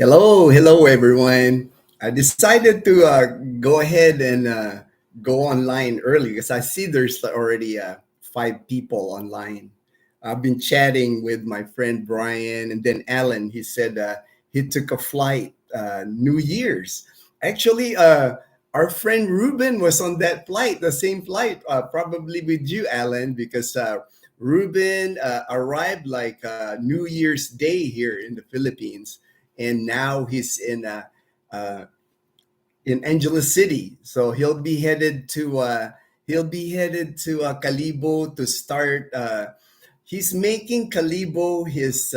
Hello everyone. I decided to go ahead and go online early because I see there's already five people online. I've been chatting with my friend Brian and then Alan. He said he took a flight New Year's. Actually, our friend Ruben was on that flight, the same flight, probably with you, Alan, because Ruben arrived like New Year's Day here in the Philippines, and now he's uh, in Angeles City. So he'll be headed to Calibo to start. He's making Calibo his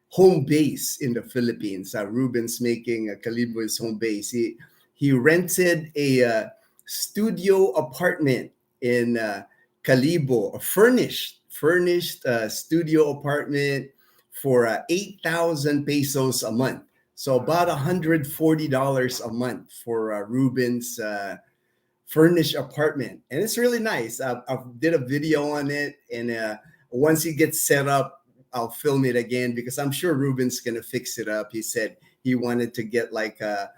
home base in the Philippines. Ruben's making Calibo his home base. He rented a studio apartment in Calibo, a furnished studio apartment for 8,000 pesos a month. So about $140 a month for Ruben's furnished apartment, and it's really nice. I did a video on it, and once he gets set up, I'll film it again because I'm sure Ruben's gonna fix it up. He said he wanted to get like a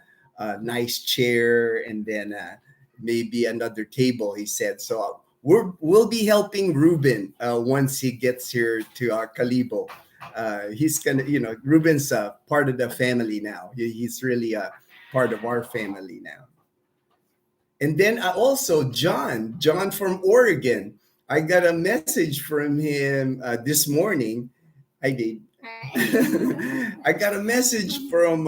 nice chair and then maybe another table. He said so. We'll be helping Ruben once he gets here to Calibo. He's gonna, Ruben's part of the family now. He's really part of our family now. And then also John from Oregon. I got a message from him this morning. I did. I got a message from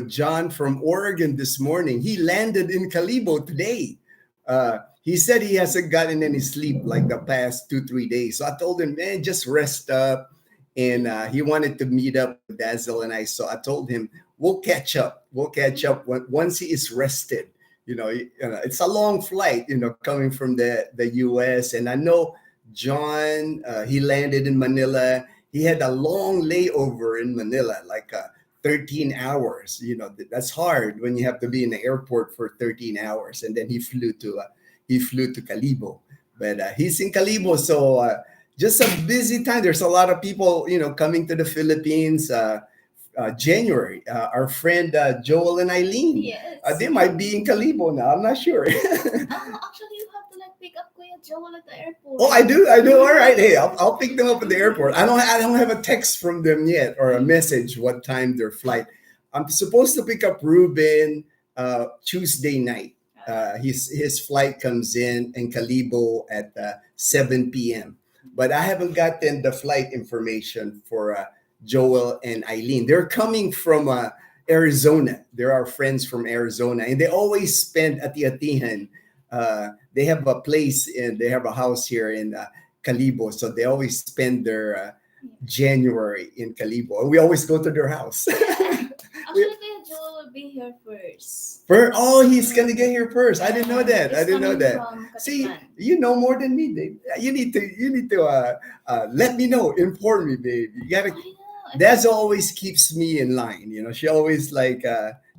John from Oregon this morning. He landed in Calibo today. He said he hasn't gotten any sleep like the past 2 3 days. So I told him, man, just rest up. And he wanted to meet up with Dazel and I. So I told him we'll catch up. We'll catch up once he is rested. It's a long flight, coming from the US. And I know John, he landed in Manila. He had a long layover in Manila, like 13 hours. That's hard when you have to be in the airport for 13 hours. And then he flew to Calibo. But he's in Calibo, so just a busy time. There's a lot of people, coming to the Philippines. January. Our friend Joel and Eileen. Yes. They might be in Calibo now. I'm not sure. Actually, you have to like pick up Kuya Joel at the airport. Oh, I do. All right. Hey, I'll pick them up at the airport. I don't have a text from them yet or a message what time their flight. I'm supposed to pick up Ruben Tuesday night. His flight comes in Calibo at 7 p.m. But I haven't gotten the flight information for Joel and Eileen. They're coming from Arizona. They're our friends from Arizona, and they always spend at the Atihan. They have a place and they have a house here in Calibo, so they always spend their January in Calibo, and we always go to their house. Actually, Kuya Joel will be here first. He's gonna get here first. I didn't know that. He's I didn't know coming that. from See, Katipan. you know more than me, babe. You need to let me know, inform me, babe. You gotta. I know. Daz always keeps me in line. She always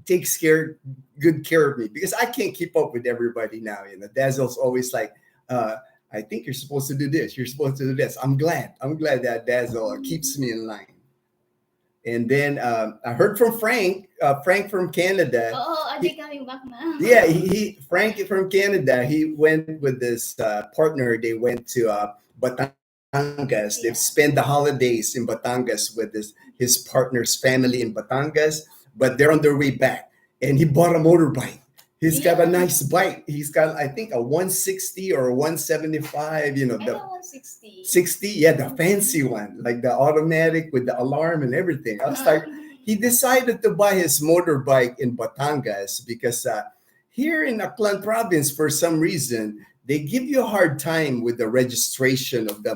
takes good care of me because I can't keep up with everybody now. Dazzle's always like, I think you're supposed to do this. You're supposed to do this. I'm glad that Dazzle keeps me in line. And then I heard from Frank from Canada. Are they coming back now? Yeah, Frank from Canada. He went with this partner. They went to Batangas. They've spent the holidays in Batangas with his partner's family in Batangas, but they're on their way back. And he bought a motorbike. He's got a nice bike. He's got, I think, a 160 or a 175. I know The 160. 60, yeah, the fancy one, like the automatic with the alarm and everything. He decided to buy his motorbike in Batangas because here in Aklan province, for some reason, they give you a hard time with the registration of the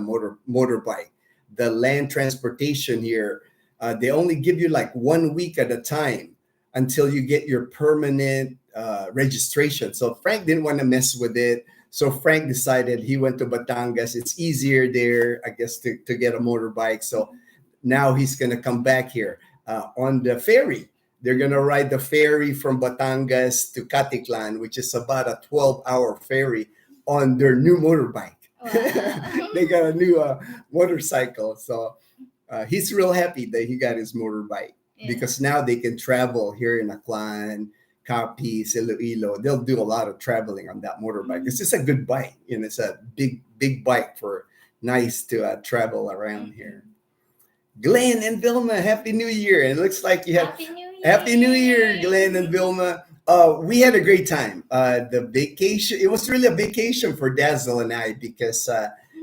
motorbike. The land transportation here, they only give you like 1 week at a time until you get your permanent registration. So Frank didn't want to mess with it. So Frank decided he went to Batangas. It's easier there, I guess, to get a motorbike. So now he's going to come back here on the ferry. They're going to ride the ferry from Batangas to Caticlan, which is about a 12-hour ferry on their new motorbike. Wow. They got a new motorcycle. So he's real happy that he got his motorbike. Yeah. because now they can travel here in Aklan, Capiz, Iloilo. They'll do a lot of traveling on that motorbike. It's Mm. just a good bike. It's a big bike for nice to travel around here. Mm-mm. Glenn and Vilma, Happy New Year! And it looks like you had Happy New Happy New Year, Year! Glenn and Vilma. We had a great time. The vacation, it was really a vacation for Dazzle and I because,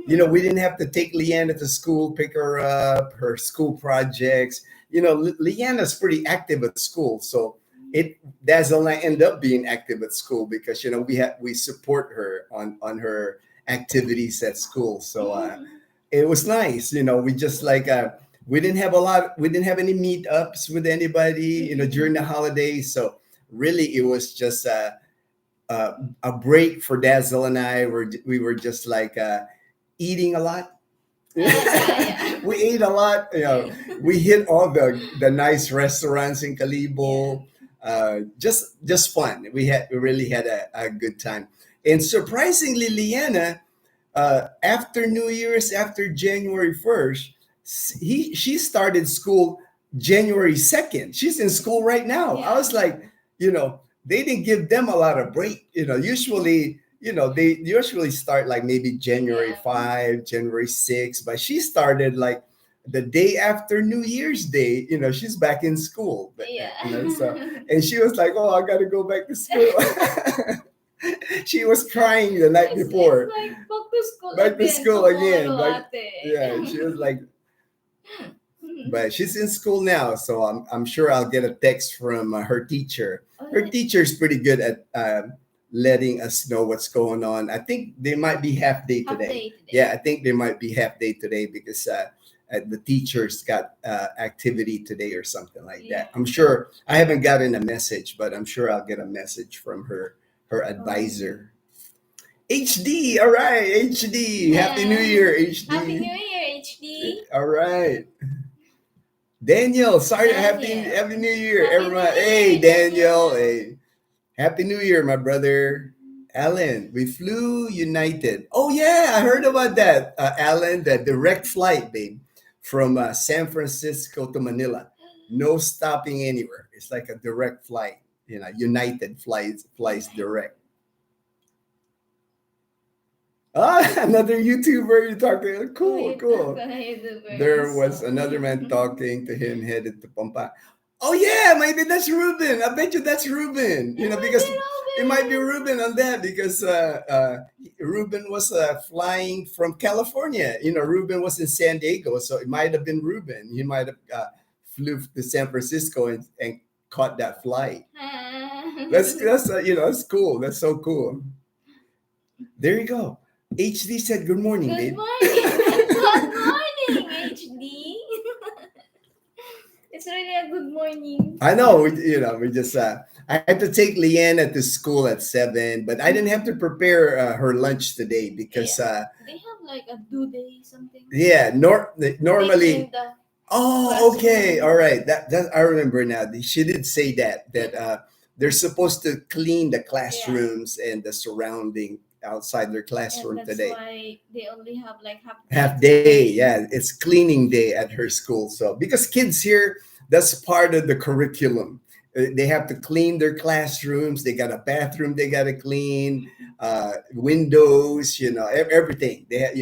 we didn't have to take Leanna to school, pick her up, her school projects. Leanna's pretty active at school. So Dazzle and I end up being active at school because, we support her on her activities at school. So it was nice. We just we didn't have any meetups with anybody, during the holidays. So really, it was just a break for Dazzle and I. We were just eating a lot. Yeah. We ate a lot. We hit all the nice restaurants in Calibo. Just fun. We really had a good time. And surprisingly, Leanna, after New Year's, after January 1st, she started school January 2nd. She's in school right now. I was like, they didn't give them a lot of break. Usually, they usually start like maybe January 5, January 6, but she started like the day after New Year's Day. She's back in school. But, and she was like, "Oh, I got to go back to school." She was crying the night before. It's like back to school Back to again. school again. Tomorrow, Yeah, she was like, but she's in school now, so I'm sure I'll get a text from her teacher. Her teacher's pretty good at letting us know what's going on. I think they might be half day today. Yeah, I think they might be half day today because the teachers got activity today or something like that. I'm sure I haven't gotten a message, but I'm sure I'll get a message from her advisor. HD, all right, HD. Happy New Year, HD. Happy New Year, HD. All right. Daniel, sorry, Happy New Year, everyone. Hey, Daniel. Hey, Happy New Year, my brother. Alan, we flew United. Oh yeah, I heard about that, Alan. The direct flight, babe, from San Francisco to Manila. No stopping anywhere. It's like a direct flight. United flies direct. Another YouTuber you talked to. Cool. There was another man talking to him headed to Pampa. Oh yeah, maybe that's Ruben. I bet you that's Ruben. Because it might be Ruben on that because Ruben was flying from California. Ruben was in San Diego, so it might have been Ruben. He might have flew to San Francisco and caught that flight. That's cool. That's so cool. There you go. HD said, "Good morning, babe." Good morning, HD. It's really a good morning. I know. We just. I had to take Leanna to school at 7, but I didn't have to prepare her lunch today because. They have like a due day something. Yeah. Normally. Oh, okay. All right. That I remember now. She did say that they're supposed to clean the classrooms and the surrounding outside their classroom today. That's why they only have like half day. Yeah, it's cleaning day at her school. So because kids here, that's part of the curriculum. They have to clean their classrooms. They got a bathroom they got to clean, windows. Everything. They have,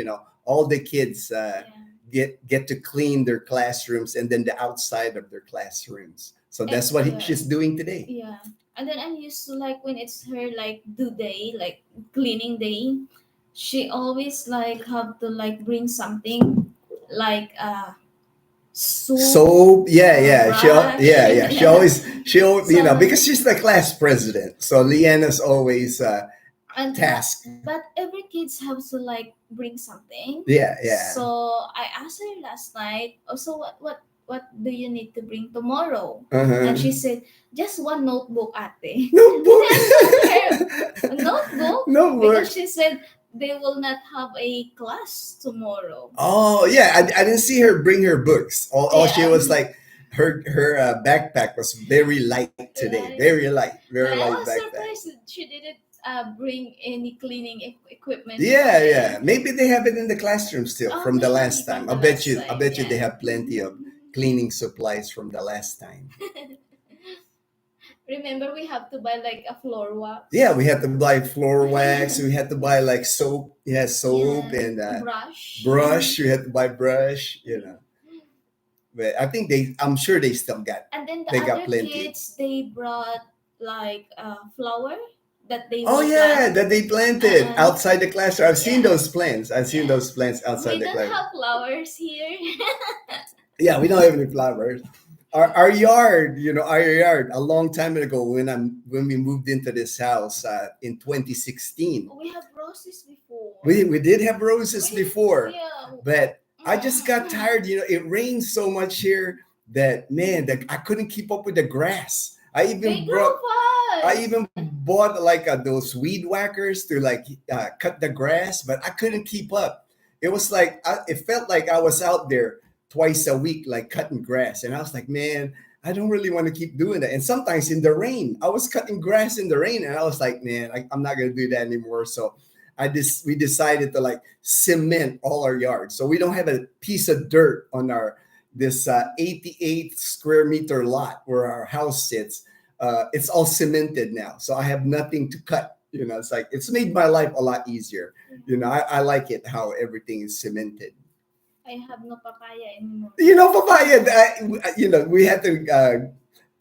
all the kids get to clean their classrooms and then the outside of their classrooms. So that's what she's doing today. Yeah. And then I'm used to like when it's her like due day, like cleaning day, she always like have to like bring something like soap. Yeah. Brush. She always because she's the class president. So Leanna's always tasked. But every kids have to like bring something. Yeah. So I asked her last night. Also, what do you need to bring tomorrow? And she said, just one notebook, ate. Notebook? Notebook? Because she said they will not have a class tomorrow. Oh, yeah. I didn't see her bring her books. All she was like, her backpack was very light today. Very light I light was backpack. surprised that she didn't bring any cleaning equipment. Yeah. Maybe they have it in the classroom still from the last time. I bet you they have plenty of cleaning supplies from the last time. Remember, we have to buy like a floor wax. Yeah, we had to buy floor wax. We had to buy like soap. Yeah, soap Yeah, and brush. brush. We had to buy brush. You know, but I think they. I'm sure they still got. And then the They got other plenty. kids, they brought like flower that they Oh will yeah, plant. that they planted Uh-uh. outside the classroom. I've seen Yeah. those plants. I've seen Yeah. those plants outside We the don't classroom. have flowers here. Yeah, we don't have any flowers. Our yard, our yard, a long time ago when we moved into this house in 2016, We have roses before. we did have roses We- before, Yeah. but I just got tired. It rains so much here that man, that I couldn't keep up with the grass. They grow fast. I even bought like those weed whackers to like cut the grass, but I couldn't keep up. It was like it felt like I was out there twice a week, like cutting grass, and I was like, man, I don't really want to keep doing that. And sometimes in the rain, I was cutting grass in the rain, and I was like, man, I'm not gonna do that anymore. So we decided to like cement all our yards, so we don't have a piece of dirt on our this 88 square meter lot where our house sits. It's all cemented now, so I have nothing to cut. It's like it's made my life a lot easier. I like it how everything is cemented. I have no papaya anymore. Papaya. We had to.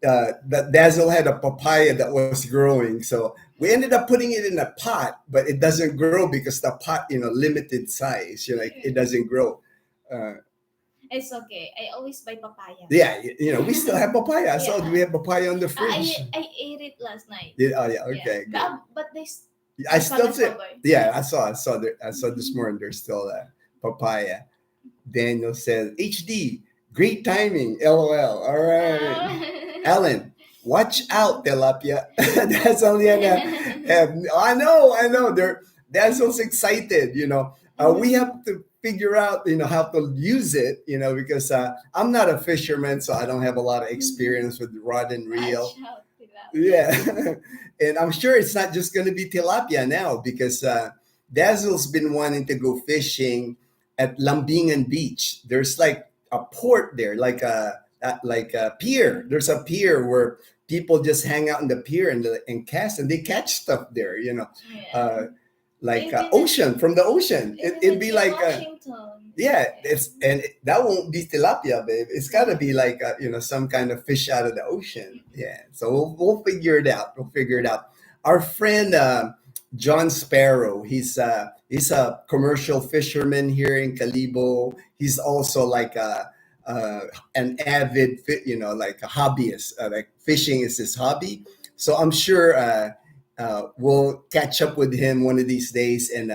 That Dazel had a papaya that was growing, so we ended up putting it in a pot, but it doesn't grow because the pot, limited size. It doesn't grow. It's okay. I always buy papaya. Yeah, we still have papaya. So Yeah. we have papaya on the fridge. I ate it last night. Yeah, oh yeah, okay. Yeah. But they I still see. cover. Yeah, I saw this morning. There's still papaya. Daniel says, HD, great timing. LOL. All right. Alan, watch out, tilapia. That's only I know. They're so excited. We have to figure out, how to use it. Because I'm not a fisherman, so I don't have a lot of experience with rod and reel. Watch out, tilapia. Yeah, and I'm sure it's not just going to be tilapia now because Dazzle's been wanting to go fishing at Lambingan Beach. There's like a port there, like a pier. There's a pier where people just hang out in the pier and cast, and they catch stuff there. Yeah. Like Maybe ocean from the ocean. It'd be like Washington. that won't be tilapia, babe. It's got to be like some kind of fish out of the ocean. Yeah, so we'll figure it out. Our friend John Sparrow, he's a commercial fisherman here in Calibo. He's also like an avid like a hobbyist. Like fishing is his hobby. So I'm sure we'll catch up with him one of these days, and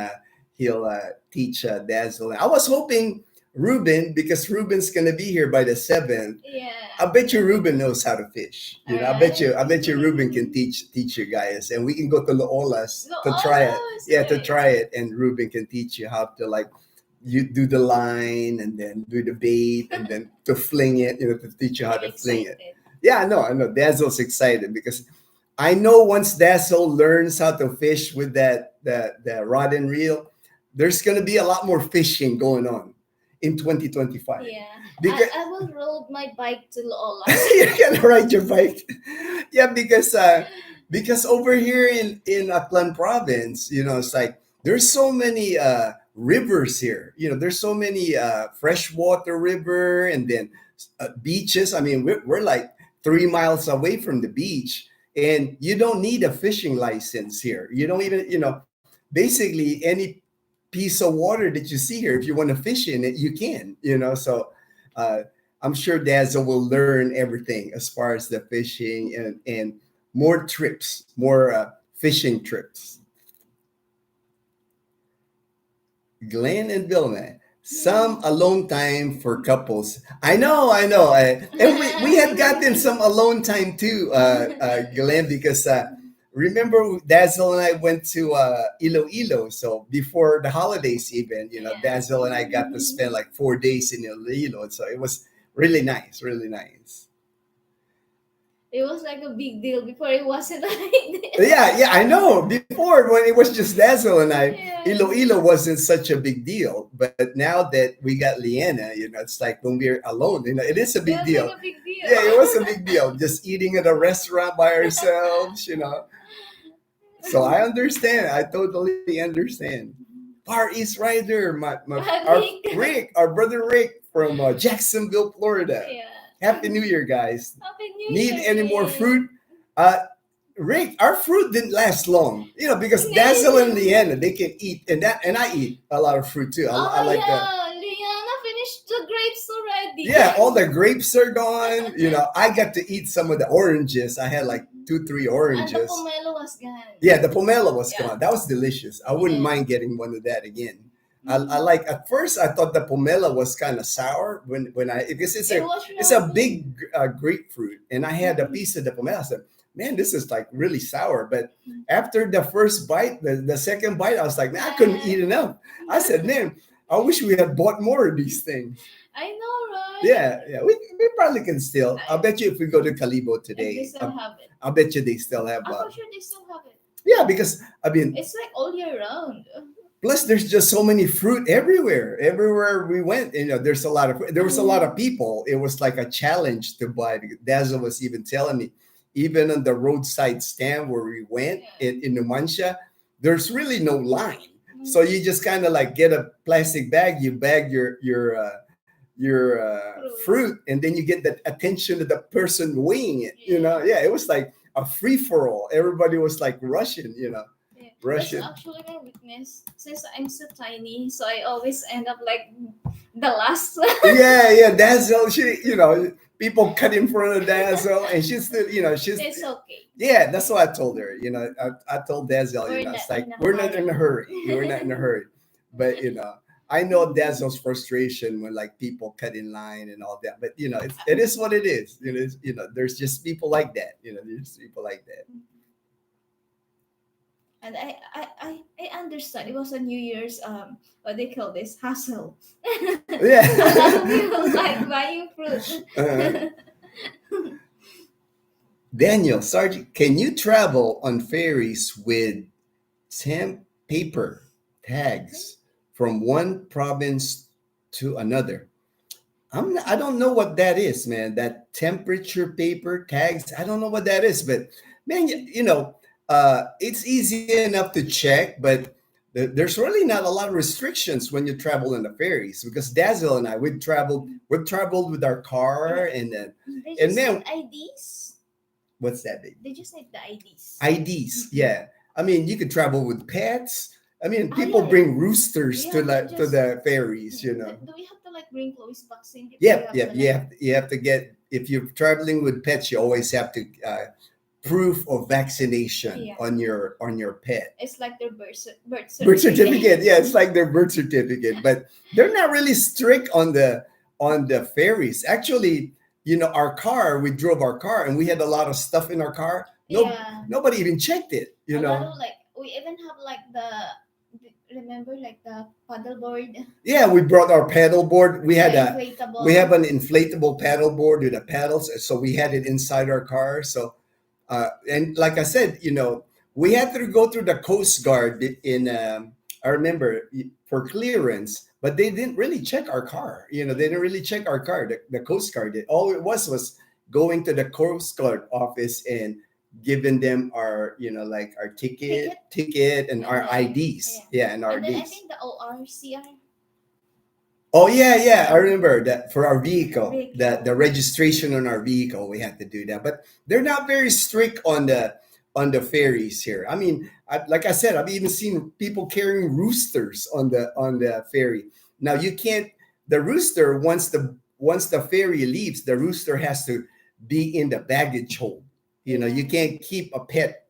he'll teach Dazzle. I was hoping Ruben, because Ruben's gonna be here by the 7th. Yeah. I bet you Ruben knows how to fish. I bet you Alright. Ruben can teach you guys, and we can go to Loolas to try it. Yeah, to try it, and Ruben can teach you how to like you do the line and then do the bait and then to fling it. To teach you how to fling it. Yeah, I know. Dazzle's excited because I know once Dazzle learns how to fish with that rod and reel, there's gonna be a lot more fishing going on in 2025. Yeah. Because I will ride my bike to Lola. you're gonna ride your bike. Yeah, because over here in Aklan province, it's like there's so many rivers here. There's so many freshwater river and then beaches. I mean, we're like 3 miles away from the beach, and you don't need a fishing license here. You don't even, basically any piece of water that you see here, if you want to fish in it, you can. So I'm sure Dazzle will learn everything as far as the fishing and more trips, more fishing trips. Glenn and Vilma, some alone time for couples. I know. And we had gotten some alone time too, Glenn, because remember Dazzle and I went to Iloilo. So before the holidays even, Dazzle and I got to spend like 4 days in Iloilo. So it was really nice, really nice. It was like a big deal before. It wasn't like Yeah, this. yeah, I know. Before, when it was just Dazzle and I, Yeah. Iloilo wasn't such a big deal. But now that we got Leanna, it's like when we're alone, it is a It big was like deal. a big Yeah, it was a deal. big deal. Just eating at a restaurant by ourselves. So I understand. I totally understand. Far East Rider, our Rick. Rick, our brother Rick from Jacksonville, Florida. Yeah. Happy New Year, guys. Happy New Need Year, any more Rick. fruit? Uh, Rick, our fruit didn't last long, because Dazzle and Need. Leanna, they can eat, and I eat a lot of fruit too. I Oh like the yeah, Liana finished the grapes yeah, all already. the grapes are gone. I got to eat some of the oranges. I had like 2, 3 And the oranges. pomelo was gone. Yeah, the pomelo was Yeah. gone. That was delicious. I wouldn't Yeah. mind getting one of that again. I Mhm. like at first I thought the pomelo was kind of sour when I because It was it's a really. big grapefruit and I had a piece of the pomelo. I said, man, this is like really sour. But after the first bite, the second bite, I was like, man, I couldn't Yeah. eat enough. I said, man, I wish we had bought more of these things. I know, right? Yeah, yeah, we probably can still. I'll bet you if we go to Calibo If they today, still have it. I'll bet you they still have. I'm for sure they still have it. Yeah, because I mean, It's like all year round. plus there's just so many fruit everywhere. Everywhere we went, there's a lot of. There was a lot of people. It was like a challenge to buy. Dazzle was even telling me, even on the roadside stand where we went Yeah. in Numancia, there's really no line. So Mhm. you just kind of like get a plastic bag, you bag your fruit, Fruit. and then you get the attention of the person weighing it. Yeah. Yeah, it was like a free for all. Everybody was like rushing. Yeah. That's Rushing. actually my weakness. Since I'm so tiny, so I always end up like the last. Yeah, Dazzle. People cut in front of Dazzle, and she's still, It's okay. yeah. That's what I told her. I told Dazzle, We're it's not like in a we're not in a hurry. hurry. We're not in a hurry, but I know Dazzle's frustration when like people cut in line and all that. But it is what it is. There's just people like that. There's people like that. And I understand it was a New Year's what they call this hassle. A lot of Yeah. people like buying fruit. Uh, Daniel, Sergeant, can you travel on ferries with temp paper tags from one province to another? I don't know what that is, man. That temperature paper tags. I don't know what that is, but man, it's easy enough to check, but there's really not a lot of restrictions when you travel on the ferries because Dazzle and I we traveled with our car They and just then need IDs. what's that, baby? They just need the IDs. IDs, yeah. I mean, you could travel with pets. I mean, Ah, people yeah, bring roosters we to have to to just. the ferries. Do we have to like bring Chloe's vaccine? If we Yep, have yep. to You like. have to get if you're traveling with pets, you always have to proof of vaccination Yeah. on your pet. It's like their birth Birth certificate. certificate, yeah, it's like their birth certificate, but they're not really strict on the ferries. Actually, our car, we drove our car and we had a lot of stuff in our car. No, Yeah. nobody even checked it. A lot of like we even have like remember like the paddleboard. Yeah, we brought our paddle board. We had The a inflatable. we have an inflatable paddle board with the paddles, so we had it inside our car. So, and like I said, we had to go through the Coast Guard in. I remember for clearance, but they didn't really check our car. They didn't really check our car. The Coast Guard did. All it was going to the Coast Guard office and giving them our, like our ticket and our IDs. Yeah, and our And then I IDs. think the ORCR. Oh yeah. I remember that for our vehicle, Vehicle. the registration on our vehicle, we had to do that. But they're not very strict on the ferries here. I mean, like I said, I've even seen people carrying roosters on the ferry. Now you can't. The rooster once the ferry leaves, the rooster has to be in the baggage hold. You can't keep a pet.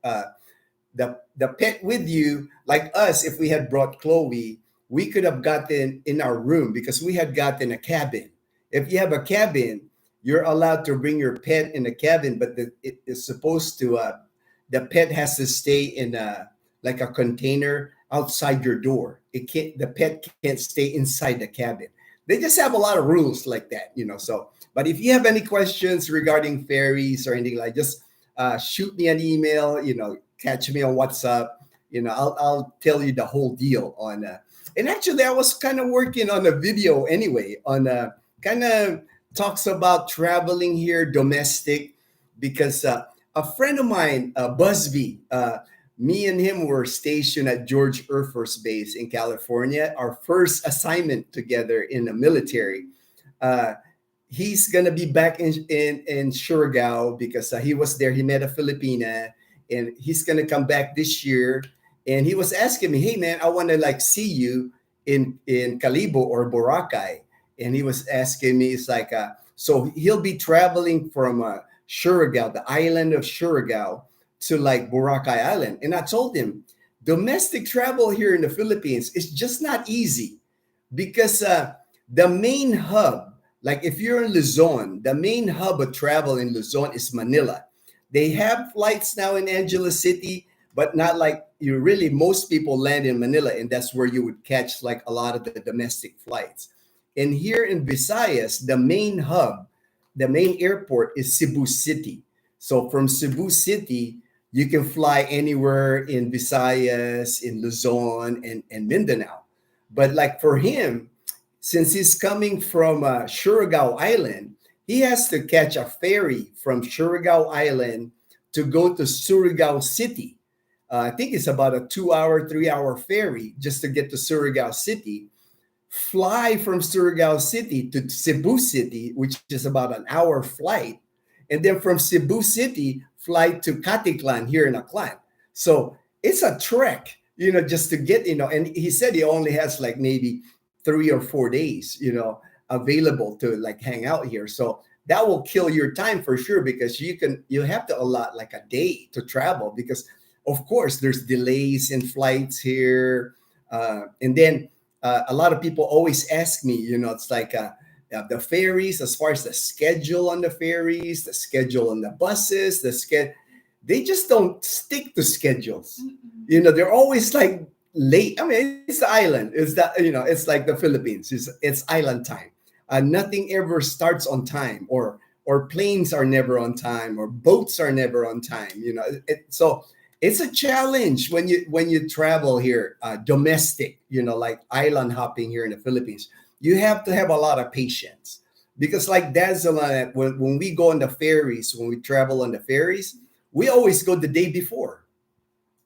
The pet with you, like us. If we had brought Chloe, we could have gotten in our room because we had gotten a cabin. If you have a cabin, you're allowed to bring your pet in the cabin, but it is supposed to. The pet has to stay in like a container outside your door. It can't. The pet can't stay inside the cabin. they just have a lot of rules like that, you know. So, but if you have any questions regarding ferries or anything like, just shoot me an email, you know, catch me on WhatsApp. You know, I'll tell you the whole deal on. And actually, I was kind of working on a video anyway on kind of talks about traveling here domestic, because a friend of mine, Busby, me and him were stationed at George Air Force Base in California. Our first assignment together in the military. Uh, he's gonna be back in Surigao because he was there. He met a Filipina, and he's gonna come back this year. And he was asking me, "Hey man, I want to like see you in Calibo or Boracay." And he was asking me, it's like, so he'll be traveling from Surigao, the island of Surigao, to like Boracay Island. And I told him, domestic travel here in the Philippines is just not easy, because the main hub, like if you're in Luzon, the main hub of travel in Luzon is Manila. They have flights now in Angeles City, but not like you really, most people land in Manila, and that's where you would catch like a lot of the domestic flights. And here in Visayas, the main hub, the main airport is Cebu City. So from Cebu City, you can fly anywhere in Visayas, in Luzon, and Mindanao. But like for him, since he's coming from Surigao Island, he has to catch a ferry from Surigao Island to go to Surigao City. I think it's about a 2 hour, 3 hour ferry just to get to Surigao City, fly from Surigao City to Cebu City, which is about an hour flight. And then from Cebu City, fly to Caticlan here in Aklan. So it's a trek, you know, just to get, you know, and he said he only has like maybe 3 or 4 days, you know, available to like hang out here. So that will kill your time for sure, because you have to allot like a day to travel, because of course there's delays in flights here. And then a lot of people always ask me, you know, it's like the ferries, as far as the schedule on the ferries, the schedule on the buses, they just don't stick to schedules. Mm-mm. You know, they're always like late. I mean, it's the island. It's that, you know, it's like the Philippines. It's island time. Nothing ever starts on time, or planes are never on time, or boats are never on time. You know, so it's a challenge when you travel here, domestic. You know, like island hopping here in the Philippines. You have to have a lot of patience, because like Dazel, when we go on the ferries, when we travel on the ferries, we always go the day before.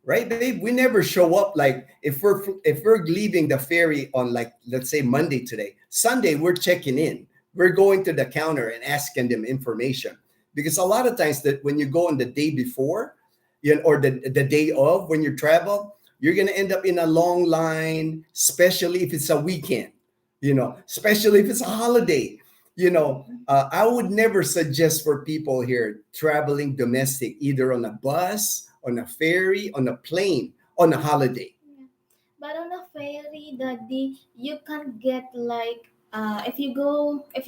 Right, babe? We never show up like if we're leaving the ferry on, like, let's say Monday today, Sunday we're checking in. We're going to the counter and asking them information, because a lot of times that when you go on the day before, you know, or the day of, when you travel, you're gonna end up in a long line, especially if it's a weekend. You know, especially if it's a holiday. You know, I would never suggest for people here traveling domestic either on a bus, on a ferry, on a plane, on a holiday. Yeah. But on a ferry, Daddy, you can get like if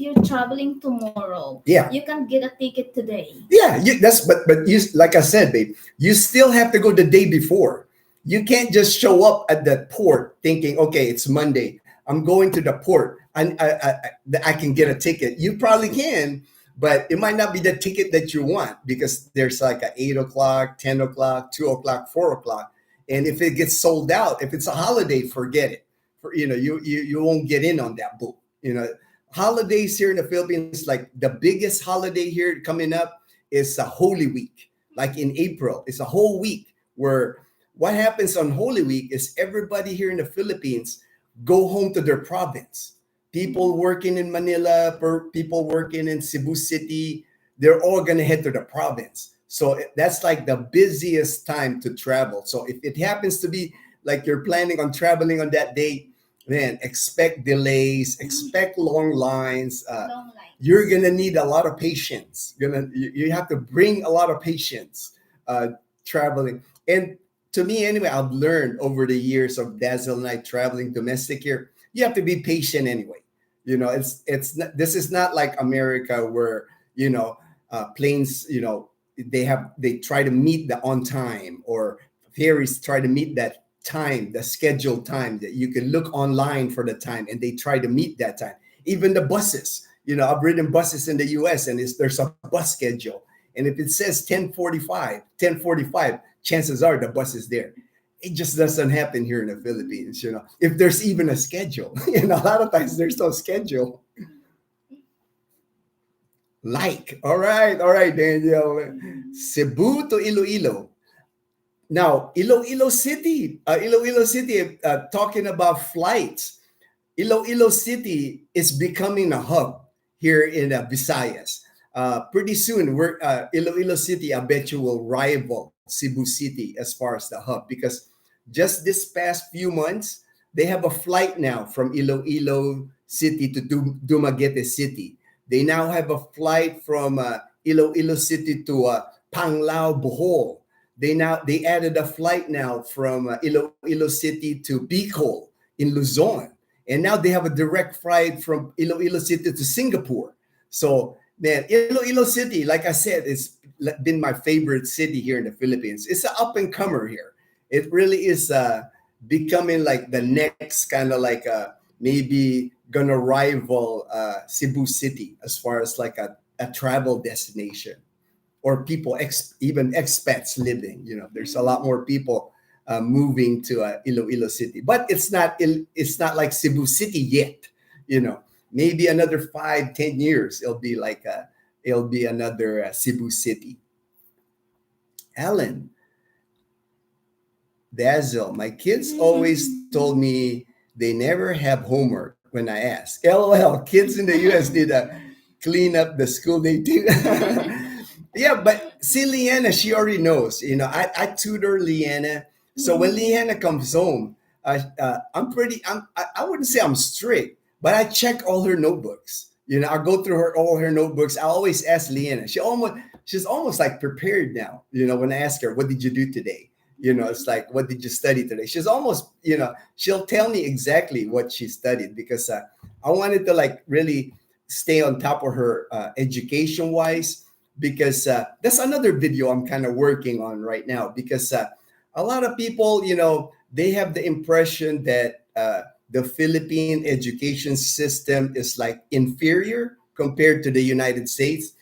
you're traveling tomorrow, Yeah, you can get a ticket today. yeah. That's but you, like I said, babe, you still have to go the day before. You can't just show up at the port thinking, okay, it's Monday, I'm going to the port, and I can get a ticket. You probably can, but it might not be the ticket that you want, because there's like a 8 o'clock, 10 o'clock, 2 o'clock, 4 o'clock, and if it gets sold out, if it's a holiday, forget it. You know, you won't get in on that boat. You know, holidays here in the Philippines, like the biggest holiday here coming up is a Holy Week, like in April. It's a whole week where what happens on Holy Week is everybody here in the Philippines go home to their province. People working in Manila, people working in Cebu City, they're all going to head to the province. So that's like the busiest time to travel. So if it happens to be like you're planning on traveling on that day, man, expect delays, expect long lines. Long lines. You're going to need a lot of patience. You have to bring a lot of patience traveling. And to me, anyway, I've learned over the years of Dazzle and I traveling domestic here, you have to be patient anyway. You know, it's not, this is not like America where, you know, planes, you know, they try to meet the on time, or ferries try to meet that time, the scheduled time that you can look online for the time, and they try to meet that time. Even the buses, I've ridden buses in the US, and there's a bus schedule. And if it says 10:45, chances are the bus is there. It just doesn't happen here in the Philippines, if there's even a schedule. A lot of times there's no schedule. All right, Daniel. Cebu to Iloilo. Now, Iloilo City, talking about flights. Iloilo City is becoming a hub here in Visayas. Pretty soon, Iloilo City, I bet you, will rival Cebu City as far as the hub, because just this past few months, they have a flight now from Iloilo City to Dumaguete City. They now have a flight from Iloilo City to Panglao, Bohol. They added a flight now from Iloilo City to Bicol in Luzon. And now they have a direct flight from Iloilo City to Singapore. So, man, Iloilo City, like I said, it's been my favorite city here in the Philippines. It's an up-and-comer here. It really is becoming like the next kind of like maybe gonna rival Cebu City as far as like a travel destination, or people, even expats living. There's a lot more people moving to Iloilo City, but it's not like Cebu City yet. Maybe another 5-10 years, it'll be another Cebu City. Alan, Dazel, my kids always told me they never have homework when I ask. LOL, kids in the US need to clean up the school they do. Yeah, but see, Leanna, she already knows. I tutor Leanna. So when Leanna comes home, I wouldn't say I'm strict, but I check all her notebooks. I go through all her notebooks. I always ask Leanna. She's almost like prepared now. When I ask her, what did you do today? It's like, what did you study today? She's almost, she'll tell me exactly what she studied, because I wanted to like really stay on top of her education wise, because that's another video I'm kind of working on right now, because a lot of people, they have the impression that the Philippine education system is like inferior compared to the United States.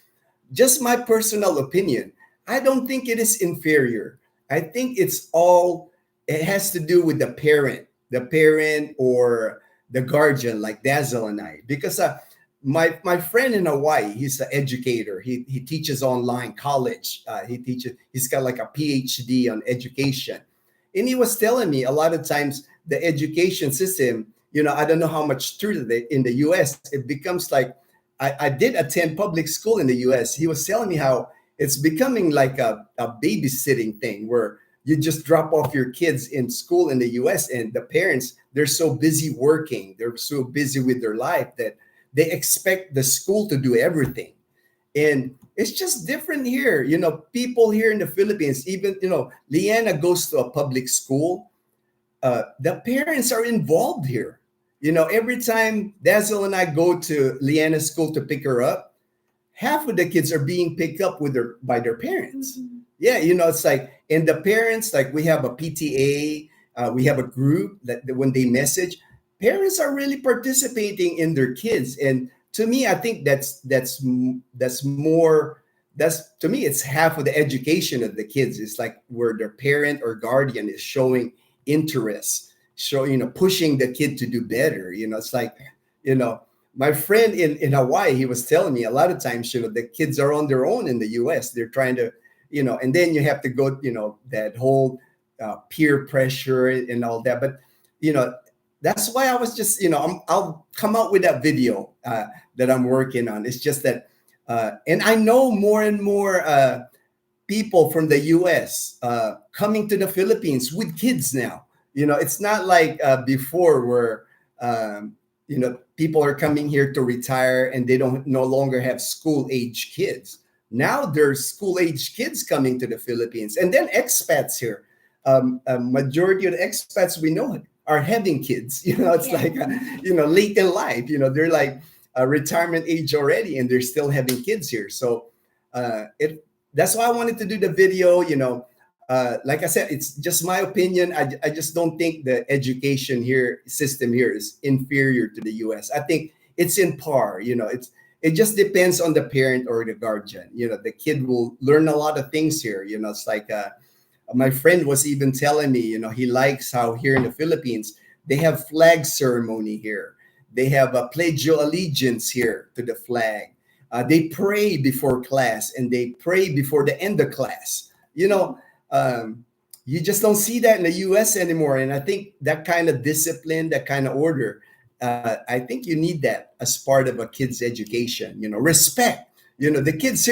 Just my personal opinion, I don't think it is inferior. I think it has to do with the parent or the guardian, like Dazzle and I, because my friend in Hawaii, he's an educator. He teaches online college. He's got like a PhD on education. And he was telling me a lot of times the education system, I don't know how much true in the US, it becomes like, I did attend public school in the US. He was telling me how it's becoming like a babysitting thing, where you just drop off your kids in school in the US, and the parents, they're so busy working, they're so busy with their life that they expect the school to do everything. And it's just different here. People here in the Philippines, even, Leanna goes to a public school. The parents are involved here. Every time Dazzle and I go to Leanna's school to pick her up, half of the kids are being picked up by their parents. Mm-hmm. Yeah, it's like, and the parents, like, we have a PTA, we have a group that when they message, parents are really participating in their kids. And to me, I think that's more, to me, it's half of the education of the kids. It's like where their parent or guardian is showing interest, pushing the kid to do better. It's like, my friend in Hawaii, he was telling me a lot of times, the kids are on their own in the US. They're trying to, and then you have to go, that whole peer pressure and all that. But, that's why I was just, I'll come out with that video that I'm working on. It's just that, and I know more and more people from the US coming to the Philippines with kids now. It's not like before where, people are coming here to retire and they don't no longer have school age kids. Now there's school age kids coming to the Philippines, and then expats here. A majority of the expats we know are having kids. It's like, late in life. They're like retirement age already, and they're still having kids here. So that's why I wanted to do the video. Like I said, it's just my opinion. I just don't think the education system here is inferior to the US. I think it's in par. It just depends on the parent or the guardian. The kid will learn a lot of things here. It's like my friend was even telling me, he likes how here in the Philippines they have flag ceremony here. They have a pledge of allegiance here to the flag. They pray before class and they pray before the end of class. You just don't see that in the U.S. anymore. And I think that kind of discipline, that kind of order, I think you need that as part of a kid's education. Respect. The kids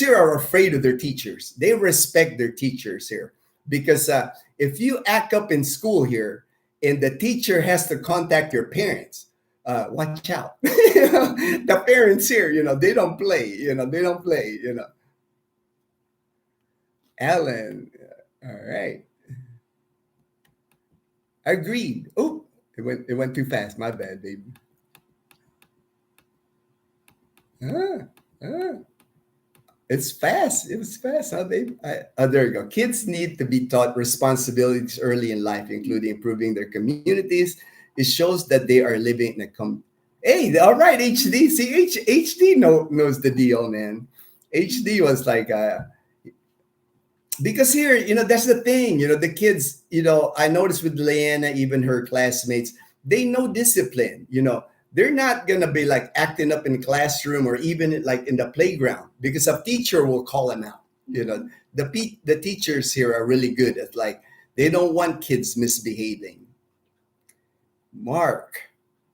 here are afraid of their teachers. They respect their teachers here because if you act up in school here and the teacher has to contact your parents, watch out. The parents here, they don't play. They don't play. Alan, all right. Agreed. Oh, it went too fast. My bad, baby. Ah, ah. It's fast. It was fast, huh, baby? There you go. Kids need to be taught responsibilities early in life, including improving their communities. It shows that they are living in a Hey, all right, HD. See, HD knows the deal, man. HD was like, because here, that's the thing. The kids, I noticed with Leanna, even her classmates, they know discipline. They're not gonna be like acting up in the classroom or even like in the playground because a teacher will call them out. The teachers here are really good at like they don't want kids misbehaving. Mark,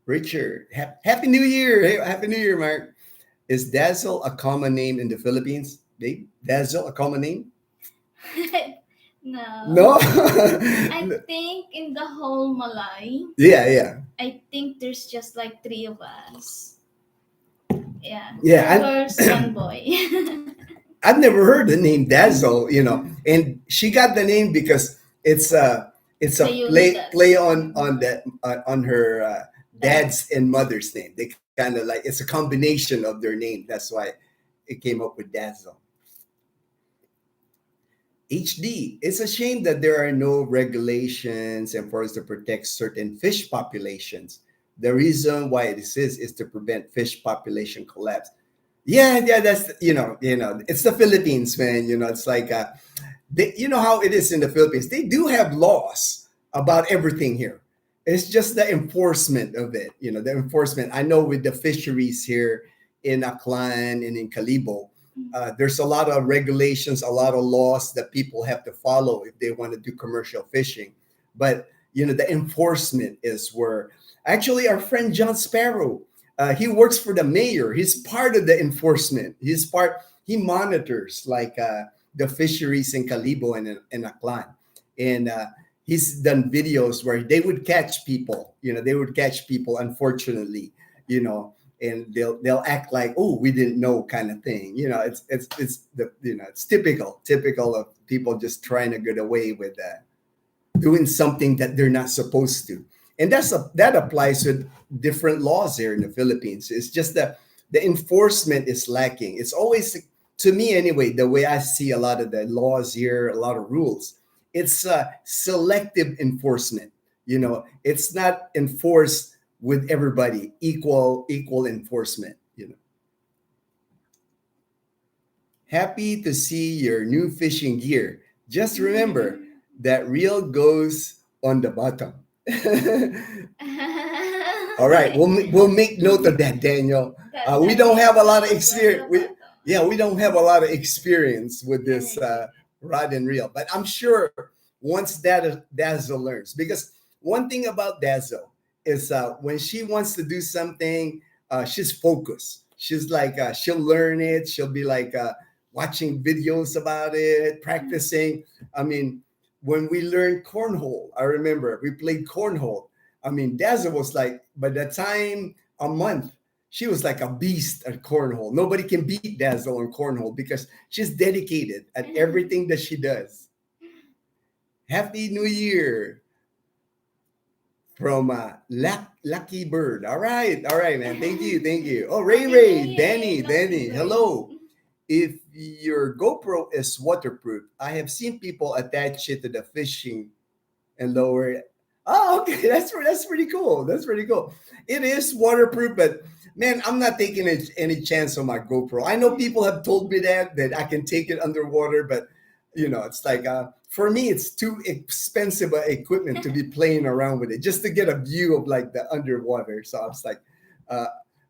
Richard, Happy New Year! Hey, Happy New Year, Mark. Is Dazzle a common name in the Philippines? Babe, Dazzle a common name? No. No. I think in the whole Malay, Yeah. I think there's just like three of us. Yeah. Yeah, Two girls, one boy. I've never heard the name Dazzle, and she got the name because it's a play on her dad's and mother's name. They kind of like it's a combination of their name. That's why it came up with Dazzle. HD. It's a shame that there are no regulations enforced to protect certain fish populations. The reason why this is to prevent fish population collapse. Yeah, that's it's the Philippines, man. It's like how it is in the Philippines. They do have laws about everything here. It's just the enforcement of it. The enforcement. I know with the fisheries here in Aklan and in Calibo, there's a lot of regulations, a lot of laws that people have to follow if they want to do commercial fishing. But the enforcement is where actually our friend John Sparrow, he works for the mayor. He's part of the enforcement. He monitors like the fisheries in Calibo and in Aklan. And he's done videos where they would catch people, unfortunately, and they'll act like, oh, we didn't know kind of thing. It's typical of people just trying to get away with doing something that they're not supposed to. And that applies with different laws here in the Philippines. It's just that the enforcement is lacking. It's always, to me anyway, the way I see a lot of the laws here, a lot of rules, it's selective enforcement. It's not enforced with everybody, equal enforcement. Happy to see your new fishing gear. Just remember that reel goes on the bottom. All right, we'll make note of that, Daniel. We don't have a lot of experience. We don't have a lot of experience with this rod and reel, but I'm sure once Dazzle learns, because one thing about Dazzle is when she wants to do something, she's focused. She's like she'll learn it. She'll be like watching videos about it, practicing. I mean, when we learned cornhole, I remember we played cornhole. I mean, Dazzle was like, by the time a month, she was like a beast at cornhole. Nobody can beat Dazzle on cornhole because she's dedicated at everything that she does. Happy New Year from Lucky Bird. All right, man. Thank you. Oh, Ray, Danny. Hello. If your GoPro is waterproof, I have seen people attach it to the fishing and lower it. Oh, okay. That's pretty cool. That's pretty cool. It is waterproof, but man, I'm not taking any chance on my GoPro. I know people have told me that I can take it underwater, but it's like for me, it's too expensive equipment to be playing around with it just to get a view of like the underwater. So I was like, uh,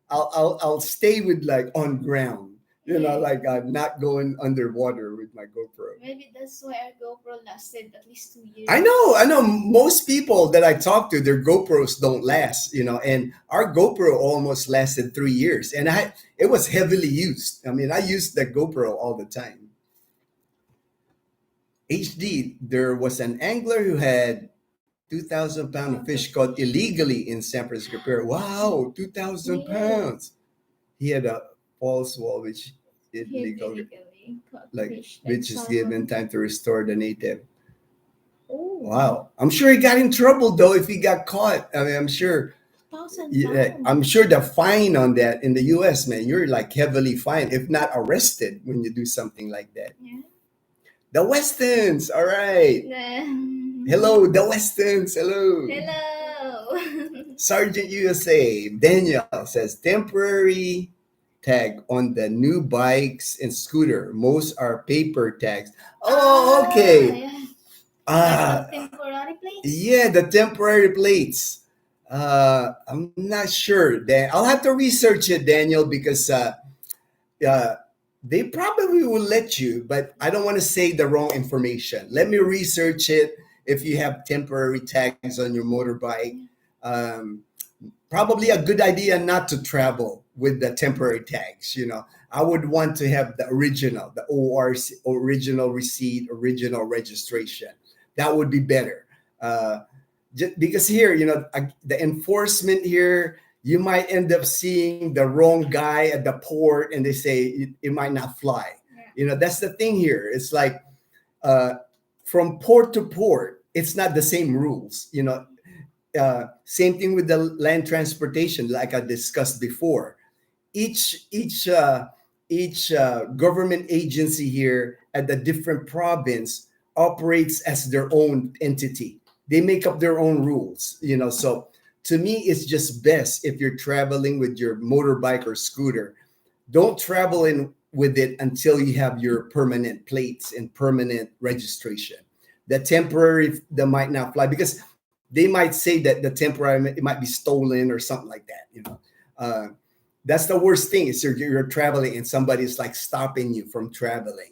I'll stay with like on ground. Yeah. Like not going underwater with my GoPro. Maybe that's why our GoPro lasted at least 2 years. I know. Most people that I talk to, their GoPros don't last, and our GoPro almost lasted 3 years, and it was heavily used. I mean, I used the GoPro all the time. HD, there was an angler who had 2,000 pounds of fish caught illegally in San Francisco Pier. Wow, 2,000 pounds. He had a false wall, which illegal, Illegally caught like fish which is given salmon. time to restore the native. Oh, Wow. I'm sure he got in trouble though if he got caught. I mean, I'm sure. 1,000 pounds. I'm sure the fine on that in the US, man, you're like heavily fined, if not arrested, when you do something like that. Yeah. The Westons, all right. Hello, the Westons. Hello. Hello. Sergeant USA. Daniel says temporary tag on the new bikes and scooter. Most are paper tags. Oh, okay. Yeah. Ah, Like the temporary plates. yeah, the temporary plates. I'm not sure. I'll have to research it, Daniel, because uh, they probably will let you, but I don't want to say the wrong information. Let me research it. If you have temporary tags on your motorbike, um, probably a good idea not to travel with the temporary tags. I would want to have the original, the ORC, original receipt, original registration. That would be better. Because here, the enforcement here, you might end up seeing the wrong guy at the port, and they say it might not fly. Yeah. That's the thing here. It's like uh, from port to port, it's not the same rules. Same thing with the land transportation, like I discussed before. Each government agency here at the different province operates as their own entity. They make up their own rules. So to me, it's just best if you're traveling with your motorbike or scooter, don't travel in with it until you have your permanent plates and permanent registration. The temporary that might not fly because they might say that the temporary it might be stolen or something like that. That's the worst thing is you're traveling and somebody's like stopping you from traveling.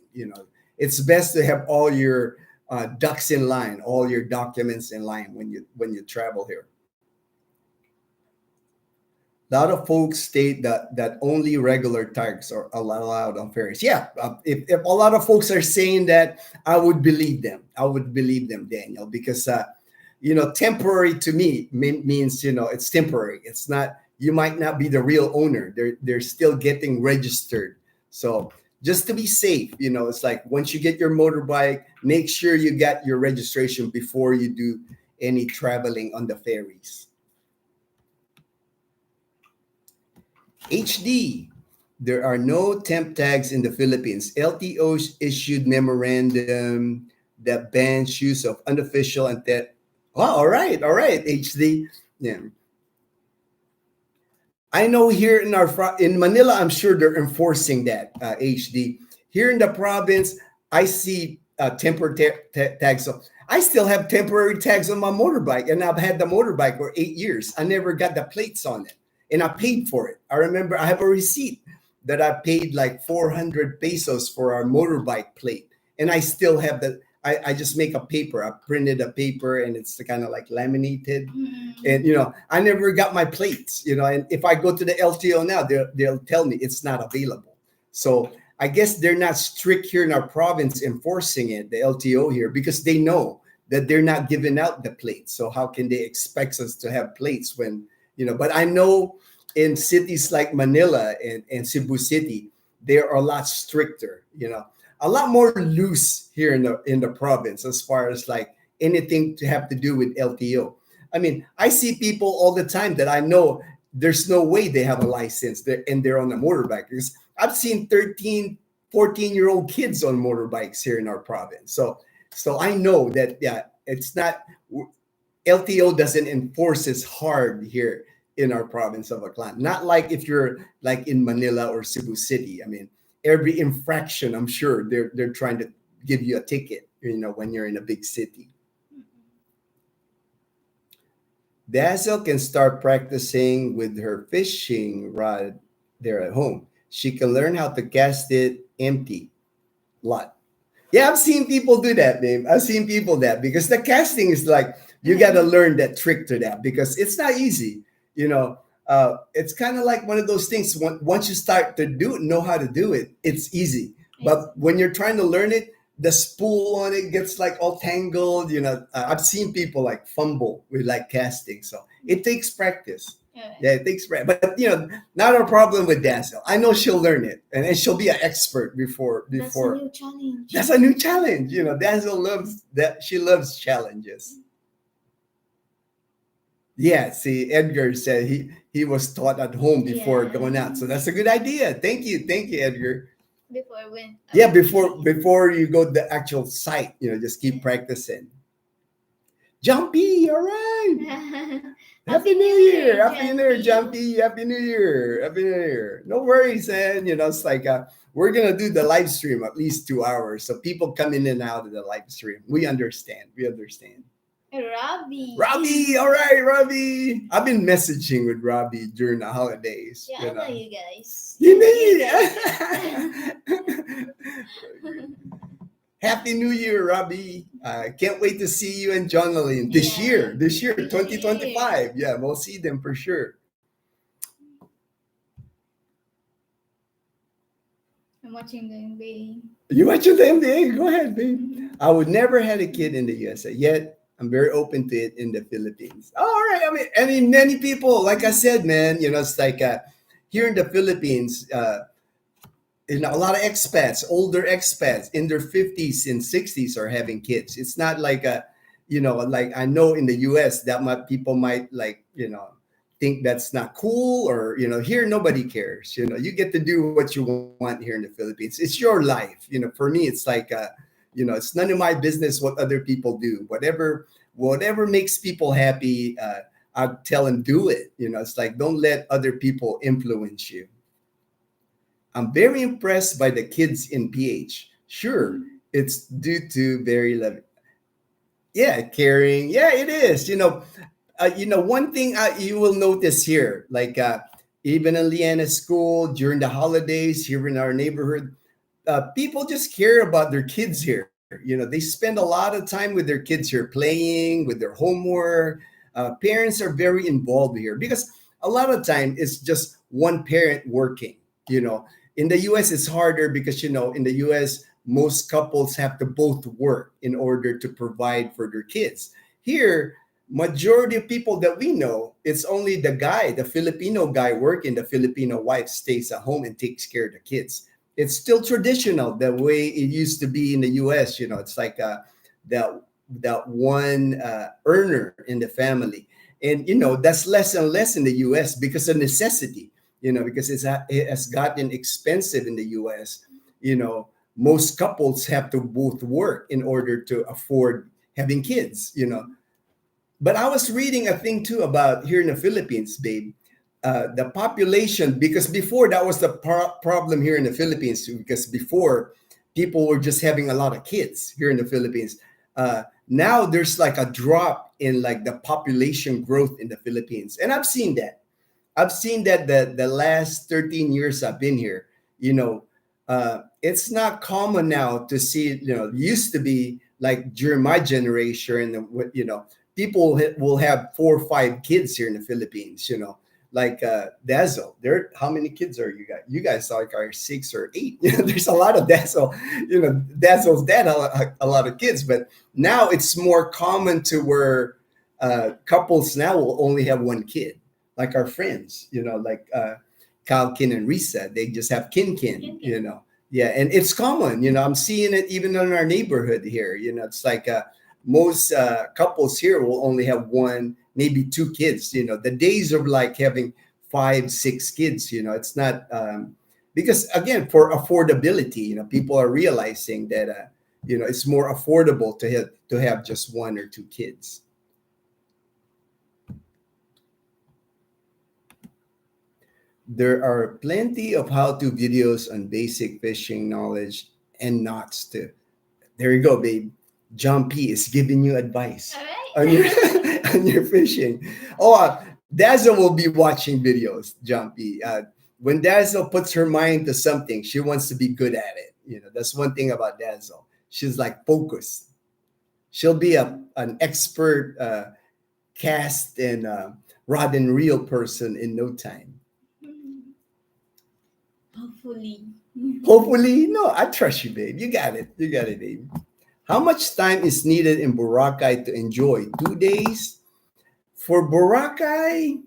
It's best to have all your ducks in line, all your documents in line when you travel here. A lot of folks state that only regular tags are allowed on ferries. Yeah, if a lot of folks are saying that, I would believe them. I would believe them, Daniel, because temporary to me means it's temporary. It's not. You might not be the real owner. They're still getting registered. So just to be safe, it's like once you get your motorbike, make sure you got your registration before you do any traveling on the ferries. HD, there are no temp tags in the Philippines. LTO issued memorandum that bans use of unofficial and that. Oh, all right, HD. Yeah. I know here in Manila, I'm sure they're enforcing that, HD. Here in the province, I see temporary tags. So I still have temporary tags on my motorbike, and I've had the motorbike for 8 years. I never got the plates on it, and I paid for it. I remember I have a receipt that I paid like 400 pesos for our motorbike plate, and I still have the. I just make a paper. I printed a paper, and it's kind of like laminated. And I never got my plates. And if I go to the LTO now, they'll tell me it's not available. So I guess they're not strict here in our province enforcing it, the LTO here, because they know that they're not giving out the plates. So how can they expect us to have plates when But I know in cities like Manila and Cebu City, they are a lot stricter. A lot more loose here in the province as far as like anything to have to do with LTO. I mean, I see people all the time that I know there's no way they have a license and they're on a motorbike. Because I've seen 13, 14-year-old kids on motorbikes here in our province. So I know that, yeah, it's not, LTO doesn't enforce as hard here in our province of Aklan. Not like if you're like in Manila or Cebu City. I mean, every infraction, I'm sure they're trying to give you a ticket, when you're in a big city. Dazzle can start practicing with her fishing rod there at home. She can learn how to cast it empty. Lot. Yeah, I've seen people do that, babe. I've seen people that because the casting is like you got to learn that trick to that because it's not easy. You know, it's kind of like one of those things. Once you start to know how to do it, it's easy. But when you're trying to learn it, the spool on it gets like all tangled. I've seen people like fumble with like casting, so it takes practice. Yeah, it takes practice. But not a problem with Dazzle. I know she'll learn it, and she'll be an expert before. That's a new challenge. That's a new challenge. Dazzle loves that. She loves challenges. Yeah, see, Edgar said he was taught at home before going out, so that's a good idea. Thank you, Edgar. Before when? Yeah, before you go to the actual site, just keep practicing. Jumpy, all right. Happy New Year, Happy New Year, Jumpy, Happy New Year, Happy New Year. No worries, and it's like we're gonna do the live stream at least 2 hours, so people come in and out of the live stream. We understand. Robbie, all right, Robbie. I've been messaging with Robbie during the holidays. Yeah, I know you guys. Happy New Year, Robbie. Can't wait to see you and Jonalyn this year, 2025. Yeah, we'll see them for sure. I'm watching the NBA. You watching the NBA? Go ahead, babe. I would never had a kid in the USA, yet I'm very open to it in the Philippines. All right. I mean, many people, like I said, man, it's like here in the Philippines, a lot of expats, older expats in their 50s and 60s are having kids. It's not like like I know in the US that people might think that's not cool or, here nobody cares. You get to do what you want here in the Philippines. It's your life. For me, it's like, it's none of my business what other people do. Whatever makes people happy, I'll tell them do it. It's like, don't let other people influence you. I'm very impressed by the kids in PH. Sure, it's due to very loving. Yeah, caring. Yeah, it is. One thing you will notice here, like even in Leanna's school during the holidays here in our neighborhood, people just care about their kids here. They spend a lot of time with their kids here, playing with their homework. Parents are very involved here because a lot of time it's just one parent working. In the US, it's harder because, in the US, most couples have to both work in order to provide for their kids. Here, majority of people that we know, it's only the Filipino guy working, the Filipino wife stays at home and takes care of the kids. It's still traditional the way it used to be in the US. It's like that one earner in the family. And, that's less and less in the US because of necessity. Because it has gotten expensive in the US. Most couples have to both work in order to afford having kids, But I was reading a thing too about here in the Philippines, babe. The population, because before that was the problem here in the Philippines, because before people were just having a lot of kids here in the Philippines. Now there's like a drop in like the population growth in the Philippines. And I've seen that. The last 13 years I've been here, it's not common now to see, used to be like during my generation, people will have 4 or 5 kids here in the Philippines, like Dazzle. How many kids are you guys? You guys are 6 or 8. There's a lot of Dazzle. Dazzle's dad a lot of kids, but now it's more common to where couples now will only have 1 kid. Like our friends, like Kyle, Kin, and Risa, they just have Kin. Yeah, and it's common. I'm seeing it even in our neighborhood here. It's like most couples here will only have 1, maybe 2 kids. The days of like having 5, 6 kids. It's not because again for affordability. People are realizing that it's more affordable to have just 1 or 2 kids. There are plenty of how-to videos on basic fishing knowledge and knots too. There you go, babe. John P is giving you advice All on your right. on your fishing. Oh, Dazzle will be watching videos, John P. When Dazzle puts her mind to something, she wants to be good at it. You know, that's one thing about Dazzle. She's like focused. She'll be an expert cast and rod and reel person in no time. Hopefully. Hopefully, no, I trust you, babe. You got it. You got it, babe. How much time is needed in Boracay to enjoy? 2 days? For Boracay,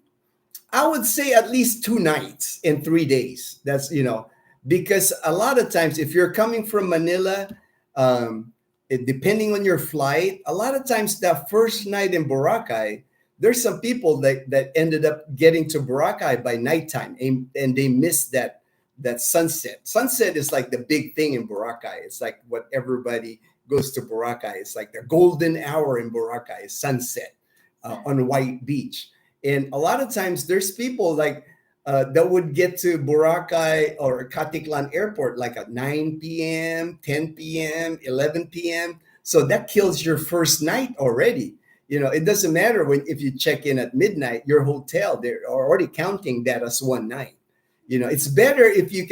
I would say at least 2 nights and 3 days. That's, because a lot of times if you're coming from Manila, depending on your flight, a lot of times that first night in Boracay, there's some people that ended up getting to Boracay by nighttime and they missed that sunset. Sunset is like the big thing in Boracay. It's like what everybody goes to Boracay. It's like the golden hour in Boracay is sunset on White Beach. And a lot of times there's people like that would get to Boracay or Caticlan Airport like at 9 p.m., 10 p.m., 11 p.m. So that kills your first night already. It doesn't matter if you check in at midnight, your hotel, they're already counting that as one night. It's better if you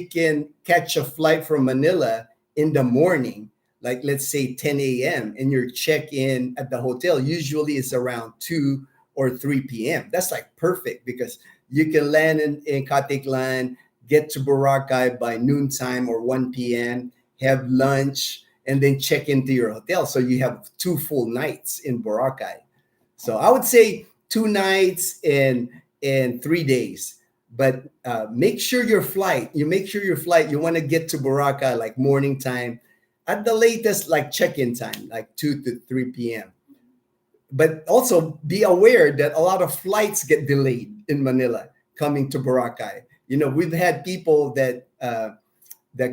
can catch a flight from Manila in the morning, like let's say 10 a.m. and your check-in at the hotel usually is around 2 or 3 p.m. That's like perfect because you can land in Caticlan, get to Boracay by noontime or 1 p.m., have lunch, and then check into your hotel. So you have 2 full nights in Boracay. So I would say 2 nights and 3 days. But you make sure your flight, you want to get to Boracay like morning time, at the latest like check-in time, like 2 to 3 p.m. But also be aware that a lot of flights get delayed in Manila coming to Boracay. We've had people that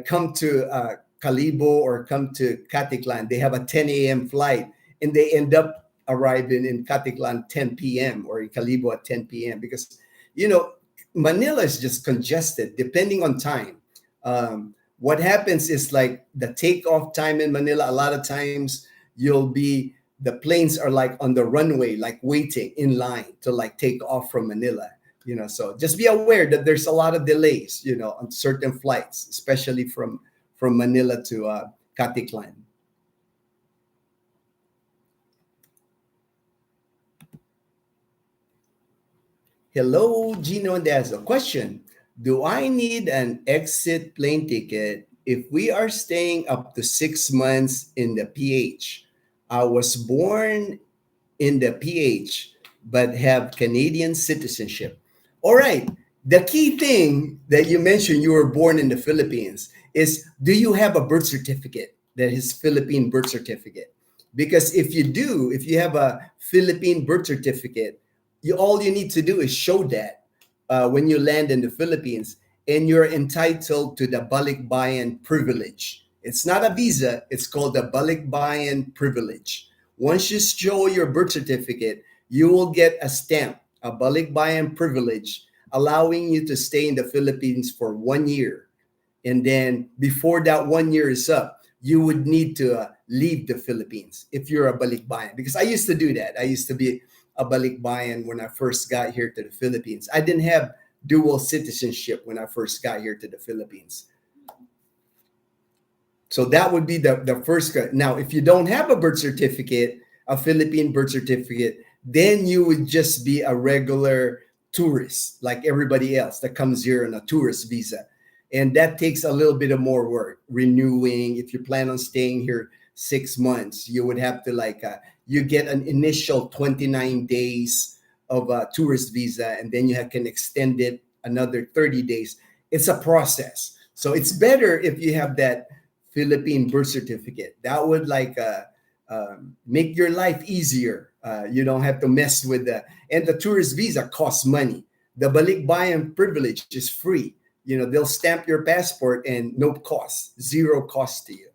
come to Calibo or come to Caticlan. They have a 10 a.m. flight and they end up arriving in Caticlan 10 p.m. or in Calibo at 10 p.m. because Manila is just congested depending on time. What happens is like the takeoff time in Manila, a lot of times the planes are like on the runway, like waiting in line to like take off from Manila. So just be aware that there's a lot of delays, on certain flights, especially from Manila to Caticlan. Hello, Gino and Dazzle. Question: do I need an exit plane ticket if we are staying up to 6 months in the PH? I was born in the PH, but have Canadian citizenship. All right. The key thing that you mentioned, you were born in the Philippines, is do you have a birth certificate that is Philippine birth certificate? Because if you have a Philippine birth certificate, all you need to do is show that when you land in the Philippines, and you're entitled to the balikbayan privilege. It's not a visa, it's called the balikbayan privilege. Once you show your birth certificate, you will get a stamp, a balikbayan privilege, allowing you to stay in the Philippines for 1 year. And then before that 1 year is up, you would need to leave the Philippines if you're a balikbayan. Because I used to do that. I used to be a balikbayan when I first got here to the Philippines. I didn't have dual citizenship when I first got here to the Philippines. So that would be the first. Now, if you don't have a birth certificate, a Philippine birth certificate, then you would just be a regular tourist like everybody else that comes here on a tourist visa. And that takes a little bit of more work, renewing. If you plan on staying here 6 months, you would have to you get an initial 29 days of a tourist visa, and then can extend it another 30 days. It's a process. So it's better if you have that Philippine birth certificate. That would make your life easier. You don't have to mess with and the tourist visa costs money. The balikbayan privilege is free. They'll stamp your passport and no cost, zero cost to you.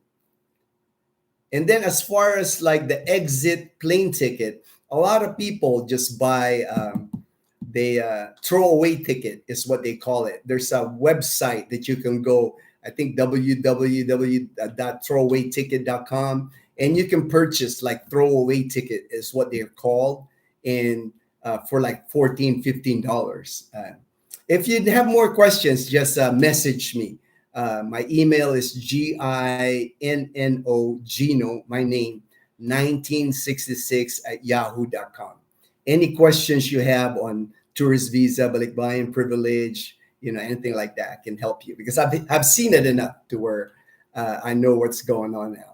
And then as far as like the exit plane ticket, a lot of people just buy they throwaway ticket is what they call it. There's a website that you can go, I think www.throwawayticket.com, and you can purchase like throwaway ticket is what they're called, and for like $14-15. If you have more questions, just message me. My email is GINNO, my name, 1966 at yahoo.com. Any questions you have on tourist visa, balikbayan privilege, anything like that, I can help you because I've seen it enough to where I know what's going on now.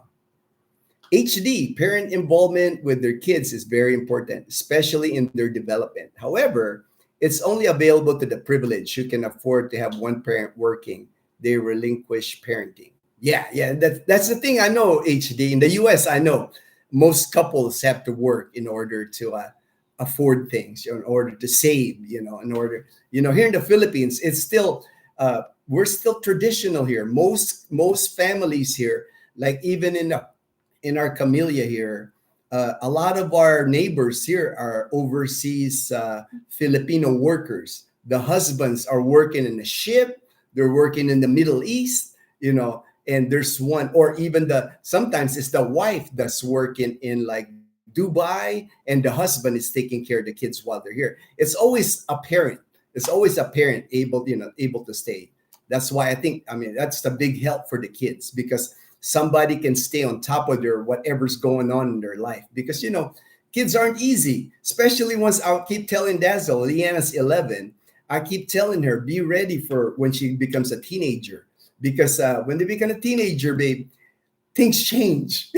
HD, parent involvement with their kids is very important, especially in their development. However, it's only available to the privileged who can afford to have one parent working. They relinquish parenting. Yeah, that's the thing. I know, HD. In the US, I know most couples have to work in order to afford things, in order to save, in order, here in the Philippines, it's still, we're still traditional here. Most families here, like even in our Camellia here, a lot of our neighbors here are overseas Filipino workers. The husbands are working in a ship. They're working in the Middle East, and there's one, or even sometimes it's the wife that's working in like Dubai, and the husband is taking care of the kids while they're here. It's always a parent. It's always a parent able to stay. That's why that's the big help for the kids, because somebody can stay on top of their whatever's going on in their life, because kids aren't easy, especially once I keep telling Dazel, Leanna's 11, I keep telling her, be ready for when she becomes a teenager, because when they become a teenager, babe, things change.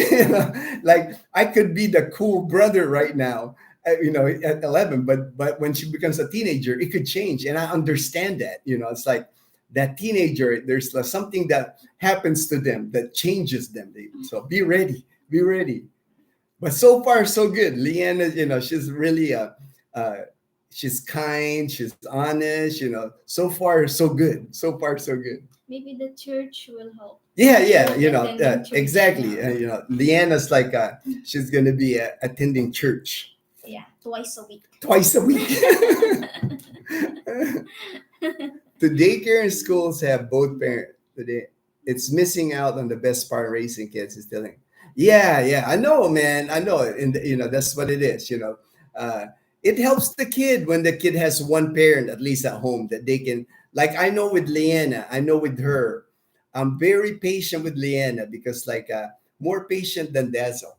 Like I could be the cool brother right now, at 11, but when she becomes a teenager, it could change, and I understand that. It's like that teenager, there's something that happens to them that changes them. So be ready. But so far, so good. Leanna, she's really she's kind, she's honest. So far, so good. So far, so good. Maybe the church will help. Yeah, Exactly. exactly. Leanna's like she's gonna be attending church. Yeah, twice a week. Twice a week. The daycare and schools have both parents today. It's missing out on the best part of raising kids is telling. Yeah, I know, man. I know. And that's what it is. It helps the kid when the kid has one parent at least at home that they can. Like I know with Leanna, I know with her, I'm very patient with Leanna because more patient than Dazzle.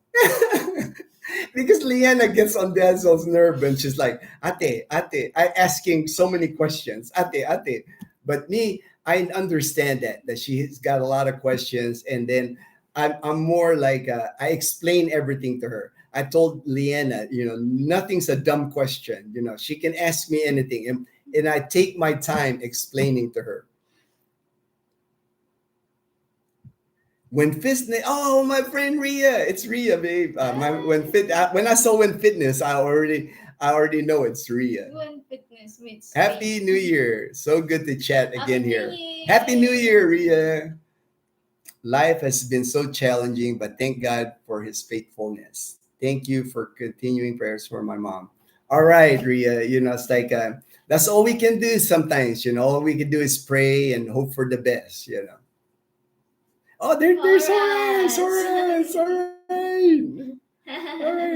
Because Leanna gets on Dazzle's nerve and she's like, ate, I asking so many questions, ate. But me, I understand that she's got a lot of questions, and then I'm more like I explain everything to her. I told Leanna, nothing's a dumb question. She can ask me anything, and I take my time explaining to her. When fitness, oh, my friend Ria, it's Ria, babe. When I saw When Fitness, I already know it's Ria. When Fitness meets Happy New Year! So good to chat again here. Year. Happy New Year, Ria. Life has been so challenging, but thank God for His faithfulness. Thank you for continuing prayers for my mom. All right, Ria. It's like that's all we can do sometimes. All we can do is pray and hope for the best. Oh, there's Horace. All right,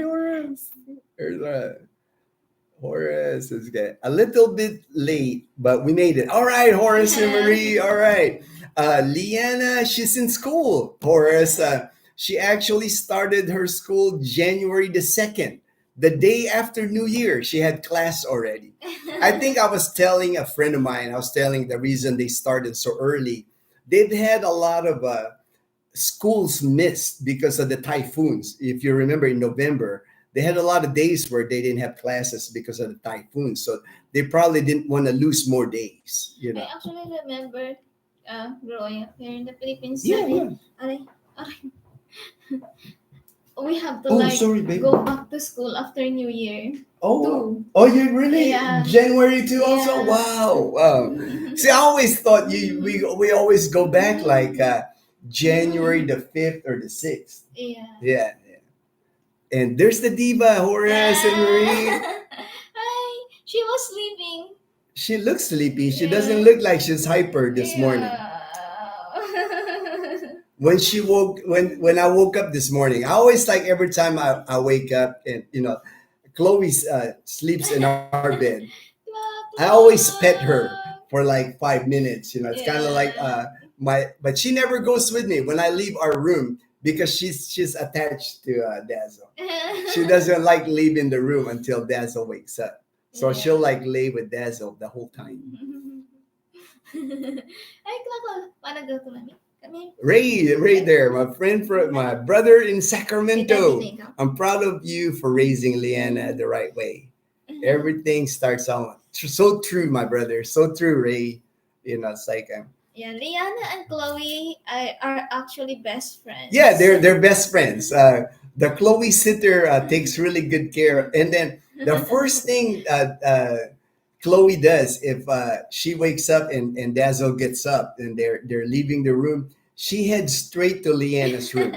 Horace. There's Horace is good. A little bit late, but we made it. All right, Horace and Marie. All right. Leanna, she's in school. Horace, she actually started her school January the 2nd, the day after New Year. She had class already. I think I was telling a friend of mine, the reason they started so early. They've had a lot of schools missed because of the typhoons. If you remember, in November, they had a lot of days where they didn't have classes because of the typhoons. So they probably didn't want to lose more days. I actually remember growing up here in the Philippines. Yeah. We have to sorry, babe. go back to school after New Year. Oh, you really? Yeah. January 2 also? Yeah. Wow. See, I always thought we always go back like January the 5th or the 6th. Yeah. And there's the diva, Horace and Marie. Hi. She was sleeping. She looks sleepy. She doesn't Yeah. look like she's hyper this morning. Yeah. When I woke up this morning, I always like every time I wake up and Chloe sleeps in our bed. I Clap, always pet her clap. for like 5 minutes. It's kind of like Yeah. but she never goes with me when I leave our room because she's attached to Dazzle. She doesn't like leaving the room until Dazzle wakes up. So she'll like lay with Dazzle the whole time. Ay, Clara, wanna go to mommy? Come here. Ray there, my friend, my brother in May daddy Sacramento. think of. I'm proud of you for raising Leanna the right way. Everything starts out so true, my brother. So true, Ray. It's like Yeah, Liana and Chloe are actually best friends. yeah, they're best friends. The Chloe sitter takes really good care, and then the first thing Chloe does if she wakes up and Dazzle gets up and they're leaving the room, she heads straight to Leanna's room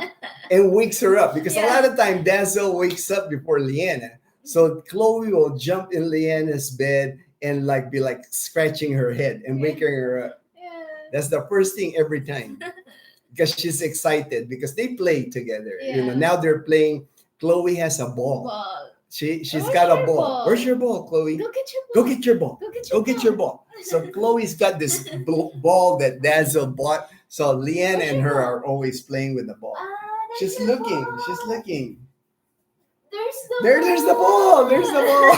and wakes her up because a lot of time Dazzle wakes up before Leanna. So Chloe will jump in Leanna's bed and like be like scratching her head and waking her up. Yeah. That's the first thing every time because she's excited because they play together. Yeah. Now they're playing. Chloe has a ball. Ball. She's Where's got a your ball. ball? Where's your ball, Chloe? Go get your Go ball. get your ball. Go get Go your get ball. your ball. So Chloe's got this ball that Dazzle bought. So Leanna Where's and your her ball? are always playing with the ball. That's She's your looking. ball. She's looking. There's the There's the ball. There's the ball.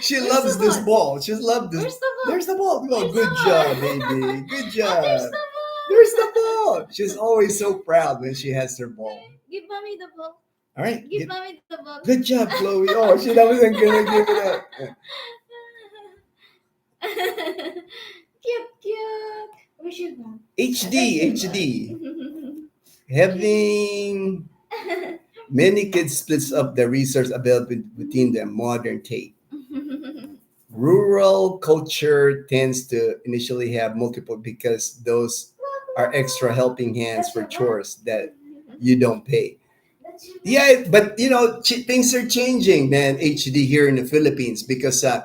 She Where's loves the this ball? ball. She loves this. Where's the ball? There's the ball. Oh, There's good the job, ball. baby. Good Oh, job. there's the ball. There's the ball. She's always so proud when she has her ball. Give mommy the ball. All right. Give mommy the ball. Good job, Chloe. Oh, she wasn't gonna give it up. Cute. Where's your ball? HD. Having many kids splits up the resource available between them. Modern take. Rural culture tends to initially have multiple because those are extra helping hands for chores that you don't pay. Yeah, but things are changing, man. HD here in the Philippines because I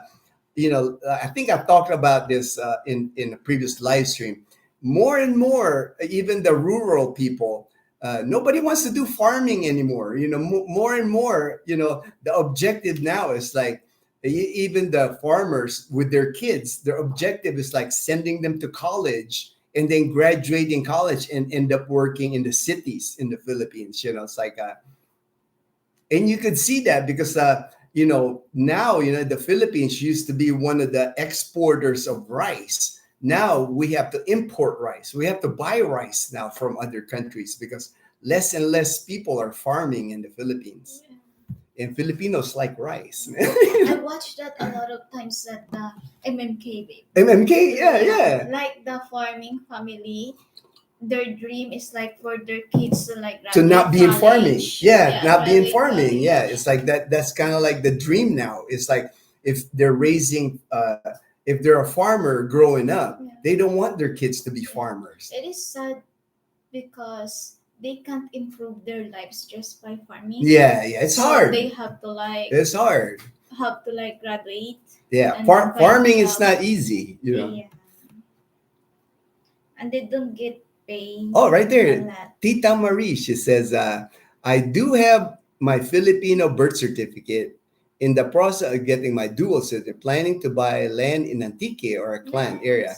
think I've talked about this in a previous live stream. More and more, even the rural people, nobody wants to do farming anymore. More and more, the objective now is like even the farmers with their kids, their objective is like sending them to college and then graduating college and end up working in the cities in the Philippines. It's like and you could see that because now the Philippines used to be one of the exporters of rice. Now we have to import rice. We have to buy rice now from other countries because less and less people are farming in the Philippines. And Filipinos like rice. I watched that a lot of times at the MMK, babe. MMK, yeah. Like the farming family, their dream is like for their kids to like To not be in graduate farming. college. Yeah, not be in graduate farming. college. Yeah, it's like that. That's kind of like the dream now. It's like if they're raising, if they're a farmer growing up, they don't want their kids to be farmers. It is sad because they can't improve their lives just by farming. Yeah, it's So hard. they have to like It's hard. graduate. Yeah, And then find farming a is job. not easy. Yeah. And they don't get paid. Oh, right a there. lot. Tita Marie, she says, I do have my Filipino birth certificate in the process of getting my dual citizenship, planning to buy land in Antique or a Clan area.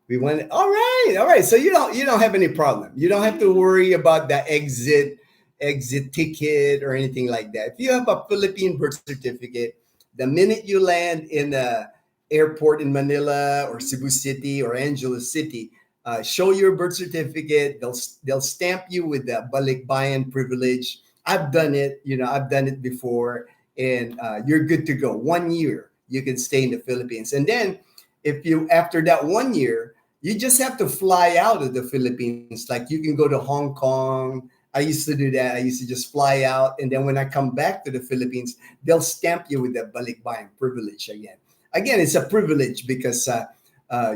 We went, all right. So you don't have any problem. You don't have to worry about the exit ticket or anything like that. If you have a Philippine birth certificate, the minute you land in the airport in Manila or Cebu City or Angeles City, show your birth certificate. They'll stamp you with the balikbayan privilege. I've done it. I've done it before, and you're good to go. 1 year you can stay in the Philippines, and then if you after that 1 year, you just have to fly out of the Philippines. Like you can go to Hong Kong. I used to do that. I used to just fly out, and then when I come back to the Philippines, they'll stamp you with the balikbayan privilege again. Again, it's a privilege because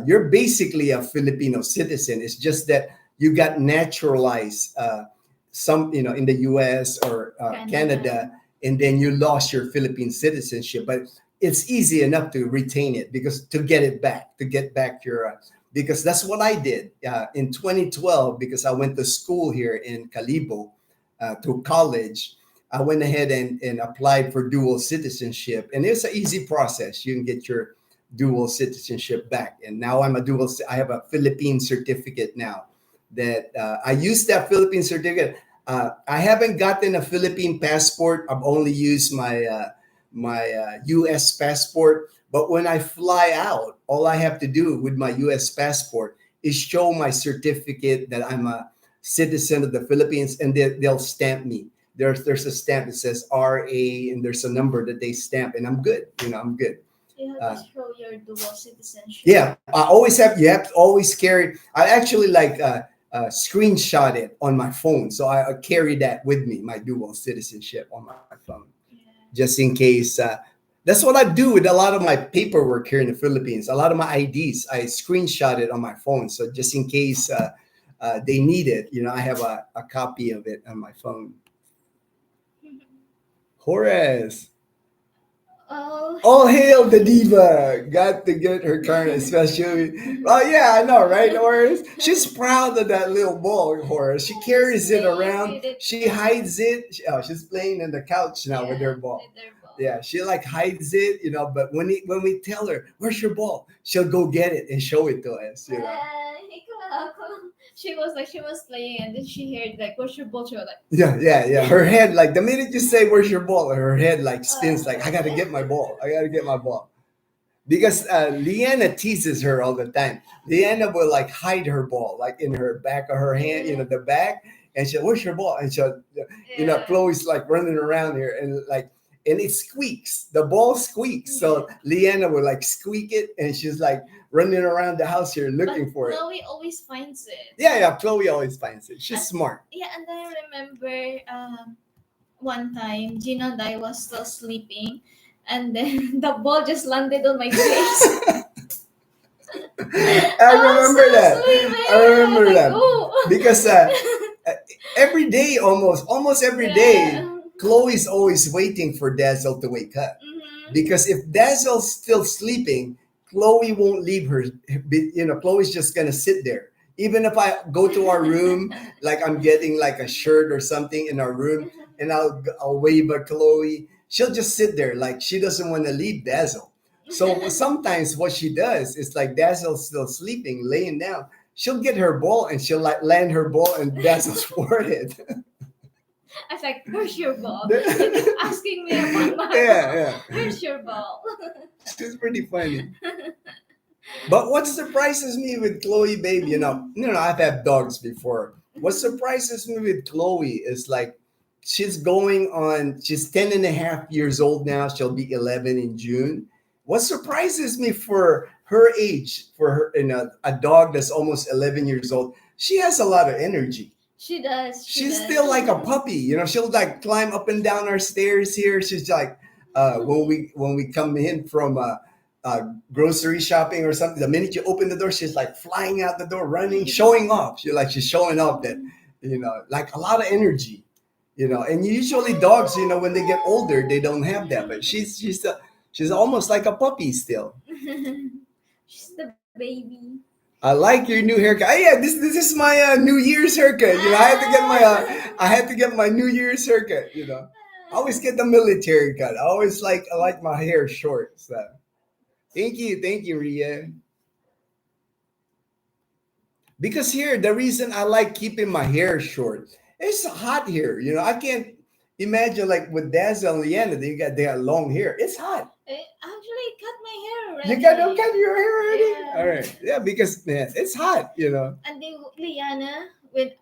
you're basically a Filipino citizen. It's just that you got naturalized in the U.S. or Canada, and then you lost your Philippine citizenship. But it's easy enough to retain it, because to get it back, to get back your because that's what I did in 2012, because I went to school here in Calibo, to college. I went ahead and applied for dual citizenship, and it's an easy process. You can get your dual citizenship back, and now I have a Philippine certificate now. That I used that Philippine certificate. I haven't gotten a Philippine passport. I've only used my U.S. passport. But when I fly out, all I have to do with my U.S. passport is show my certificate that I'm a citizen of the Philippines, and they'll stamp me. There's a stamp that says RA, and there's a number that they stamp, and I'm good. I'm good. You have to show your dual citizenship. Yeah, I always have. You have to always carry. I actually like screenshot it on my phone, so I carry that with me, my dual citizenship on my phone, just in case. That's what I do with a lot of my paperwork here in the Philippines. A lot of my IDs, I screenshot it on my phone, so just in case they need it, I have a copy of it on my phone. Horace. Oh. All hail the diva. Got to get her current, especially. Oh, yeah, I know, right, Horace? She's proud of that little ball, Horace. She carries it around. She hides it. She's playing in the couch now with her ball. Yeah, she like hides it, but when we tell her, where's your ball? She'll go get it and show it to us, She was playing, and then she heard like, "Where's your ball?" She was like, yeah. Her head, like the minute you say, "Where's your ball?" her head like spins, like, I gotta get my ball. I gotta get my ball. Because Leanna teases her all the time. Leanna will like hide her ball, like in her back of her hand, the back, and she'll, "Where's your ball?" And she'll, Chloe's like running around here, and like. And it squeaks. The ball squeaks. So Leanna will like squeak it, and she's like running around the house here looking for it. Chloe always finds it. Yeah. Chloe always finds it. She's smart. Yeah, and I remember one time Gina and I was still sleeping, and then the ball just landed on my face. I remember that. Oh. Because every day, almost every day. Chloe's always waiting for Dazel to wake up. Because if Dazel's still sleeping, Chloe won't leave her. Chloe's just gonna sit there. Even if I go to our room, like I'm getting like a shirt or something in our room, and I'll wave at Chloe, she'll just sit there like she doesn't want to leave Dazel. So sometimes what she does is like Dazel's still sleeping, laying down. She'll get her ball and she'll like land her ball in Dazel's forehead. I was like, "Where's your ball?" You keep asking me about my ball. Where's your ball? It's pretty funny. But what surprises me with Chloe, baby, I've had dogs before. What surprises me with Chloe is like she's 10 and a half years old now. She'll be 11 in June. What surprises me for her age, for her, a dog that's almost 11 years old, she has a lot of energy. She does. She's still like a puppy, she'll like climb up and down our stairs here. She's like, when we come in from grocery shopping or something, the minute you open the door, she's like flying out the door, running, showing off. She's showing off that, like a lot of energy, and usually dogs, when they get older, they don't have that, but she's almost like a puppy still. She's the baby. I like your new haircut. Yeah, this is my New Year's haircut. I had to get my New Year's haircut. I always get the military cut. I like my hair short. So, thank you, Ria. Because here, the reason I like keeping my hair short, it's hot here. I can't imagine like with Dazzle and Leanna, they got long hair. It's hot. I actually cut my hair already. You cut your hair already? Yeah. All right. Yeah, because man, it's hot, And then Liana, when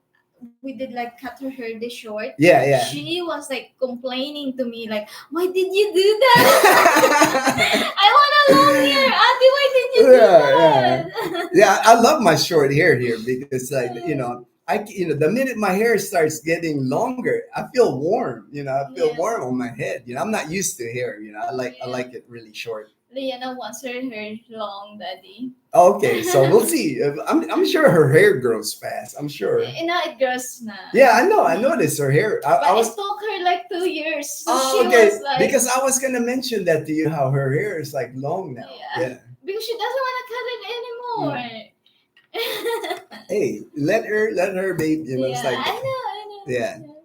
we did like cut her hair this short, yeah. She was like complaining to me like, "Why did you do that? I want a long hair, Auntie. Why did you do that?" Yeah, I love my short hair here because like the minute my hair starts getting longer, I feel warm. I feel warm on my head. I'm not used to hair. I like it really short. Liana wants her hair long, Daddy. Okay, so we'll see. I'm sure her hair grows fast. I'm sure. And now it grows na. Yeah, I know. I noticed her hair. I But it was took her like 2 years. So oh, she okay was like, because I was gonna mention that to you how her hair is like long now. yeah. Yeah. Because she doesn't want to cut it Mm. anymore. Hey, let her, babe. You know, it's Yeah, like I yeah. know.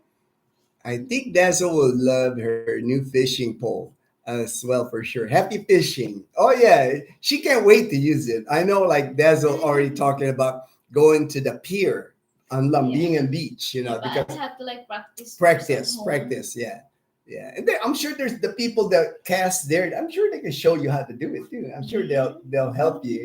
I think Dazzle will love her new fishing pole as well for sure. Happy fishing. Oh yeah, she can't wait to use it. I know like Dazzle already talking about going to the pier on Yeah. Lambing and Beach, Yeah, but because I have to like practice first at practice, home. practice, yeah. Yeah. And I'm sure there's the people that cast there. I'm sure they can show you how to do it too. I'm sure they'll help you,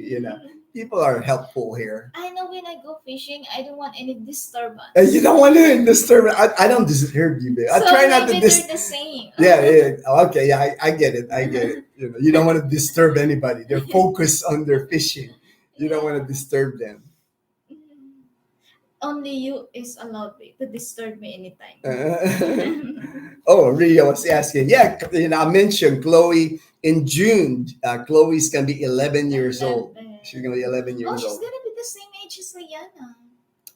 People are helpful here. I know when I go fishing, I don't want any And you disturbance. don't want to disturb. I don't disturb you, babe. I So try not to maybe they're the same. Yeah, yeah. Okay, yeah, I get it. I get it. You don't want to disturb anybody. They're focused on their fishing. You don't want to Yeah. disturb them. Only you is allowed to disturb me Uh, anytime. oh, Rio was asking. Yeah, I mentioned Chloe in June. Chloe's gonna be 11 years old. 11. She's gonna be 11 Oh, years she's old. gonna be the same age as Liana.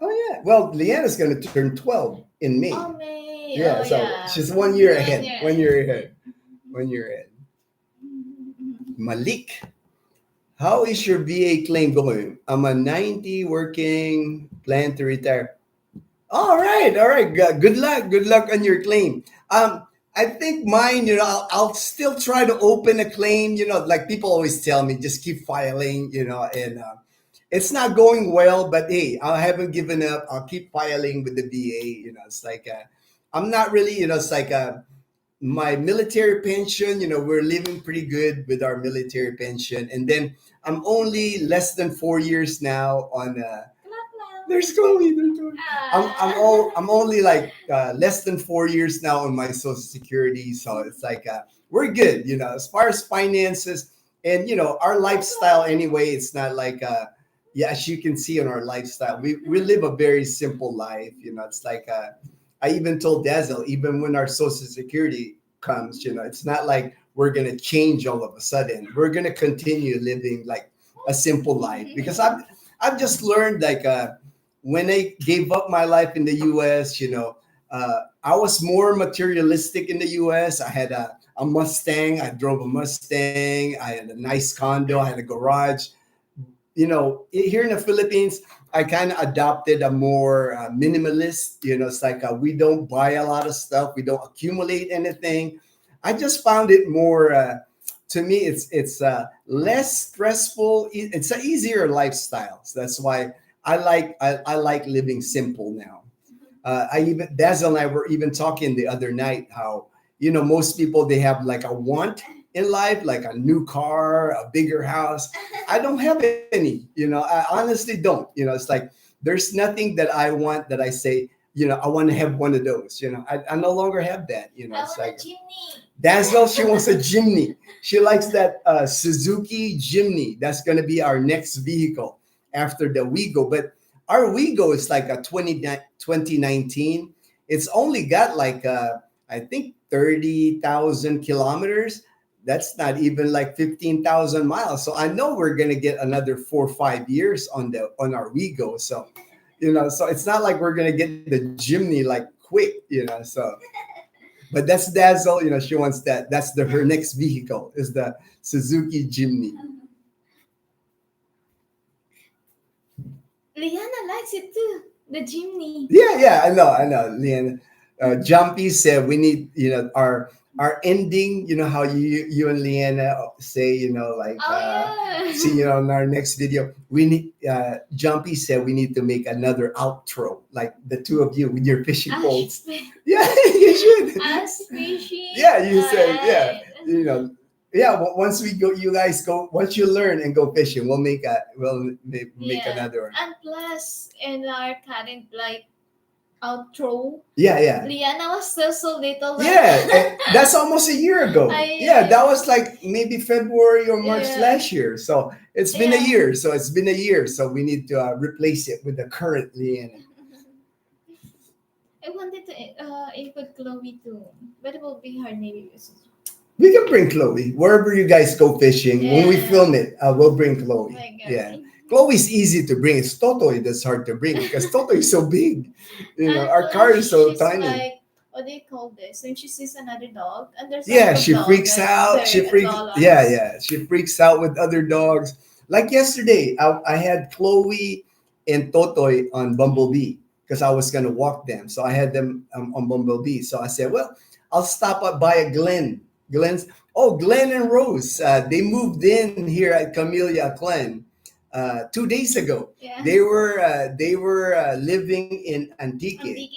Oh yeah. Well, Leanna's gonna turn 12 in May. Oh, May. Yeah, Oh, so yeah. she's 1 year 1 ahead. year 1 year ahead. ahead. 1 year ahead. Malik. How is your VA claim going? I'm a 90 working, plan to retire. All right, all right. Good luck. Good luck on your claim. I think mine, I'll still try to open a claim. Like people always tell me, just keep filing. And it's not going well, but hey, I haven't given up. I'll keep filing with the VA. It's like I'm not really. It's like my military pension. We're living pretty good with our military pension, and then I'm only less than 4 years now on. There's Chloe. There's Chloe. I'm only like less than 4 years now on my Social Security, so it's like we're good. As far as finances and our lifestyle. Anyway, it's not like yeah, as you can see on our lifestyle, we live a very simple life. It's like I even told Dazzle, even when our Social Security comes, it's not like we're gonna change all of a sudden. We're gonna continue living like a simple life because I've just learned like when I gave up my life in the U.S., I was more materialistic in the U.S. I had a Mustang. I drove a Mustang. I had a nice condo. I had a garage. Here in the Philippines, I kind of adopted a more minimalist. It's like we don't buy a lot of stuff. We don't accumulate anything. I just found it more. To me, it's less stressful. It's an easier lifestyle. So that's why I like living simple now. I even Dazzle and I were even talking the other night how most people they have like a want in life, like a new car, a bigger house. I don't have any. I honestly don't. It's like there's nothing that I want that I say. I want to have one of those. I no longer have that. I It's want a like chimney. Dazzle, she wants a Jimny. She likes that Suzuki Jimny. That's going to be our next vehicle after the Wigo. But our Wigo is like a 2019. It's only got like, I think, 30,000 kilometers. That's not even like 15,000 miles. So I know we're going to get another 4 or 5 years on our Wigo. So, so it's not like we're going to get the Jimny like quick, so. But that's Dazzle, she wants that. That's her next vehicle is the Suzuki Jimny. Liana likes it too. The chimney. Yeah, yeah, I know. Leanne, Jumpy said we need, our ending. How you and Leanna say, like Oh yeah. see, in our next video, we need. Jumpy said we need to make another outro, like the two of you with your fishing poles. Yeah, you should. Us fishing. Yeah, you said, yeah, Alright. yeah. Once we go, you guys go. Once you learn and go fishing, we'll make Yeah. another one. And plus, in our current like outro, Yeah. Liana was still so little. Yeah, that's almost a year ago. Yeah, that was like maybe February or March Yeah. last year. So it's been a Yeah. year. So it's been a year. So we need to replace it with the current Leanna. I wanted to include Chloe too, but it will be hard maybe. We can bring Chloe wherever you guys go fishing. When we Yeah. film it, we'll bring Oh Chloe. my Yeah, god. Chloe's easy to bring. It's Toto that's hard to bring because Toto is so big. Our car is so She's tiny. like, what do you call this? When she sees another dog, and there's a lot Yeah, of she dog, freaks right? out. She There, freaks. Yeah, Lolas. yeah. She freaks out with other dogs. Like yesterday, I had Chloe and Totoy on Bumblebee because I was gonna walk them. So I had them on Bumblebee. So I said, well, I'll stop up by a Glen. Glenn and Rose. They moved in here at Camellia Glen 2 days ago. Yeah. They were living in Antique. Ambigi?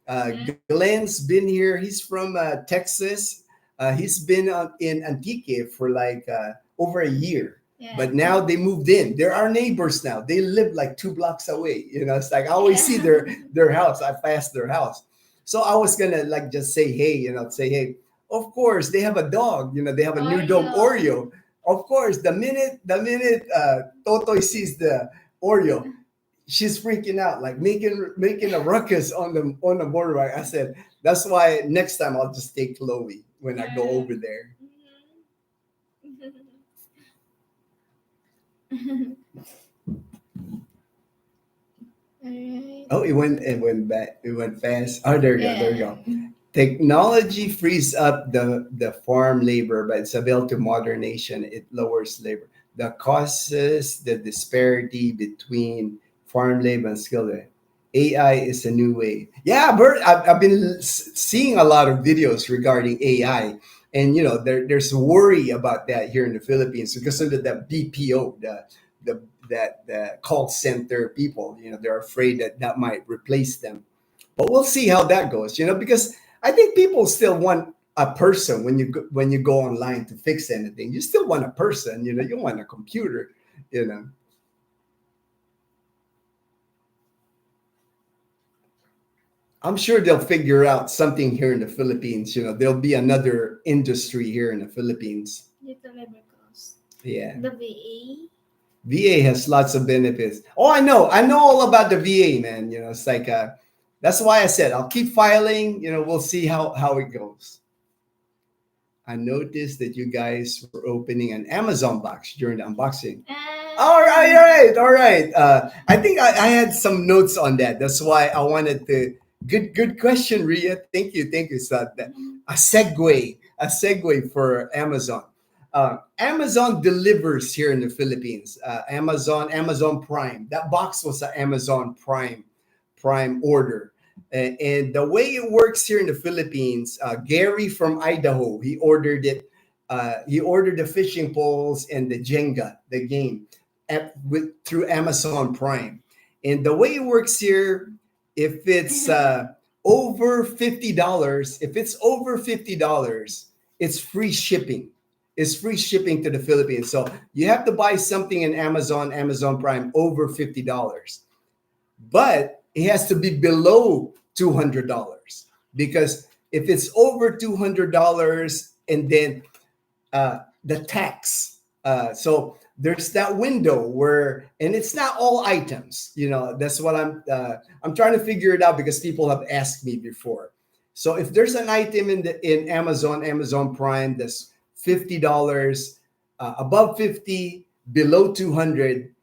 Yeah. Glenn's been here. He's from Texas. He's been in Antique for like over a year. Yeah. But now they moved in. They're our neighbors now. They live like 2 blocks away. It's like I always see Yeah. their house. I pass their house. So I was gonna like just say hey, say hey. Of course, they have a dog. They have a new dog, Oreo. Of course, the minute Totoy sees the Oreo, she's freaking out, like making a ruckus on the motorbike. I said, that's why next time I'll just take Chloe when I go over there. Alright. Oh, it went back. It went fast. Oh, there you go. There you Yeah. go. Technology frees up the farm labor, but it's available to modernization. It lowers labor. The causes the disparity between farm labor and skilled labor. AI is a new way. Yeah, Bert, I've been seeing a lot of videos regarding AI, and there's worry about that here in the Philippines because of the BPO, the call center people. They're afraid that that might replace them. But we'll see how that goes. Because I think people still want a person when you go online to fix anything. You still want a person. You want a computer. You know. I'm sure they'll figure out something here in the Philippines. There'll be another industry here in the Philippines. Little labor cost. Yeah. The VA. VA has lots of benefits. Oh, I know all about the VA, man. It's like that's why I said I'll keep filing. We'll see how it goes. I noticed that you guys were opening an Amazon box during the unboxing. All right. I think I had some notes on that. That's why I wanted to. Good question, Ria. Thank you. So a segue for Amazon. Amazon delivers here in the Philippines. Amazon Prime. That box was an Amazon Prime order. And the way it works here in the Philippines, Gary from Idaho, he ordered it. He ordered the fishing poles and the Jenga, the game, through Amazon Prime. And the way it works here, if it's over $50, it's free shipping. It's free shipping to the Philippines. So you have to buy something in Amazon Prime over $50. But it has to be below $200 because if it's over $200 and then the tax, so there's that window where, and it's not all items. That's what I'm trying to figure it out because people have asked me before. So if there's an item in Amazon Prime that's $50, above 50, below 200,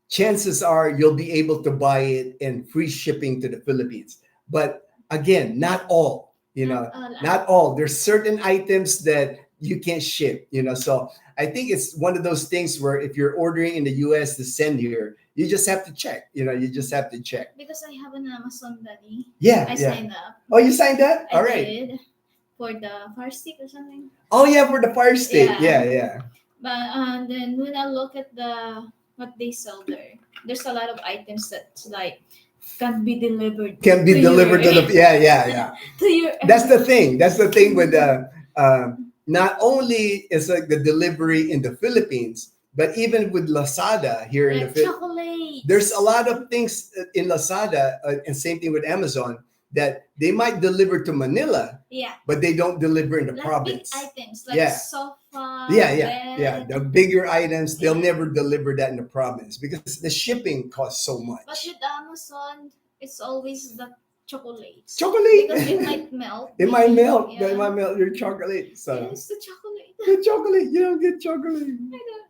chances are you'll be able to buy it and free shipping to the Philippines. But again, not all, not all. There's certain items that you can't ship, so I think it's one of those things where if you're ordering in the US to send here, you just have to check, you just have to check. Because I have an Amazon buddy. Yeah. I signed up. Oh, you signed up? All right. Did. For the Fire Stick or something. Oh yeah, for the Fire Stick. Yeah. But then when I look at what they sell there's a lot of items that's like can't be delivered. To the yeah. To your. That's the thing with not only is like the delivery in the Philippines, but even with Lazada here in the Philippines, there's a lot of things in Lazada and same thing with Amazon that they might deliver to Manila, but they don't deliver in the province. Big items like sofa, bed. The bigger items, they'll never deliver that in the province because the shipping costs so much. But with Amazon, it's always the chocolates because it Chocolate. might melt. It might Maybe. melt. It Yeah. might melt your chocolate. So Yes, the chocolate. the chocolate. You don't get chocolate. I don't.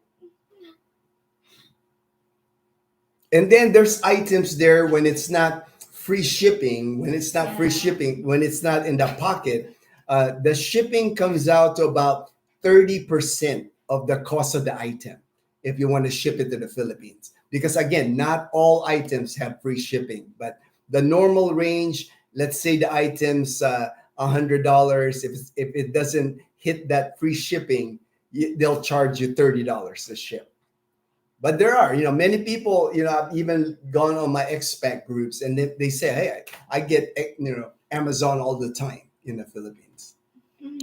And then there's items there when it's not free shipping, when it's not free Yeah. shipping, when it's not in the pocket, the shipping comes out to about 30% of the cost of the item if you want to ship it to the Philippines. Because again, not all items have free shipping, but the normal range, let's say the item's $100, if it doesn't hit that free shipping, they'll charge you $30 to ship. But there are, many people, I've even gone on my expat groups and they say, hey, I get, Amazon all the time in the Philippines.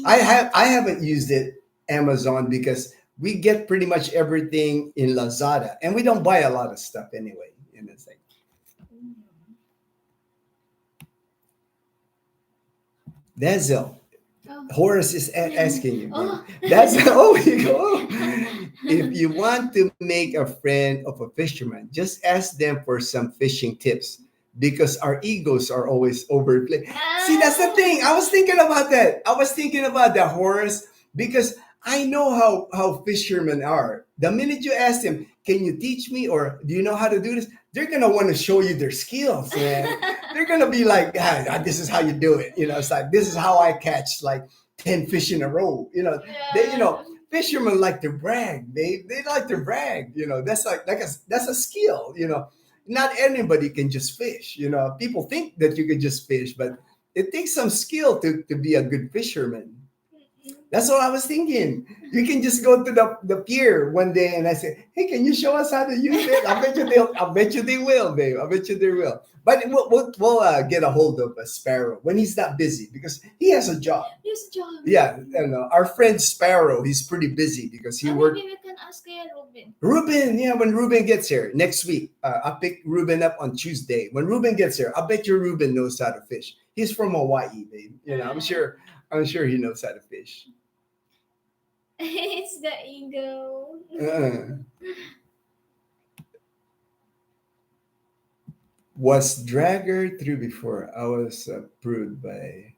I haven't used it, Amazon, because we get pretty much everything in Lazada and we don't buy a lot of stuff anyway. And it's like, Dazel, Oh. Horace is asking you. Oh. That's oh you go. If you want to make a friend of a fisherman, just ask them for some fishing tips because our egos are always overplayed. See, that's the thing. I was thinking about that. I was thinking about that, Horace, because I know how fishermen are. The minute you ask them, can you teach me or do you know how to do this? They're gonna want to show you their skills, man. They're gonna be like, this is how you do it. It's like this is how I catch like 10 fish in a row. Yeah. Fishermen like to brag. They like to brag. That's a skill. Not anybody can just fish. People think that you can just fish, but it takes some skill to be a good fisherman. That's what I was thinking. You can just go to the pier one day and I say, "Hey, can you show us how to use it?" I bet you they will, babe. I bet you they will. But we'll get a hold of a Sparrow when he's not busy because he has a job. Yes, job. Yeah, and our friend Sparrow, he's pretty busy because he worked. Maybe we can ask Ruben. Ruben, yeah, when Ruben gets here next week, I'll pick Ruben up on Tuesday. When Ruben gets here, I bet you Ruben knows how to fish. He's from Hawaii, babe. I'm sure he knows how to fish. It's the ego. Was Dragger through before? I was approved by.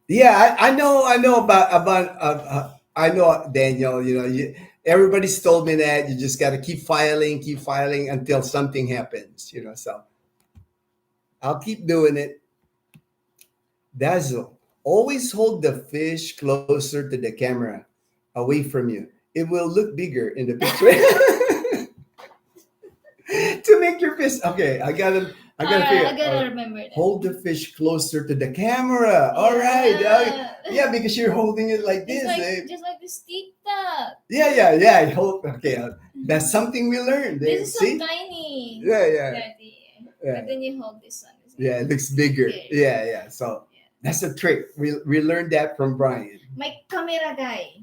Yeah, I know about I know Daniel. Everybody's told me that you just got to keep filing until something happens. So I'll keep doing it. Dazzle, always hold the fish closer to the camera, away from you. It will look bigger in the picture. To make your fish. Okay, I gotta figure. I gotta remember that. Hold the fish closer to the camera. All right. Yeah, because you're holding it like this, babe. Just like this TikTok. Yeah. Hold. Okay, that's something we learned. This is so See? tiny. Yeah. But then you hold this one. Yeah, it looks bigger. Okay. Yeah. So that's a trick. We learned that from Brian. My camera guy.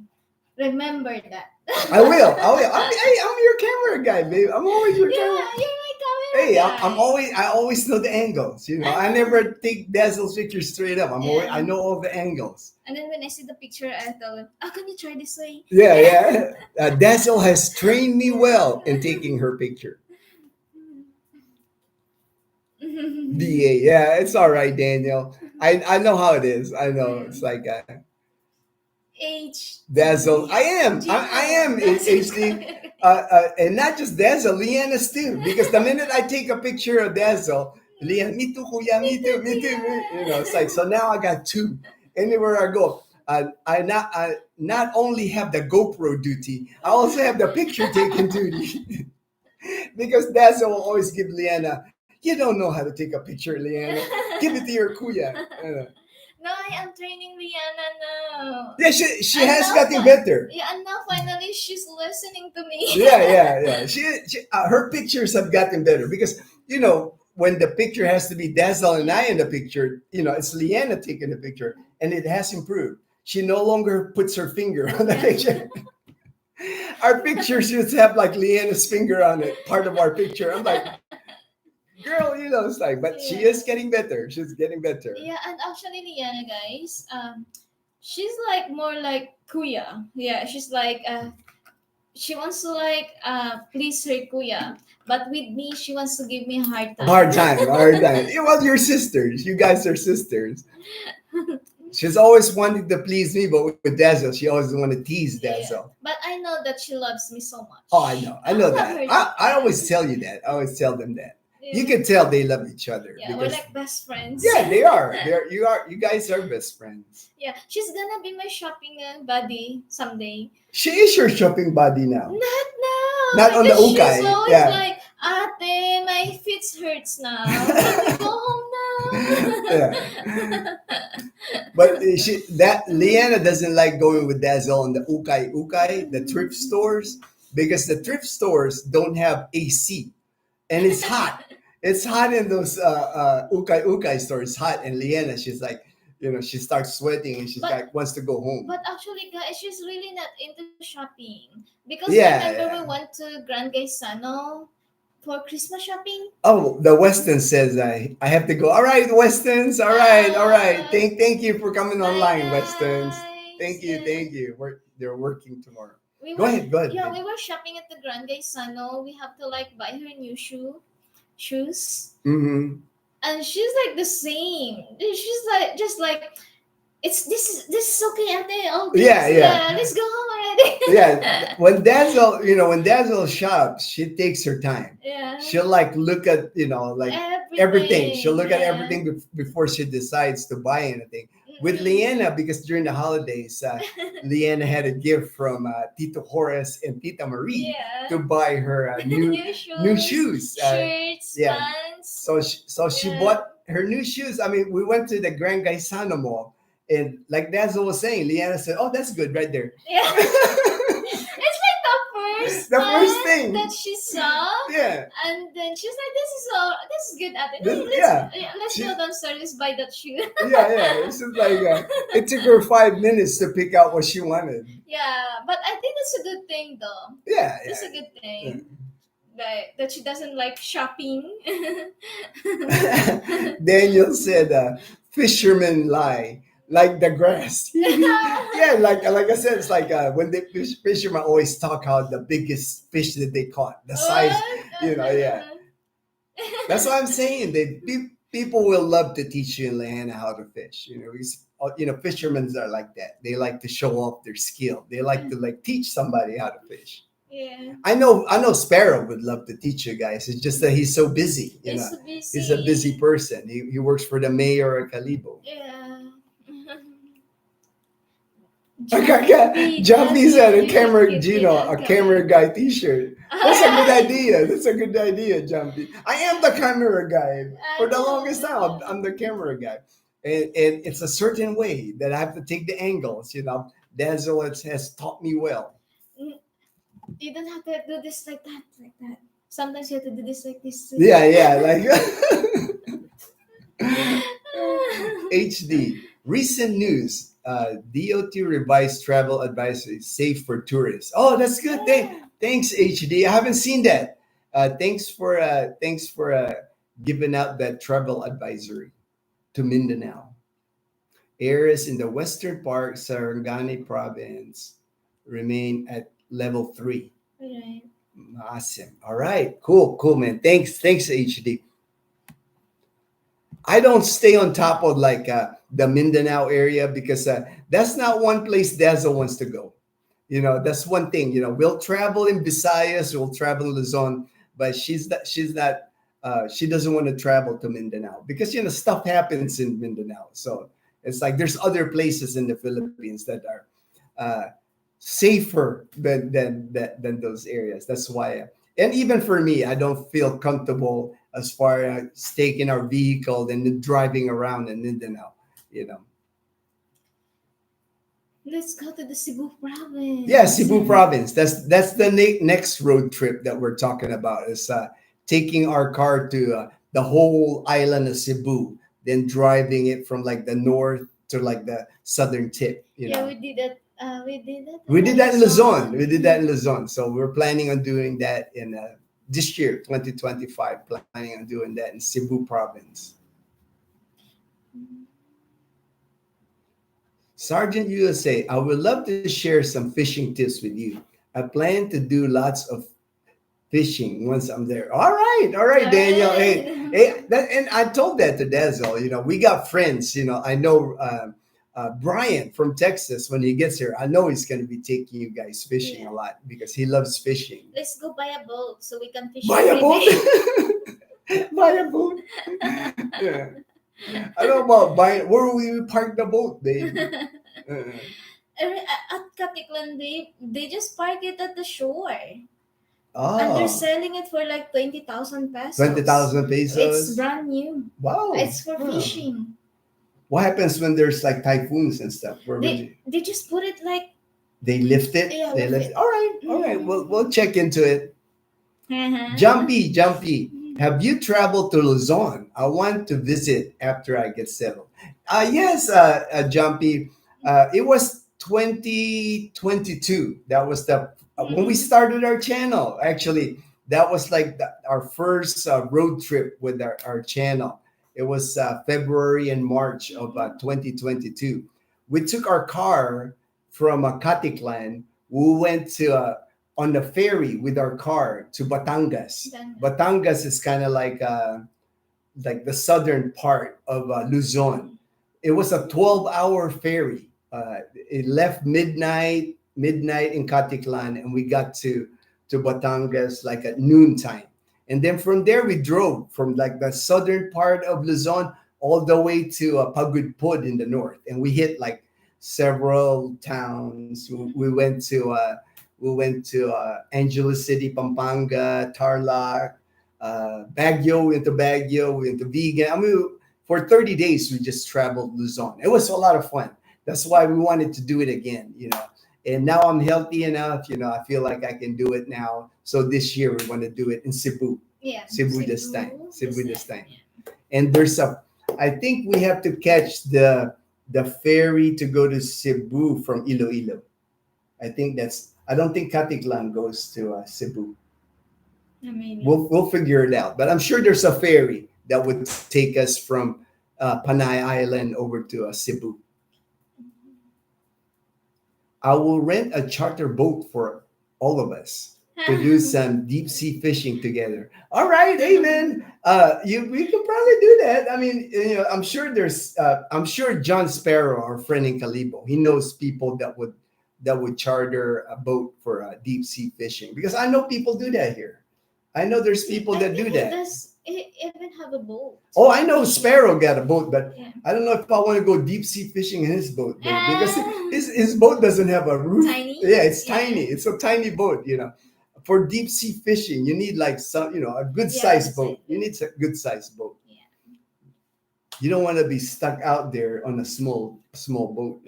Remember that. I will. I'm your camera guy, babe. I'm always your camera. Yeah, you're my camera Hey, guy. I always know the angles. I never take Dazzle's picture straight up. I know all the angles. And then when I see the picture, I tell him, can you try this way? Yeah. Dazzle has trained me well in taking her picture. DA, yeah, it's all right, Daniel. I know how it is. I know it's like H. Dazzle. I am HD. And not just Dazzle, Leanna's too. Because the minute I take a picture of Dazzle, Leanna, me too, kuya, me too. It's like, so now I got two. Anywhere I go, I not only have the GoPro duty, I also have the picture taking duty. Because Dazzle will always give Leanna, you don't know how to take a picture, Leanna. Give it to your kuya. No, I am training Rihanna now. Yeah, she has gotten better. Yeah, and now finally she's listening to me. Yeah. Her pictures have gotten better because when the picture has to be Dazzle and I in the picture, it's Leanna taking the picture, and it has improved. She no longer puts her finger on the picture. Our pictures used to have like Leanna's finger on it, part of our picture. I'm like, girl, it's like, but she is getting better. She's getting better. Yeah, and actually, Liana, guys, she's like more like Kuya. Yeah, she's like she wants to like please her kuya, but with me she wants to give me a hard Hard time. time, hard time. Yeah, well, you're sisters. You guys are sisters. She's always wanted to please me, but with Dazzle, she always wanted to tease Yeah, Dazzle. but I know that she loves me so Oh, I much. know. I I know love that. her I too. always tell you that. I always tell them that. You Yeah, can tell they love each other yeah, we're because like best friends. yeah, they are. You guys are best friends. Yeah, she's gonna be my shopping buddy someday. She is your shopping buddy now. Not now, Not on the because she's ukay. always Yeah. like, Ate, my feet hurts now. Can we go home Yeah. now? But that Leanna doesn't like going with Dazzle on the ukay, the thrift stores, because the thrift stores don't have AC and it's hot. It's hot in those ukay stores. It's hot, and Leanna, she's like, she starts sweating and she's but like wants to go home. but actually, guys, she's really not into shopping because Yeah, remember we yeah. went to Grand Gaisano for Christmas shopping. Oh, the Weston says I have to go. All right, Westons. All right, all right. Thank you for coming Bye, online, Westons. guys. Thank you. They're working tomorrow. We Go were ahead, go ahead. yeah, Babe. we were shopping at the Grand Gaisano. We have to like buy her new shoes, Mm-hmm. and she's like the same. She's like just like this is okay, ate. All this, Yeah, yeah. let's go home already. Yeah, when Dazzle shops, she takes her time. Yeah, She'll like look at like everything. She'll look at yeah. everything before she decides to buy anything. With Mm-mm. Leanna, because during the holidays, Leanna had a gift from Tito Horace and Tita Marie Yeah. to buy her new shoes. Shirts, Yeah. pants. So she Yeah. bought her new shoes. I mean, we went to the Grand Gaisano Mall, and like Dazzle was saying, Leanna said, "Oh, that's good right there." Yeah. It's like the first The first time thing. that she saw, Yeah. and then she's like, this is good at it. Let's She- go downstairs, let's buy that shoe." Yeah. It's just like it took her 5 minutes to pick out what she wanted. Yeah, but I think that's a good thing though. Yeah, That's a yeah. good thing. That she doesn't like shopping. Daniel said, "Fishermen lie like the grass." Yeah, like I said, it's like when the fishermen always talk how the biggest fish that they caught, the size. Yeah. That's what I'm saying. People will love to teach you in Leanna how to fish. Fishermen are like that. They like to show off their skill. They like to like teach somebody how to fish. Yeah. I know Sparrow would love to teach you guys. It's just that he's so busy. He's so busy. He's a busy person. He works for the mayor of Calibo. Yeah. Jumpy said a camera, Jumpy, Gino, a camera guy T-shirt. That's a good idea. That's a good idea, Jumpy. I am the camera guy. For the longest time, I'm the camera guy. And it's a certain way that I have to take the angles, Dazzle has taught me well. You don't have to do this like that. Sometimes you have to do this like this. Too. Yeah, like HD. Recent news. DOT revised travel advisory safe for tourists. Oh, that's good. Thanks, HD. I haven't seen that. Thanks for giving out that travel advisory to Mindanao. Areas in the western part, Sarangani province, remain at level 3. Right. Awesome. All right. Cool, man. Thanks, HD. I don't stay on top of like the Mindanao area because that's not one place Dazzle wants to go. That's one thing. We'll travel in Visayas, we'll travel in Luzon, but she doesn't want to travel to Mindanao because stuff happens in Mindanao. So it's like there's other places in the Philippines that are safer than those areas. That's why. And even for me, I don't feel comfortable as far as taking our vehicle and driving around in Mindanao, Let's go to the Cebu province. Yeah, Cebu province. That's the next road trip that we're talking about is taking our car to the whole island of Cebu, then driving it from like the north to like the southern tip. Yeah, we did that. We did that in Luzon. We did that in Luzon. So we're planning on doing that in this year, 2025. Planning on doing that in Cebu province. Sergeant USA, I would love to share some fishing tips with you. I plan to do lots of fishing once I'm there. All right, Daniel. Hey, Alright. and I told that to Dazel. We got friends. I know Brian from Texas. When he gets here, I know he's going to be taking you guys fishing Yeah. a lot because he loves fishing. Let's go buy a boat so we can fish Buy a every boat. day. Buy a boat. Yeah. I don't know about buying. Where will we park the boat, babe? Uh, At Katiklan, they just park it at the shore. And they're oh, selling it for like 20,000 20,000 pesos. It's pesos. brand new. Wow. It's for Huh. fishing. What happens when there's like typhoons and stuff? Where would you? They just put it like, They lift it. yeah, They lift lift. it. All right, all right. We'll check into it. Uh-huh. Jumpy. Have you traveled to Luzon? I want to visit after I get settled. Yes, Jumpy. It was 2022. That was the when we started our channel. Actually, that was like our first road trip with our channel. It was February and March of 2022. We took our car from Katiklan. We went to on the ferry with our car to Batangas. Batangas is kind of like the southern part of Luzon. It was a 12-hour ferry. It left midnight in Katiklan, and we got to Batangas like at noontime. And then from there we drove from like the southern part of Luzon all the way to Pagudpod in the north, and we hit like several towns. We went to Angeles City, Pampanga, Tarlac, Baguio. We went to Baguio. We went to Vegan. I mean, for 30 days we just traveled Luzon. It was a lot of fun. That's why we wanted to do it again. And now I'm healthy enough. I feel like I can do it now. So this year we want to do it in Cebu. Yeah. Cebu this time. Yeah. And I think we have to catch the ferry to go to Cebu from Iloilo. I don't think Katiklan goes to Cebu. Maybe. We'll figure it out. But I'm sure there's a ferry that would take us from Panay Island over to Cebu. I will rent a charter boat for all of us to do some deep sea fishing together. All right, amen. We can probably do that. I mean, I'm sure John Sparrow, our friend in Calibo, he knows people that would charter a boat for deep sea fishing, because I know people do that here. I know there's people that do that. Does it even have a boat? Oh, I know Sparrow got a boat, but Yeah. I don't know if I want to go deep sea fishing in his boat, because his boat doesn't have a roof. Tiny? Yeah, it's Yeah. tiny. It's a tiny boat. For deep sea fishing, you need like a good sized boat. You need a good sized boat. Yeah. You don't want to be stuck out there on a small boat.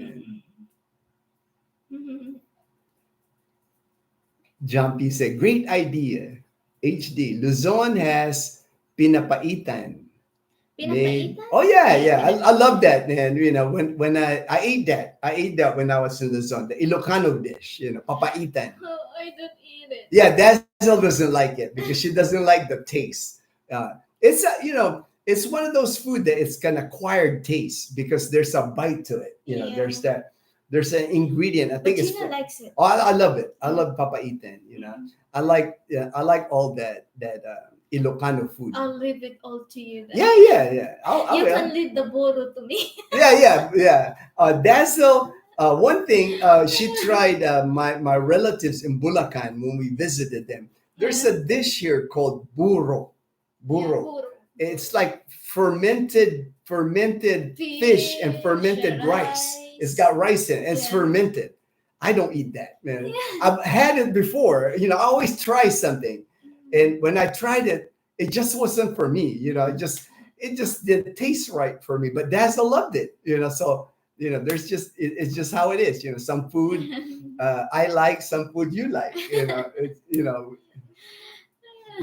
Jumpy said, great idea. HD. Luzon has pinapaitan. Pinapaitan? Oh yeah. I love that, man. When I ate that when I was in Luzon, the Ilocano dish, papaitan. Oh, I don't eat it. Yeah, Dazzle doesn't like it because she doesn't like the taste. It's one of those food that it's an acquired taste because there's a bite to it. Yeah. There's an ingredient. I think Gina likes it. Oh, I love it. I love papaitan. I like all that Ilocano food. I'll leave it all to you then. Yeah. You can leave the boro to me. Yeah. Dazzle. One thing, she tried my relatives in Bulacan when we visited them. There's a dish here called buro. Buro. It's like fermented fish and fermented rice. It's got rice in it. It's fermented. I don't eat that, man. Yeah. I've had it before. I always try something, and when I tried it, it just wasn't for me. It just didn't taste right for me. But Dazzle loved it. So there's it's just how it is. Some food I like, some food you like.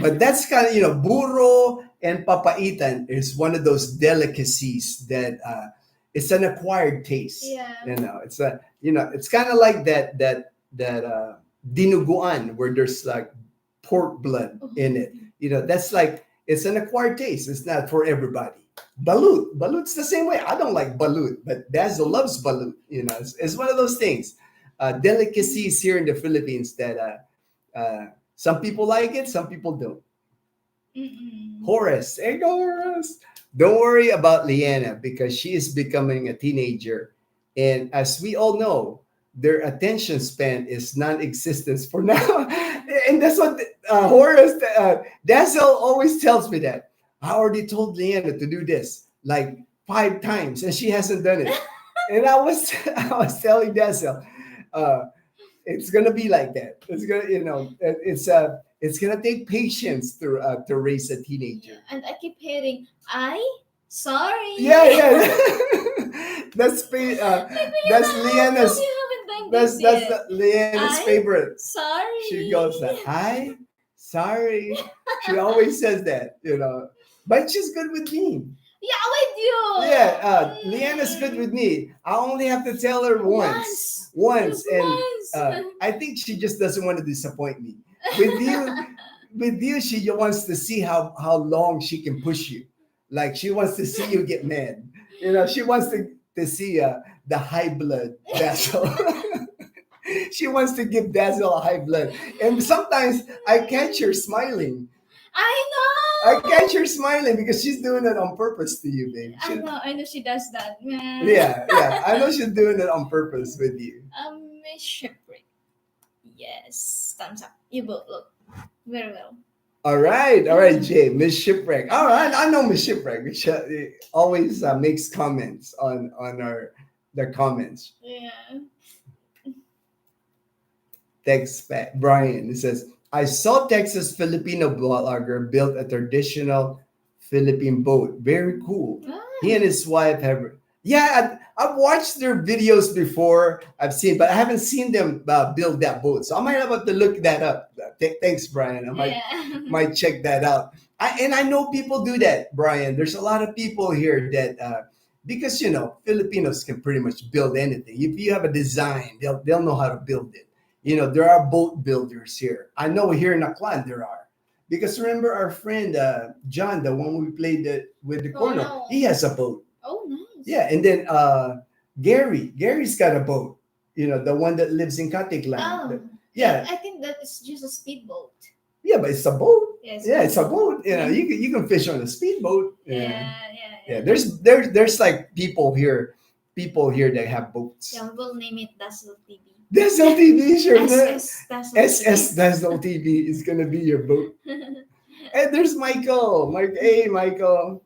But that's kind of buro and papaitan is one of those delicacies that it's an acquired taste. Yeah. It's kind of like that dinuguan where there's like pork blood in it. That's like, it's an acquired taste. It's not for everybody. Balut's the same way. I don't like balut, but Dazzle loves balut. It's one of those things. delicacies here in the Philippines that some people like it, some people don't. Mm-mm. Horace, hey Horace. Don't worry about Leanna because she is becoming a teenager. And as we all know, their attention span is non-existent for now. And that's what Horace, Dazel always tells me that. I already told Leanna to do this like 5 times and she hasn't done it. And I was telling Dazel, uh, it's gonna be like that. It's gonna, it's gonna take patience to raise a teenager. And I keep hearing, I sorry. Yeah, that's Like, that's Leanna, how come Leanna's you haven't done that's this that's yet? Leanna's I favorite. sorry. She goes, "Hi, sorry." She always says that, but she's good with me. Yeah, with you. Yeah, Leanna's good with me. I only have to tell her once, Just and once. I think she just doesn't want to disappoint me. With you, she wants to see how long she can push you. Like she wants to see you get mad. She wants to see the high blood Dazzle. She wants to give Dazzle a high blood, and sometimes I catch her smiling. I I know. catch her smiling because she's doing it on purpose to you, babe. I know she does that. Yeah. I know she's doing it on purpose with you. Miss Shipwreck. Yes, thumbs up. You both look very well. All right, Jay, Miss Shipwreck. All right, I know Miss Shipwreck. Which always makes comments on the comments. Yeah. Text back, Brian. It says, I saw Texas Filipino blogger build a traditional Philippine boat. Very cool. He and his wife have. Yeah, I've watched their videos before. I've seen, but I haven't seen them build that boat. So I might have to look that up. Thanks, Brian. I might check that out. And I know people do that, Brian. There's a lot of people here that because Filipinos can pretty much build anything. If you have a design, they'll know how to build it. There are boat builders here. I know here in Aklan there are. Because remember our friend John, the one we played with the corner, no. he has a boat. Oh, nice. Yeah, and then Gary's got a boat. The one that lives in Katiklan. Oh. Yeah. I think that is just a speedboat. Yeah, but it's a boat. Yes. Yeah, it's a boat. You can fish on a speedboat. Yeah. There's like people here that have boats. Yeah, we'll name it Dazel TV. Dazel TV, sure. SS Dazel TV is gonna be your boat. And there's Michael. Hey Michael.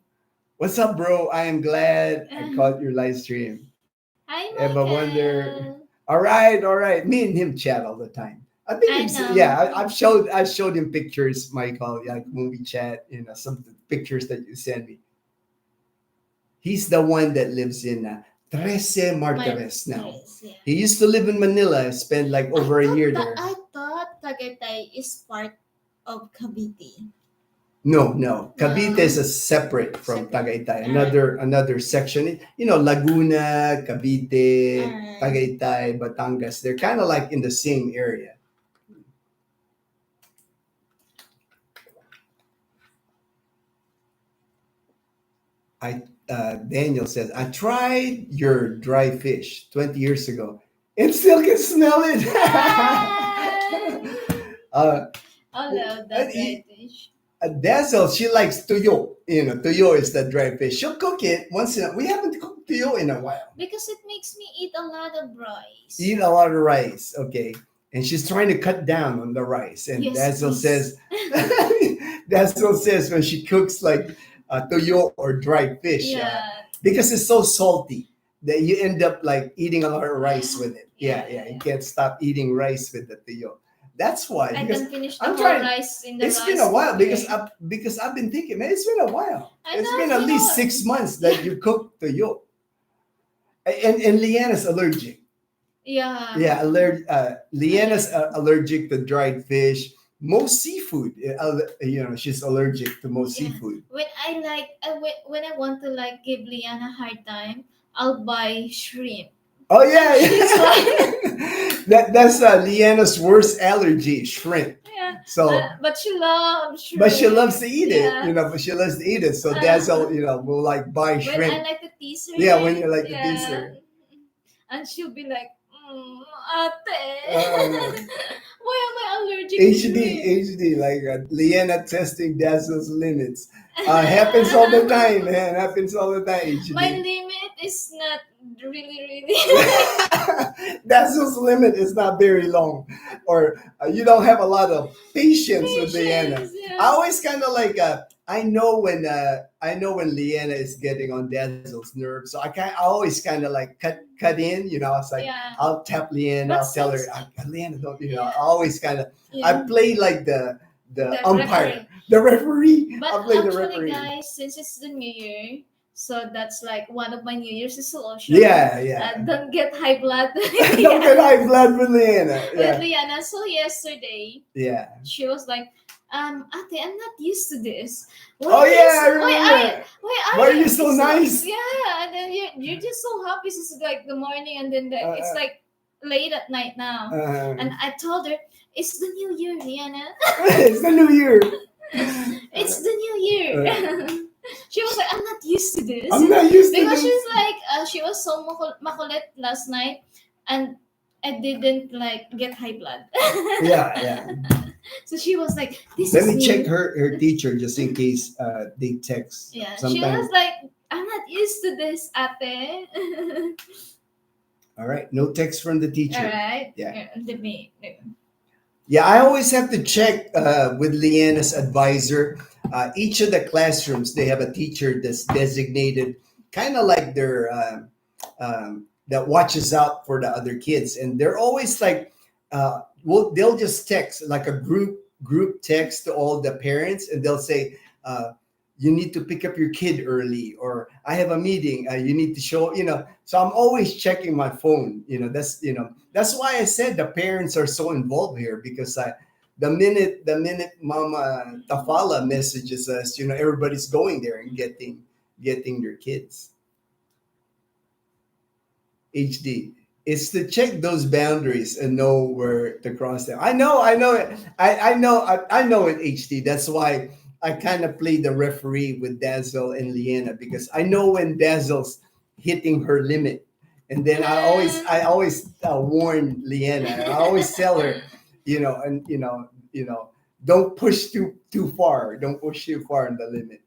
What's up, bro? I am glad I caught your live stream. Hi, Eva Michael. Wonder. All right. Me and him chat all the time. I think I've showed him pictures, Michael, like when we chat, some of the pictures that you send me. He's the one that lives in 13 Martires now. Yes, yeah. He used to live in Manila, spent like over a year there. I thought Tagaytay is part of Cavite. No. Cavite is a separate from Tagaytay. Another section. Laguna, Cavite, Tagaytay, Batangas. They're kind of like in the same area. Daniel says, I tried your dry fish 20 years ago and still can smell it. Hello, that dry fish. Dazzle, she likes tuyo. Tuyo is the dry fish. She'll cook it once in a. We haven't cooked tuyo in a while. Because it makes me eat a lot of rice. Eat a lot of rice, okay. And she's trying to cut down on the rice. And Dazzle says, when she cooks like tuyo or dried fish, because it's so salty that you end up like eating a lot of rice with it. You can't stop eating rice with the tuyo. That's why. I can finish the whole rice in the It's been a while because I've been thinking, man, it's been a while. It's been at least 6 months that you cook tuyo. And Leanna's allergic. Yeah. Yeah, Leanna's allergic to dried fish. Most seafood, she's allergic to most seafood. When I want to like give Leanna a hard time, I'll buy shrimp. Oh yeah. That's Leanna's worst allergy, shrimp. Yeah. So, but she loves shrimp. But she loves to eat it, But she loves to eat it. So Dazzle, will like buy shrimp. When I like to tease her. Yeah, when you like to tease her. And she'll be like, Uh, Ate. Why am I allergic to HD, shrimp? HD, like Leanna testing Dazzle's limits. Happens all the time, man. Happens all the time, My HD. limit is not really. Dazzle's limit is not very long, or you don't have a lot of patience with Leanna. Patience, I yeah. always kind of like I know when Leanna is getting on Dazzle's nerves, so I always kind of like cut in. It's like Yeah. I'll tap Leanna, But I'll tell her, since Leanna, don't I yeah, always kind of I yeah, play like the the umpire, referee. the referee. But I play the actually, referee. guys, since it's the New Year, so that's like one of my New Year's resolution. Yeah, yeah. Don't get high blood with Don't get Liana. high blood with Leanna. With Yeah, Liana. So yesterday, yeah. she was like, Ate, I'm not used to this. Oh yeah, I remember. Why Why are are you you so it's so nice? yeah, and then you're just so happy. It's like the morning, and then it's Uh, like late at night now. uh, And I told her, it's the New Year, Liana. it's the new year. It's the New Year. She was like, I'm not used to this. I'm not used to Because this. she's like, she was so makulit last night, and I didn't like get high blood. Yeah, yeah. So she was like, this Let is me check new. her teacher just in case they text. Yeah, she was Sometimes. like, I'm not used to this, ate. All right, no text from the All teacher. right. Yeah. Let me. Yeah, I always have to check with Leanna's advisor. Each of the classrooms, they have a teacher that's designated, kind of like their that watches out for the other kids, and they're always like, they'll just text like a group text to all the parents, and they'll say, "You need to pick up your kid early," or "I have a meeting. You need to show." So I'm always checking my phone. That's why I said the parents are so involved here because the minute Mama Tafala messages us, everybody's going there and getting their kids. HD. It's to check those boundaries and know where to cross them. I know it. I know it, HD. That's why I kind of play the referee with Dazzle and Leanna because I know when Dazzle's hitting her limit, and then I always warn Leanna. I always tell her, don't push too far. Don't push too far on the limit.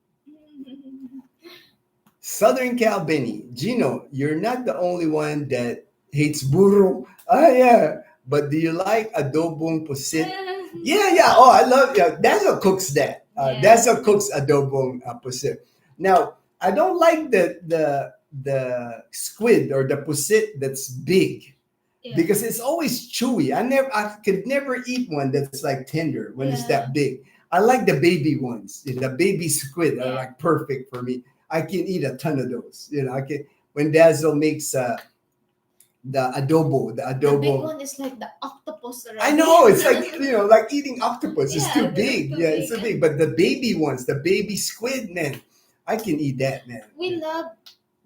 Southern Cal Benny, Gino, you're not the only one that hates burro. Yeah. But do you like adobong pusit? Yeah, yeah. Oh, I love. Yeah, Dazzle cooks that. Yeah. Dazzle cooks adobong pusit. Now, I don't like the squid or the pusit that's big Yeah. because it's always chewy. I could never eat one that's like tender when it's Yeah. that big. I like the baby ones. The baby squid are Yeah. like perfect for me. I can eat a ton of those. I can when Dazzle makes the adobo, the The big adobo. one is like the octopus already. I know it's like like eating octopus. It's Yeah, too they look big. too Yeah, big. it's too big. But the baby ones, the baby squid, man, I can eat that, man. We love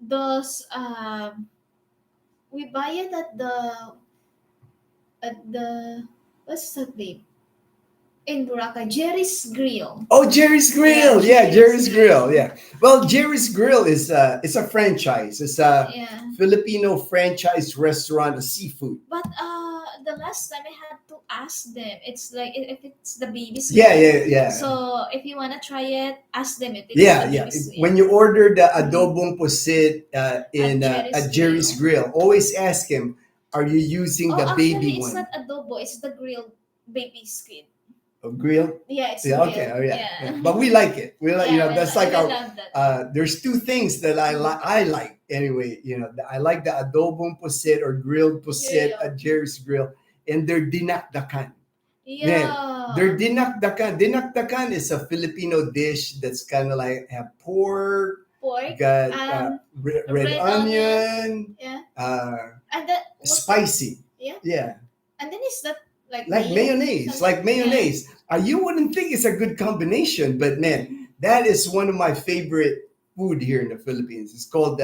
those. We buy it at the what's that name in Boracay? Jerry's Grill. Oh, Jerry's Grill. Yeah, Jerry's Jerry's Grill. Yeah. Well, Jerry's Grill is it's a franchise. It's a Yeah. Filipino franchise restaurant of seafood. But the last time I had to ask them, it's like if it's the baby squid. Yeah, yeah, yeah. So if you wanna try it, ask them if it's Yeah, the yeah. baby squid. When you order the adobong pusit Jerry's at Jerry's Grill, always ask him, "Are you using Oh, the actually, baby it's one?" not adobo. It's the grilled baby squid. Grill. Yeah, it's Yeah, grilled. okay. Oh, yeah. Yeah. Yeah. But we like it. We like, Yeah, that's like we our. love that. There's two things that I like anyway. I like the adobong pusit or grilled pusit Yeah. at Jerry's Grill, and their dinakdakan. Yeah. Their dinakdakan. Dinakdakan is a Filipino dish that's kind of like have pork, Pork. got red Red onion, Yeah. And spicy. Yeah. Yeah. And then is that like Mayonnaise, Something- like mayonnaise. You wouldn't think it's a good combination, but man, that is one of my favorite food here in the Philippines. It's called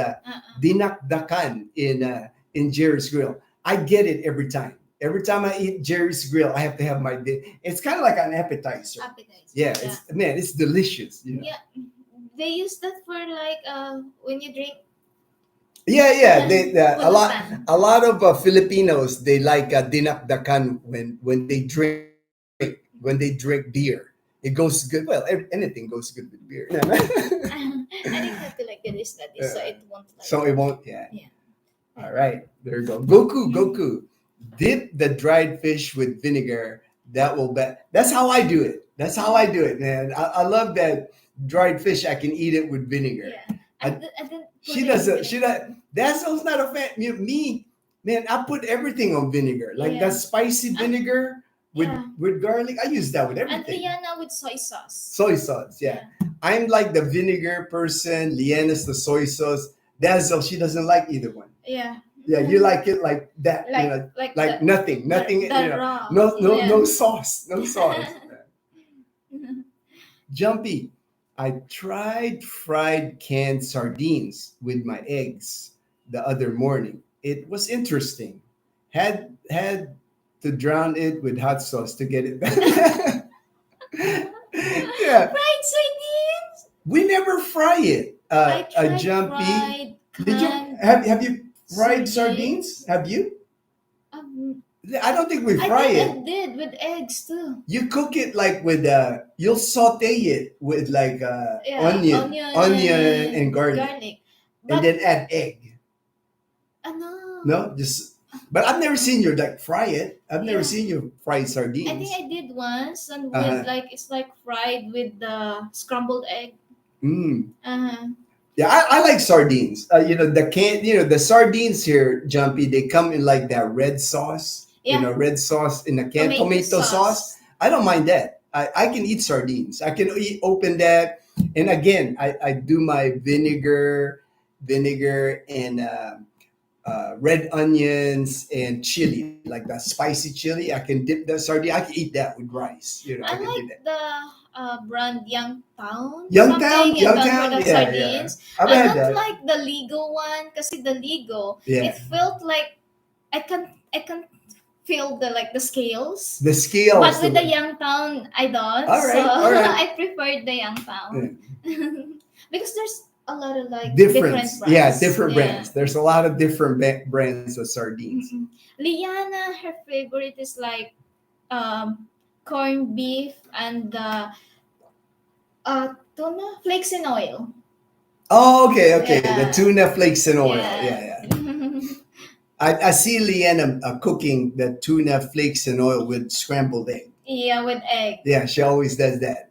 dinakdakan in Jerry's Grill. I get it every time. Every time I eat Jerry's Grill, I have to have it's kind of like an appetizer. Appetizer. Yeah, it's delicious. Yeah. They use that for like when you drink Yeah. They Pulutan. a lot of Filipinos, they like dinakdakan when they drink beer. It goes good. Well, anything goes good with beer. I didn't have to like do this study, so it won't like. So it won't. Yeah. Yeah. All right. There you go. Goku. Mhm. Goku. Dip the dried fish with vinegar. That will be. That's how I do it. That's how I do it, man. I love that dried fish. I can eat it with vinegar. Yeah. I didn't put She it in doesn't. She vinegar. does. Dazzle's not a fan. Me, man. I put everything on vinegar, like that Yeah. spicy vinegar with Yeah. with garlic. I use that with And everything. Liana with soy sauce. Soy sauce. Yeah. I'm like the vinegar person. Leanna's the soy sauce. Dazzle, she doesn't like either one. Yeah. Yeah, you like it like that. Like you know, like like the, nothing, nothing. the raw. No sauce, no sauce. Jumpy. I tried fried canned sardines with my eggs the other morning. It was interesting. Had to drown it with hot sauce to get it. Yeah, Fried sardines. we never fry it. I A tried jumpy. fried Did you canned have you fried sardines. sardines? Have you? Um, I don't think we fry I it. did with eggs too. You cook it like with you'll saute it with like onion and garlic, and But then add egg. ano, No, just. But I've never seen you like fry it. I've never Yeah. seen you fry I sardines. think I did once and with Uh-huh. like it's like fried with the scrambled egg. Mm. Uh-huh. Yeah, I like sardines. The sardines here, Jumpy, they come in like that red sauce. Yeah. Red sauce in a can, tomato sauce. I don't mind that. I can eat sardines. I can open that, and again, I do my vinegar and red onions and chili, like that spicy chili. I can dip the sardine. I can eat that with rice. I I can do like that. the brand Youngtown. Youngtown, Youngtown for the yeah. sardines. I've I had don't that. like the Ligo one kasi the Ligo, Yeah. it felt like I can feel the scales. The scales. But with the Youngtown, I don't. All right, So all right. I preferred the Youngtown. Because there's a lot of like Difference. different brands. Yeah, different brands. There's a lot of different brands of sardines. Mhm. Liana, her favorite is like corned beef and tuna flakes in oil. Oh, okay. Yeah. The tuna flakes in oil. Yeah. Yeah. I see Leanna cooking the tuna flakes in oil with scrambled egg. Yeah, with egg. Yeah, she always does that.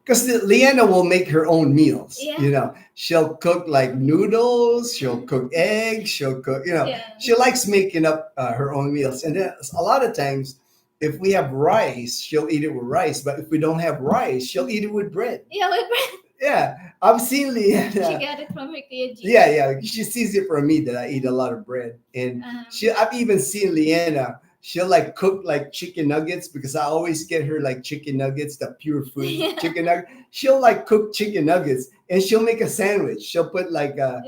Because Leanna will make her own meals. Yeah. She'll cook like noodles. She'll cook eggs. She'll cook. Yeah. She likes making up her own meals. And then a lot of times, if we have rice, she'll eat it with rice. But if we don't have rice, she'll eat it with bread. Yeah, with bread. Yeah, I've seen Leanna. She got it from her Kuya G. Yeah. She sees it from me that I eat a lot of bread, and I've even seen Leanna. She'll like cook like chicken nuggets because I always get her like chicken nuggets, the pure food chicken nugget. She'll like cook chicken nuggets and she'll make a sandwich. She'll put like a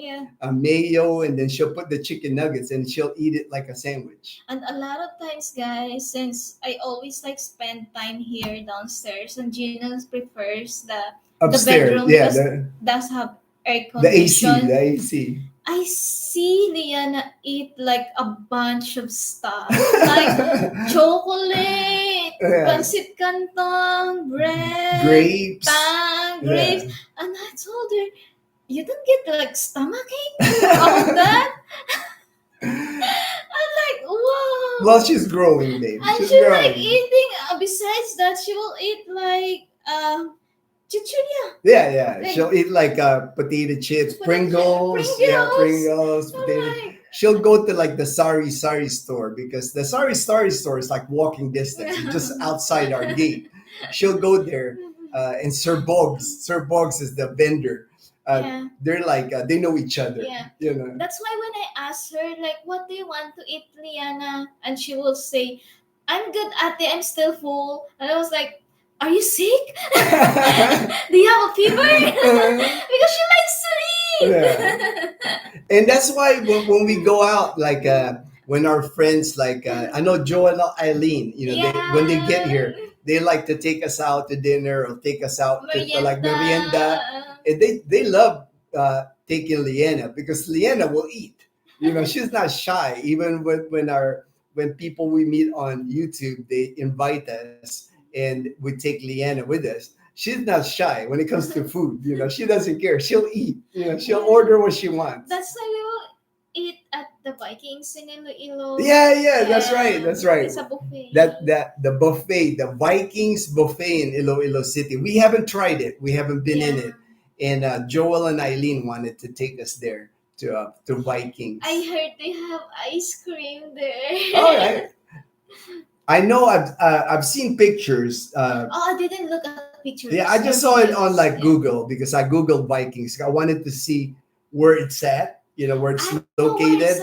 mayo and then she'll put the chicken nuggets and she'll eat it like a sandwich. And a lot of times, guys, since I always like spend time here downstairs, and Gina prefers the Upstairs, bedroom because does have air condition. The AC. I see Liana eat like a bunch of stuff, like chocolate, pancit canton, bread, grapes, grapes, and I told her, "You don't get like stomachache out of that." I'm like, whoa. Well, she's growing, babe. And she's she's growing. like eating. Besides that, she will eat like chichuria. Yeah. She'll eat like potato chips, Pringles. Yeah, Pringles. Potato. She'll go to like the Sari store because the Sari store is like walking distance, just outside our gate. She'll go there, and Sir Boggs is the vendor. They're like they know each other. Yeah. That's why when I asked her like, "What do you want to eat, Liana?" and she will say, "I'm good, Ate. I'm still full." And I was like, "Are you sick? Do you have a fever?" Because she likes to eat. And that's why when we go out, like when our friends, like I know Joe and Eileen, when they get here, they like to take us out to dinner or take us out to like merienda. And they love taking Leanna because Leanna will eat. She's not shy. Even when people we meet on YouTube, they invite us and we take Leanna with us. She's not shy when it comes to food. She doesn't care. She'll eat. She'll order what she wants. That's why we will eat at the Vikings in Iloilo. Yeah, that's right. That's right. It's a buffet. That the buffet, the Vikings buffet in Iloilo City. We haven't tried it. We haven't been in it. And Joel and Eileen wanted to take us there to Vikings. I heard they have ice cream there. All right. I know. I've seen pictures. I didn't look at pictures. Yeah, I just saw it on like Google because I googled Vikings. I wanted to see where it's at. Where it's located.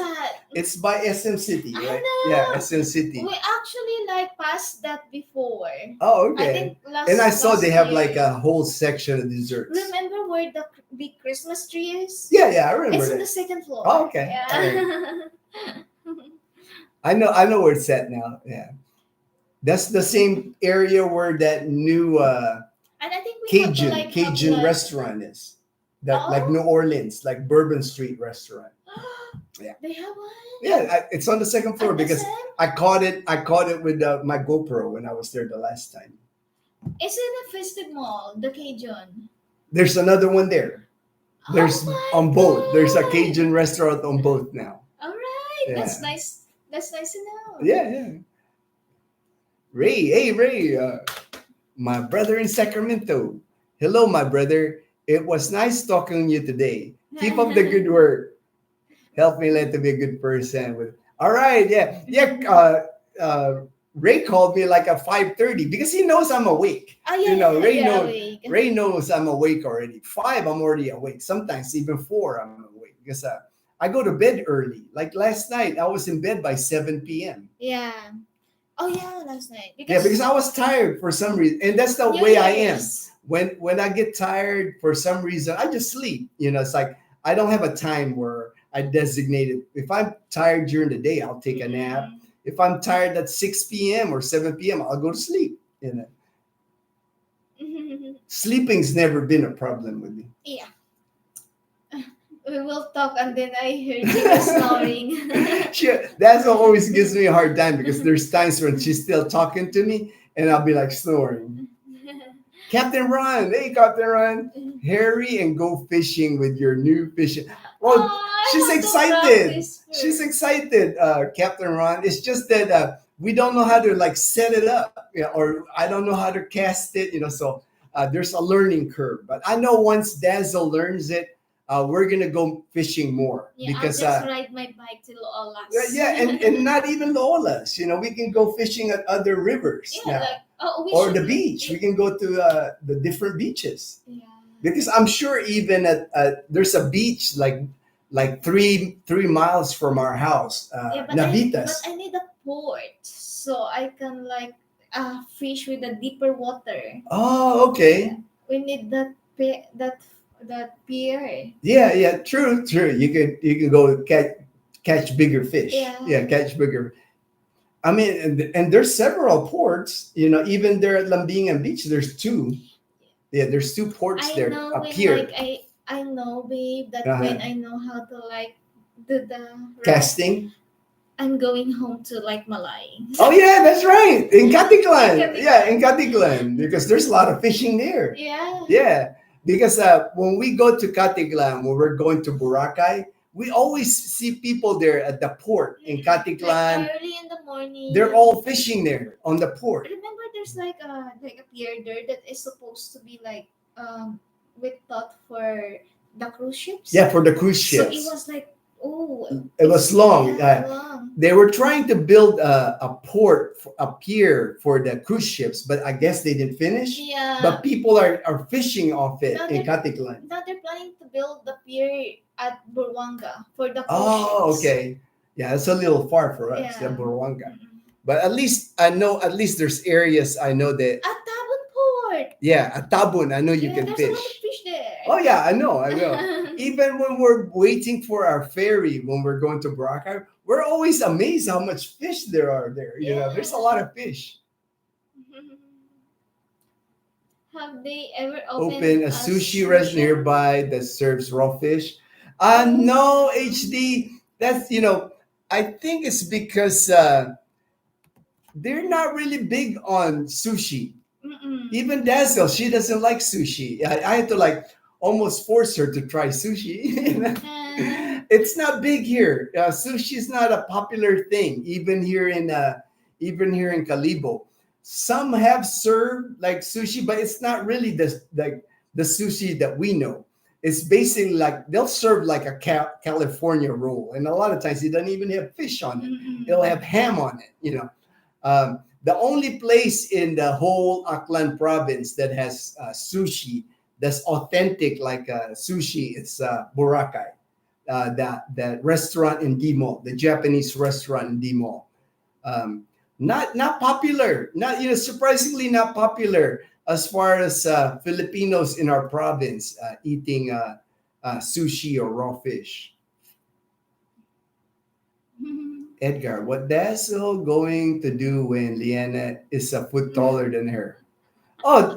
It's by SM City, right? Yeah, SM City. We actually passed that before. Oh, okay. I think and I saw they have like a whole section of desserts. Remember where the big Christmas tree is? Yeah, I remember. It's that. on the second floor. Oh, okay. Yeah. I know where it's at now. Yeah, that's the same area where that new and I think we Cajun restaurant is. That like New Orleans, like Bourbon Street restaurant. Yeah. They have one. Yeah, it's on the second floor because I caught it with my GoPro when I was there the last time. It's in the Festive Mall, the Cajun. There's another one there. There's on both. God. There's a Cajun restaurant on both now. All right, that's nice. That's nice to know. Yeah. Ray, my brother in Sacramento. Hello, my brother. It was nice talking to you today. Keep up the good work. Help me learn to be a good person. All right, yeah. Ray called me like at 5:30 because he knows I'm awake. Oh, yeah, Ray knows I'm awake already. 5, I'm already awake. Sometimes even 4, I'm awake because I go to bed early. Like last night, I was in bed by 7 p.m. Yeah. Oh yeah, last night. Because I was tired for some reason, and that's the way I am. When I get tired for some reason, I just sleep. It's like I don't have a time where I designated. If I'm tired during the day, I'll take a nap. If I'm tired at 6 p.m. or 7 p.m., I'll go to sleep. Sleeping's never been a problem with me. Yeah. We will talk and then I heard you snoring. That's what always gives me a hard time because there's times when she's still talking to me and I'll be like snoring. Captain Ron, hey Captain Ron, hurry and go fishing with your new fishing. Well, she's excited. She's excited, Captain Ron. It's just that we don't know how to like set it up, or I don't know how to cast it, so there's a learning curve. But I know once Dazel learns it, we're gonna go fishing more because I'll just ride my bike to Loola's. and not even Loola's. We can go fishing at other rivers now, or the beach. We can go to the different beaches. Yeah. Because I'm sure even at there's a beach like 3 miles from our house, Navitas. But I need a port so I can fish with the deeper water. Oh, okay. We need that pier. Yeah, true. You can go catch bigger fish. Yeah, catch bigger. I mean, and there's several ports. Even there at Lambingan Beach, there's 2. Yeah, there's 2 ports there. A pier. I know, babe, that when I know how to do the casting, I'm going home to Malay. Oh yeah, that's right. In Katiklan. Yeah, in Katiklan. Because there's a lot of fishing there. Yeah. Yeah. Because when we go to Katiklan, when we're going to Boracay, we always see people there at the port in Katiklan. Early in the morning. They're all fishing there on the port. Remember, there's a pier there that is supposed to be we thought for the cruise ships. Yeah, for the cruise ships. So it was it was long. Long. They were trying to build a pier for the cruise ships, but I guess they didn't finish. Yeah. But people are fishing off it in Katiklan. Now they're planning to build the pier at Buruanga for the cruise Oh, ships. Okay. Yeah, it's a little far for us, the Buruanga. But at least there's areas I know that. At Tabon Port. Yeah, at Tabon, I know you can there's fish. A lot of fish there. Oh yeah, I know. Even when we're waiting for our ferry, when we're going to Boracay, we're always amazed how much fish there are there. There's a lot of fish. Have they ever Open opened a a sushi restaurant sushi? nearby that serves raw fish. Oh. No, HD. That's I think it's because they're not really big on sushi. Mm-mm. Even Dazzle, she doesn't like sushi. I had to like almost force her to try sushi. It's not big here. Sushi is not a popular thing, even here in Calibo. Some have served like sushi, but it's not really the sushi that we know. It's basically like they'll serve like a California roll, and a lot of times it doesn't even have fish on it. It'll have ham on it. The only place in the whole Aklan province that has sushi that's authentic like sushi is Boracay, that restaurant in D Mall, the Japanese restaurant in D Mall. Not popular, not surprisingly not popular as far as Filipinos in our province eating sushi or raw fish. Edgar, what Dazzle going to do when Leanna is a foot taller than her? Oh,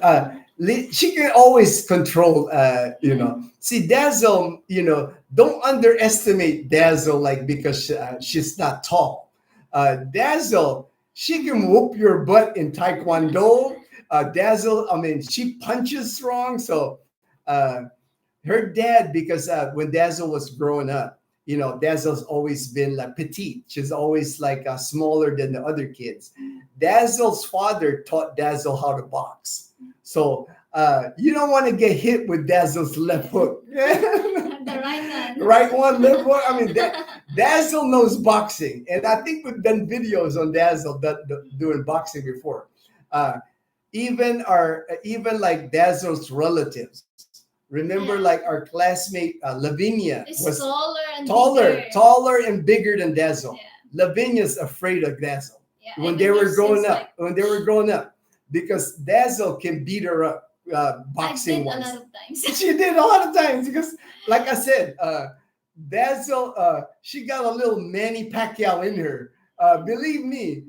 she can always control. See Dazzle. Don't underestimate Dazzle. Like because she's not tall. Dazzle, she can whoop your butt in Taekwondo. Dazzle, I mean, she punches strong. So her dad, because when Dazzle was growing up, Dazzle's always been like petite. She's always like smaller than the other kids. Dazzle's father taught Dazzle how to box. So you don't want to get hit with Dazzle's left hook. The right one. Right one, left hook. I mean, Dazzle knows boxing. And I think we've done videos on Dazzle doing boxing before. Even like Dazzle's relatives. Remember, like our classmate Lavinia It's was taller taller and bigger than Dazzle. Yeah. Lavinia's afraid of Dazzle Yeah, when even they were if growing she's up. like- When they were growing up, because Dazzle can beat her up I boxing did a wise. lot of times. She did a lot of times because, like I said, Dazzle, she got a little Manny Pacquiao in her. Believe me,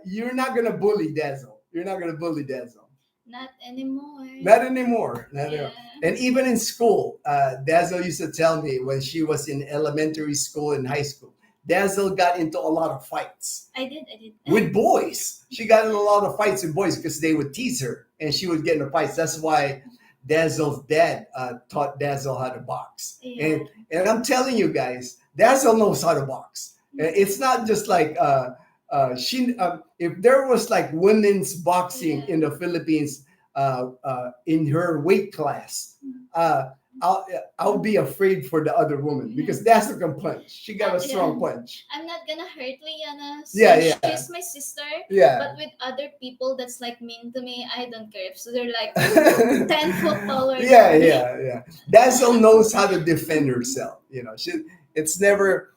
you're not gonna bully Dazzle. You're not gonna bully Dazzle. Not anymore. Not anymore. Not anymore. Yeah. And even in school, Dazzle used to tell me when she was in elementary school and high school, Dazzle got into a lot of fights I did. with boys. She got in a lot of fights with boys because they would tease her and she would get in fights. That's why Dazzle's dad taught Dazzle how to box. Yeah. And I'm telling you guys, Dazzle knows how to box. It's not just like if there was like women's boxing in the Philippines in her weight class, I'll be afraid for the other woman because Dazzle can punch. She got a strong punch. I'm not gonna hurt Liana. Yeah. She's my sister. Yeah. But with other people that's like mean to me, I don't care. So they're like 10 foot taller. Yeah. Dazzle knows how to defend herself. It's never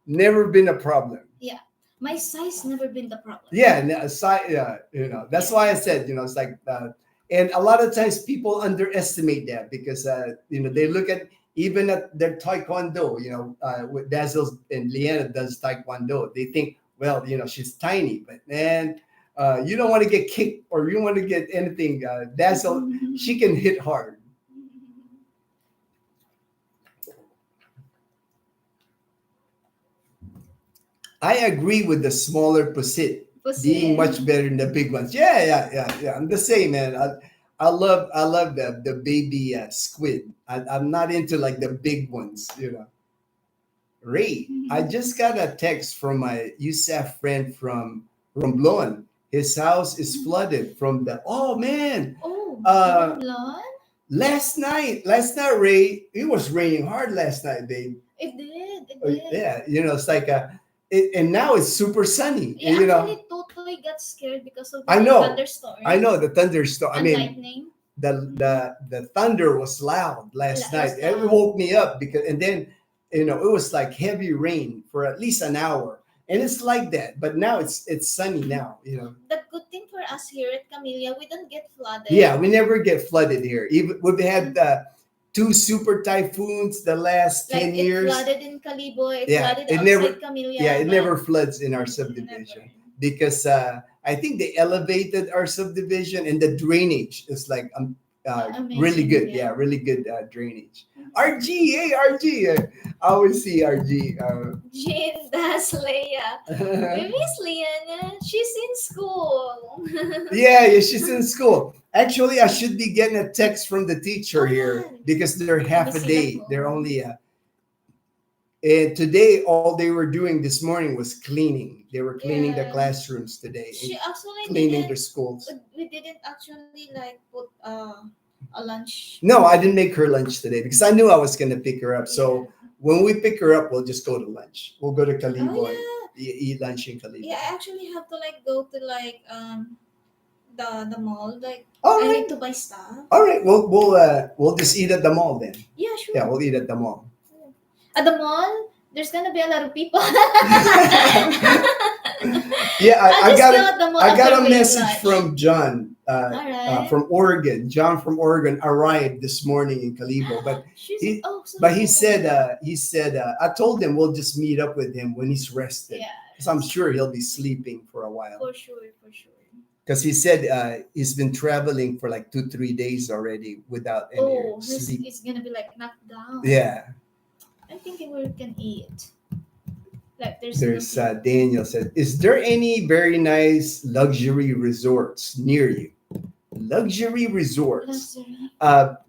been a problem. Yeah. My size never been the problem. Yeah, that's why I said, it's like, and a lot of times people underestimate that because, they look at even at their taekwondo, with Dazzle and Leanna does taekwondo. They think, well, she's tiny, but man, you don't want to get kicked or you don't want to get anything. Dazzle, she can hit hard. I agree with the smaller pusit being much better than the big ones. Yeah. I'm the same, man. I love the baby squid. I'm not into like the big ones, Ray, I just got a text from my USAF friend from Romblon. His house is flooded from the. Oh man. Oh, Romblon? Last night, Ray, it was raining hard last night, babe. It did. Yeah, it's like and now it's super sunny. Yeah, and, actually totally got scared because of the thunderstorm. I know the thunderstorm. I mean, lightning. The thunder was loud last night. It It woke me up and then it was like heavy rain for at least an hour, and it's like that. But now it's sunny now. The good thing for us here at Camellia, we don't get flooded. Yeah, we never get flooded here. Even we've had 2 super typhoons the last 10 years. It flooded in Calibo. It flooded outside Camellia. Yeah, it never floods in our subdivision because I think they elevated our subdivision, and the drainage is like really Amazing. good. Yeah. Yeah, really good drainage. RG, hey RG, I always see RG. Jean, that's Leia. We miss Liana. She's in school. Yeah, yeah, she's in school. Actually, I should be getting a text from the teacher Oh here yeah. because they're Let me half a see the day. They're phone. only and today all they were doing this morning was cleaning. They were cleaning the Yeah. classrooms today and She actually cleaning the didn't. schools. We didn't actually like put a lunch. No, I didn't make her lunch today because I knew I was gonna pick her up. Yeah. So when we pick her up, we'll just go to lunch. We'll go to Oh Calibo and yeah. eat lunch in Calibo. Yeah. I actually have to like go to like the mall. Like All I right, need to buy stuff. all right. We'll just eat at the mall then. Yeah, sure. Yeah, we'll eat at the mall. At the mall, there's gonna be a lot of people. Yeah, I'll just go at the mall I got after a we eat message lunch. from John Alright. from Oregon. John from Oregon arrived this morning in Calibo, but She's he so but he excited. said I told him we'll just meet up with him when he's rested Yeah, because I'm sure he'll be sleeping for a while for sure, for sure. because he said he's been traveling for like 2-3 days already without any Oh, sleep. it's gonna be like knocked down. Yeah, I'm thinking we can eat. Like there's no Daniel said, is there any very nice luxury resorts near you? Luxury resorts. luxury.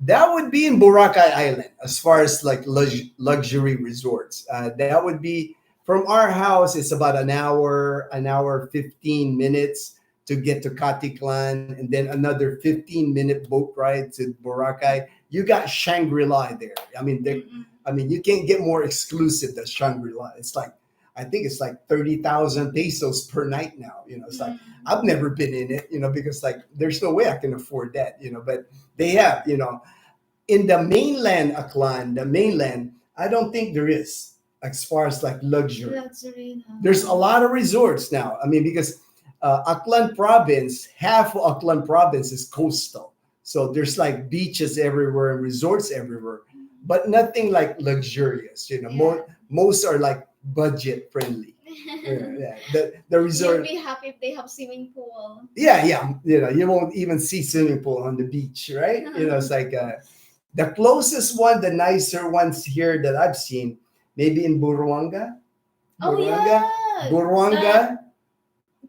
That would be in Boracay Island, as far as like luxury resorts. That would be from our house. It's about an hour 15 minutes to get to Katiklan, and then another 15-minute boat ride to Boracay. You got Shangri-La there. Mm-mm. I mean, you can't get more exclusive than Shangri-La. It's like I think it's like 30,000 pesos per night now. It's like I've never been in it, because like there's no way I can afford that, but they have, in the mainland Aklan, the mainland, I don't think there is as far as like luxury. Luxury. No. There's a lot of resorts now. I mean, because Aklan province, half of Aklan province is coastal. So there's like beaches everywhere and resorts everywhere, but nothing like luxurious, Yeah. most are like budget friendly. Yeah. The resort. You'll be happy if they have swimming pool. Yeah, you won't even see swimming pool on the beach, right? It's like the closest one, the nicer ones here that I've seen, maybe in Buruanga. Oh yeah. Buruanga.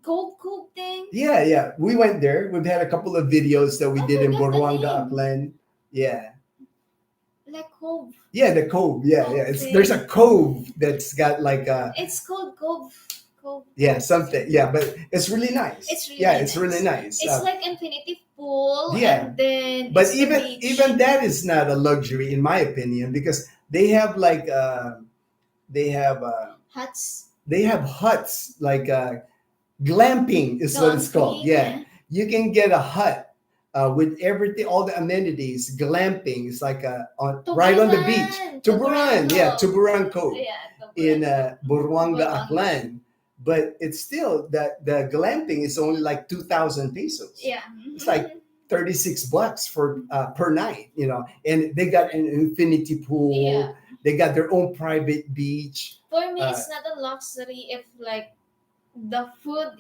Cove thing. Yeah. We went there. We've had a couple of videos that we I did in forgot the Buruanga, name. Aklan. Yeah. Like cove. Yeah, the cove. Yeah. Okay. There's a cove that's got like a It's called cove. Cove. something. Yeah, but it's really nice. It's really it's nice. really nice. It's like infinity pool. Yeah. And then But it's the beach. even that is not a luxury in my opinion because they have like they have huts. like glamping is what it's called. Glamping, Yeah. You can get a hut with everything, all the amenities. Glamping is like right on the beach. Tuburan, yeah, Tuburan Cove in Buruanga, Aklan. But it's still that the glamping is only like 2,000 pesos. Yeah. It's like $36 for per night, and they got an infinity pool. Yeah. They got their own private beach. For me, it's not a luxury if like the food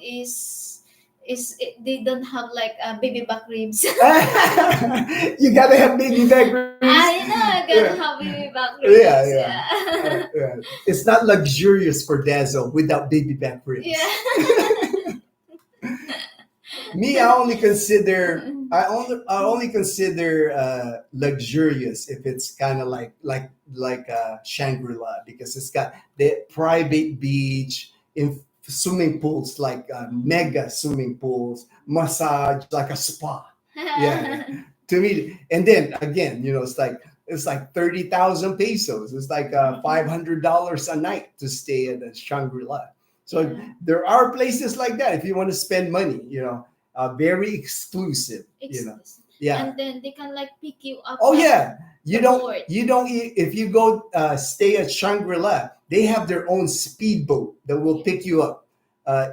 they don't have like baby back ribs. You gotta have baby back ribs. I know, I gotta Yeah. have baby back ribs. Yeah. It's not luxurious for Dazel without baby back ribs. Yeah. Me, I only consider luxurious if it's kind of like Shangri-La because it's got the private beach in swimming pools like mega swimming pools, massage like a spa. Yeah. To me, and then again, it's like 30,000 pesos. It's like $500 a night to stay at a Shangri-La. So Yeah. there are places like that if you want to spend money. Very exclusive. Yeah. And then they can like pick you up. Oh at yeah. You the don't. port. You don't. If you go stay at Shangri-La, they have their own speedboat that will pick you up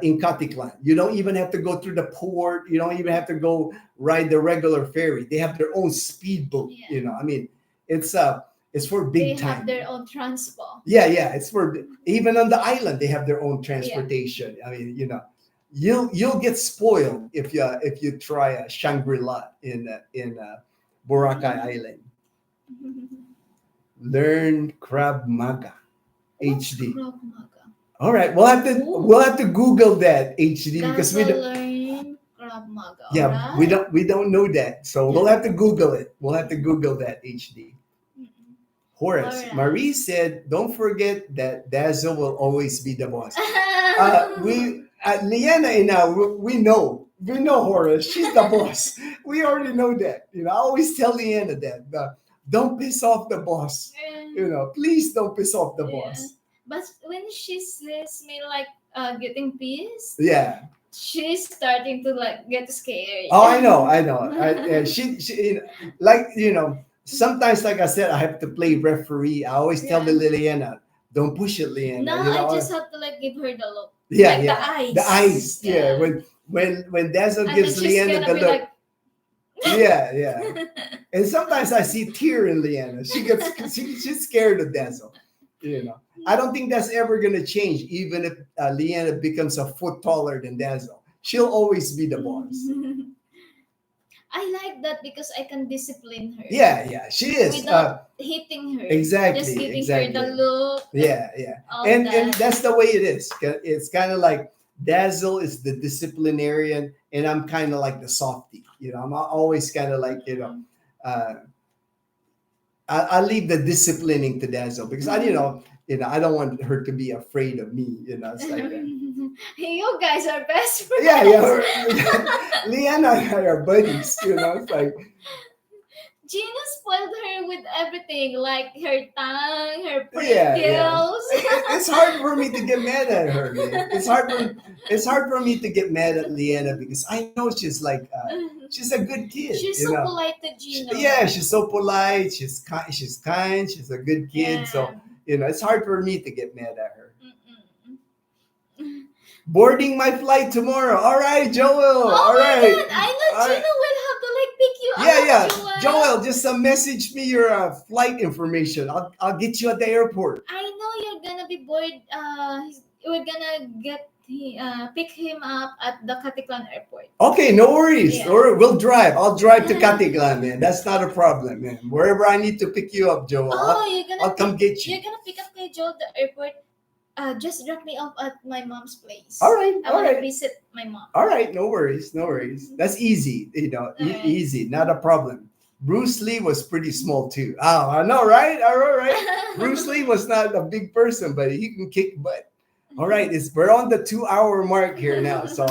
in Katiklan. You don't even have to go through the port. You don't even have to go ride the regular ferry. They have their own speedboat. Yeah. I mean, it's for big They time. have their own transport. Yeah. It's for even on the island they have their own transportation. I mean, you'll get spoiled if you try a Shangri-La in Boracay Island. Learn Krav Maga What's HD. Krav Maga? All right, Ooh. we'll have to Google that HD because we Dazzle don't. learn Krav Maga. Yeah, Alright. we don't know that, so we'll Yeah. have to Google it. We'll have to Google that HD. Mm-mm. Horace, Alright. Marie said, "Don't forget that Dazzle will always be the boss." We Leanna and I, we know Horace. She's the boss. We already know that. I always tell Leanna that. Don't piss off the boss. Please don't piss off the Yeah. boss. But when she sees me like getting pissed, Yeah. she's starting to like get scared. Oh, I know. She like sometimes, like I said, I have to play referee. I always tell the Yeah. Liliana, don't push it, Leanna. No, I just have to like give her the look. Yeah, Like yeah. the eyes. The eyes. Yeah. When Dazzle And gives then she's Leanna gonna the be look. like Yeah, yeah. And sometimes I see tear in Leanna. She's scared of Dazzle. I don't think that's ever gonna change, even if Leanna becomes a foot taller than Dazzle. She'll always be the boss. I like that because I can discipline her. Yeah, she is. Without hitting her. Exactly, Just giving exactly. her the look. Yeah. All And that. that's the way it is. It's kind of like Dazzle is the disciplinarian, and I'm kind of like the softie. I'm always kind of like uh, I leave the disciplining to Dazzle because I don't want her to be afraid of me. It's like You guys are best friends. yeah. Leanna and I are buddies. It's like Gina spoiled her with everything, like her tongue, her pretty yeah. gills. It's hard for me to get mad at her, man. It's hard for me to get mad at Leanna because I know she's like she's a good kid. She's so polite to Gina. Yeah, she's so polite. She's kind. She's a good kid. Yeah. So it's hard for me to get mad at her. Mm-mm. Boarding my flight tomorrow. All right, Joel. Oh All my right. God, I know All Gina right. will have to like pick you Yeah. up. Joel, just message me your flight information. I'll get you at the airport. I know you're gonna be bored. We're gonna pick him up at the Katiklan airport. Okay, no worries. Yeah. Or we'll drive. I'll drive to Katiglan, man. That's not a problem, man. Wherever I need to pick you up, Joel, I'll come get you. You're gonna pick up kay Joel at the airport. Just drop me off at my mom's place. All right, I all want to right. visit my mom. All right, no worries. That's easy. Alright. Easy, not a problem. Bruce Lee was pretty small too. Oh, I know, right? All right. Bruce Lee was not a big person, but he can kick butt. All right, we're on the 2-hour mark here now, so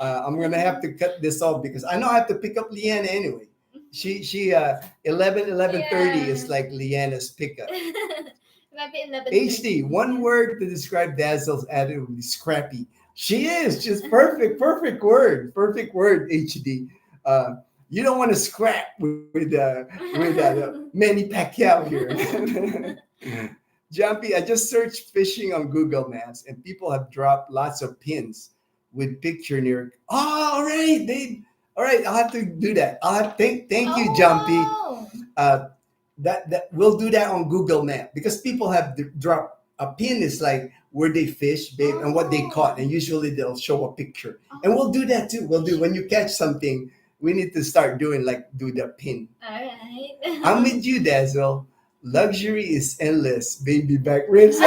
I'm gonna have to cut this off because I know I have to pick up Leanna anyway. She 11:30 is like Leanna's pickup. Maybe 11. HD, one word to describe Dazzle's attitude would be scrappy. She is just perfect word, HD. You don't want to scrap with Manny Pacquiao here. Jumpy, I just searched fishing on Google Maps, and people have dropped lots of pins with picture near. Oh, all right. I'll have to do that. Thank you, Jumpy. Wow. That we'll do that on Google Map because people have dropped a pin is like where they fish, babe, and what they caught, and usually they'll show a picture, and we'll do that too. We'll do when you catch something, we need to start doing do the pin. All right. I'm with you, Dazzle. Luxury is endless, baby back ribs.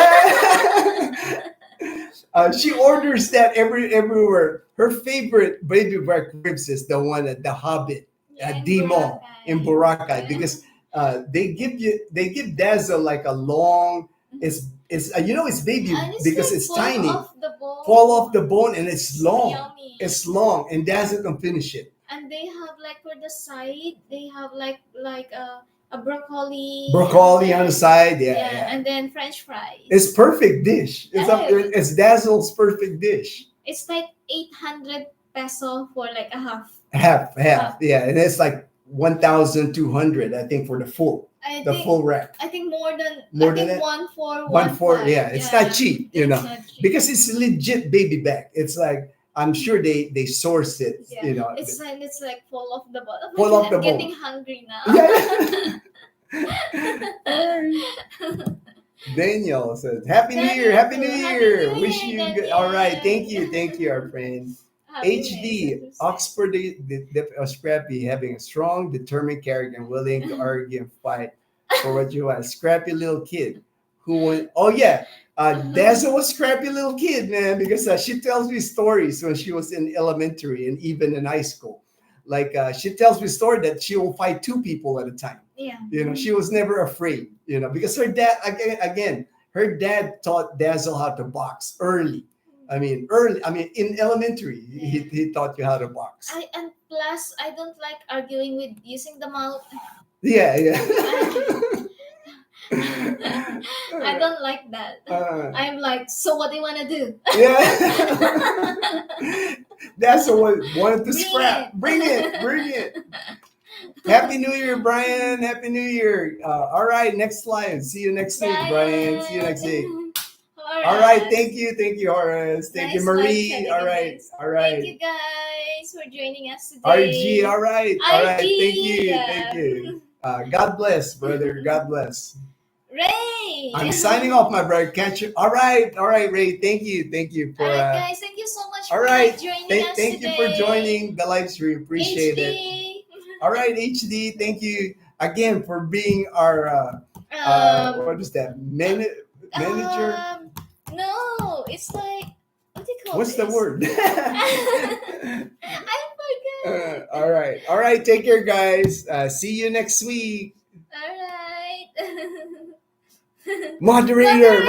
She orders that everywhere. Her favorite baby back ribs is the one at the Hobbit at D Mall in Boracay because. They give Dazzle like a long it's baby And it's because like it's fall tiny off the bone. fall off the bone and it's long Yummy. and Dazzle can finish it. And they have like for the side, they have like a broccoli. On the side, yeah. And then French fries. It's perfect dish. It's Dazzle's perfect dish. It's like 800 peso for like a half. Half, yeah, and it's like 1,200, I think, for the full full rack. I think more than that? 1,415. Yeah, it's not cheap, It's not cheap. because it's legit baby back. It's like I'm sure they source it, Yeah. It's like full of the bone. Oh my Full God, of the I'm bone. getting hungry now. Yeah. Daniel says, Happy New Year. Happy New Wish you Year, good. All right. Daniel. Thank you, our friend. Happiness, HD, Oxford, Scrappy, having a strong, determined character and willing to argue and fight for what you want. Scrappy little kid who went, oh yeah, Dazzle was scrappy little kid, man, because she tells me stories when she was in elementary and even in high school. Like she tells me a story that she will fight two people at a time. Yeah. You know, she was never afraid, you know, because her dad, again, her dad taught Dazzle how to box early. I mean, in elementary, he taught you how to box. And plus, I don't like arguing with using the mouth. Yeah, yeah. I don't like that. I'm like, so what do you want to do? Yeah. That's what wanted to Bring scrap. it. Bring it. Bring it. Happy New Year, Brian. Happy New Year. All right, next slide. See you next week, Brian. See you next week. All right, thank you. Thank you, Horace. Thank you, Marie. All right. All right. Thank you guys for joining us today. RG, all right. All right. RG, Thank you. yeah. Thank you. God bless, brother. God bless. Ray. I'm signing off, my brother. Can't you? All right, Ray. Thank you for. All right, guys. Thank you so much all for right, joining us thank today. you for joining the live stream. Appreciate it. All right, HD. Thank you again for being our. What is that? Manager. No, it's like what do you call What's this? the word? I forgot. All right. Take care, guys. See you next week. All right. Moderator.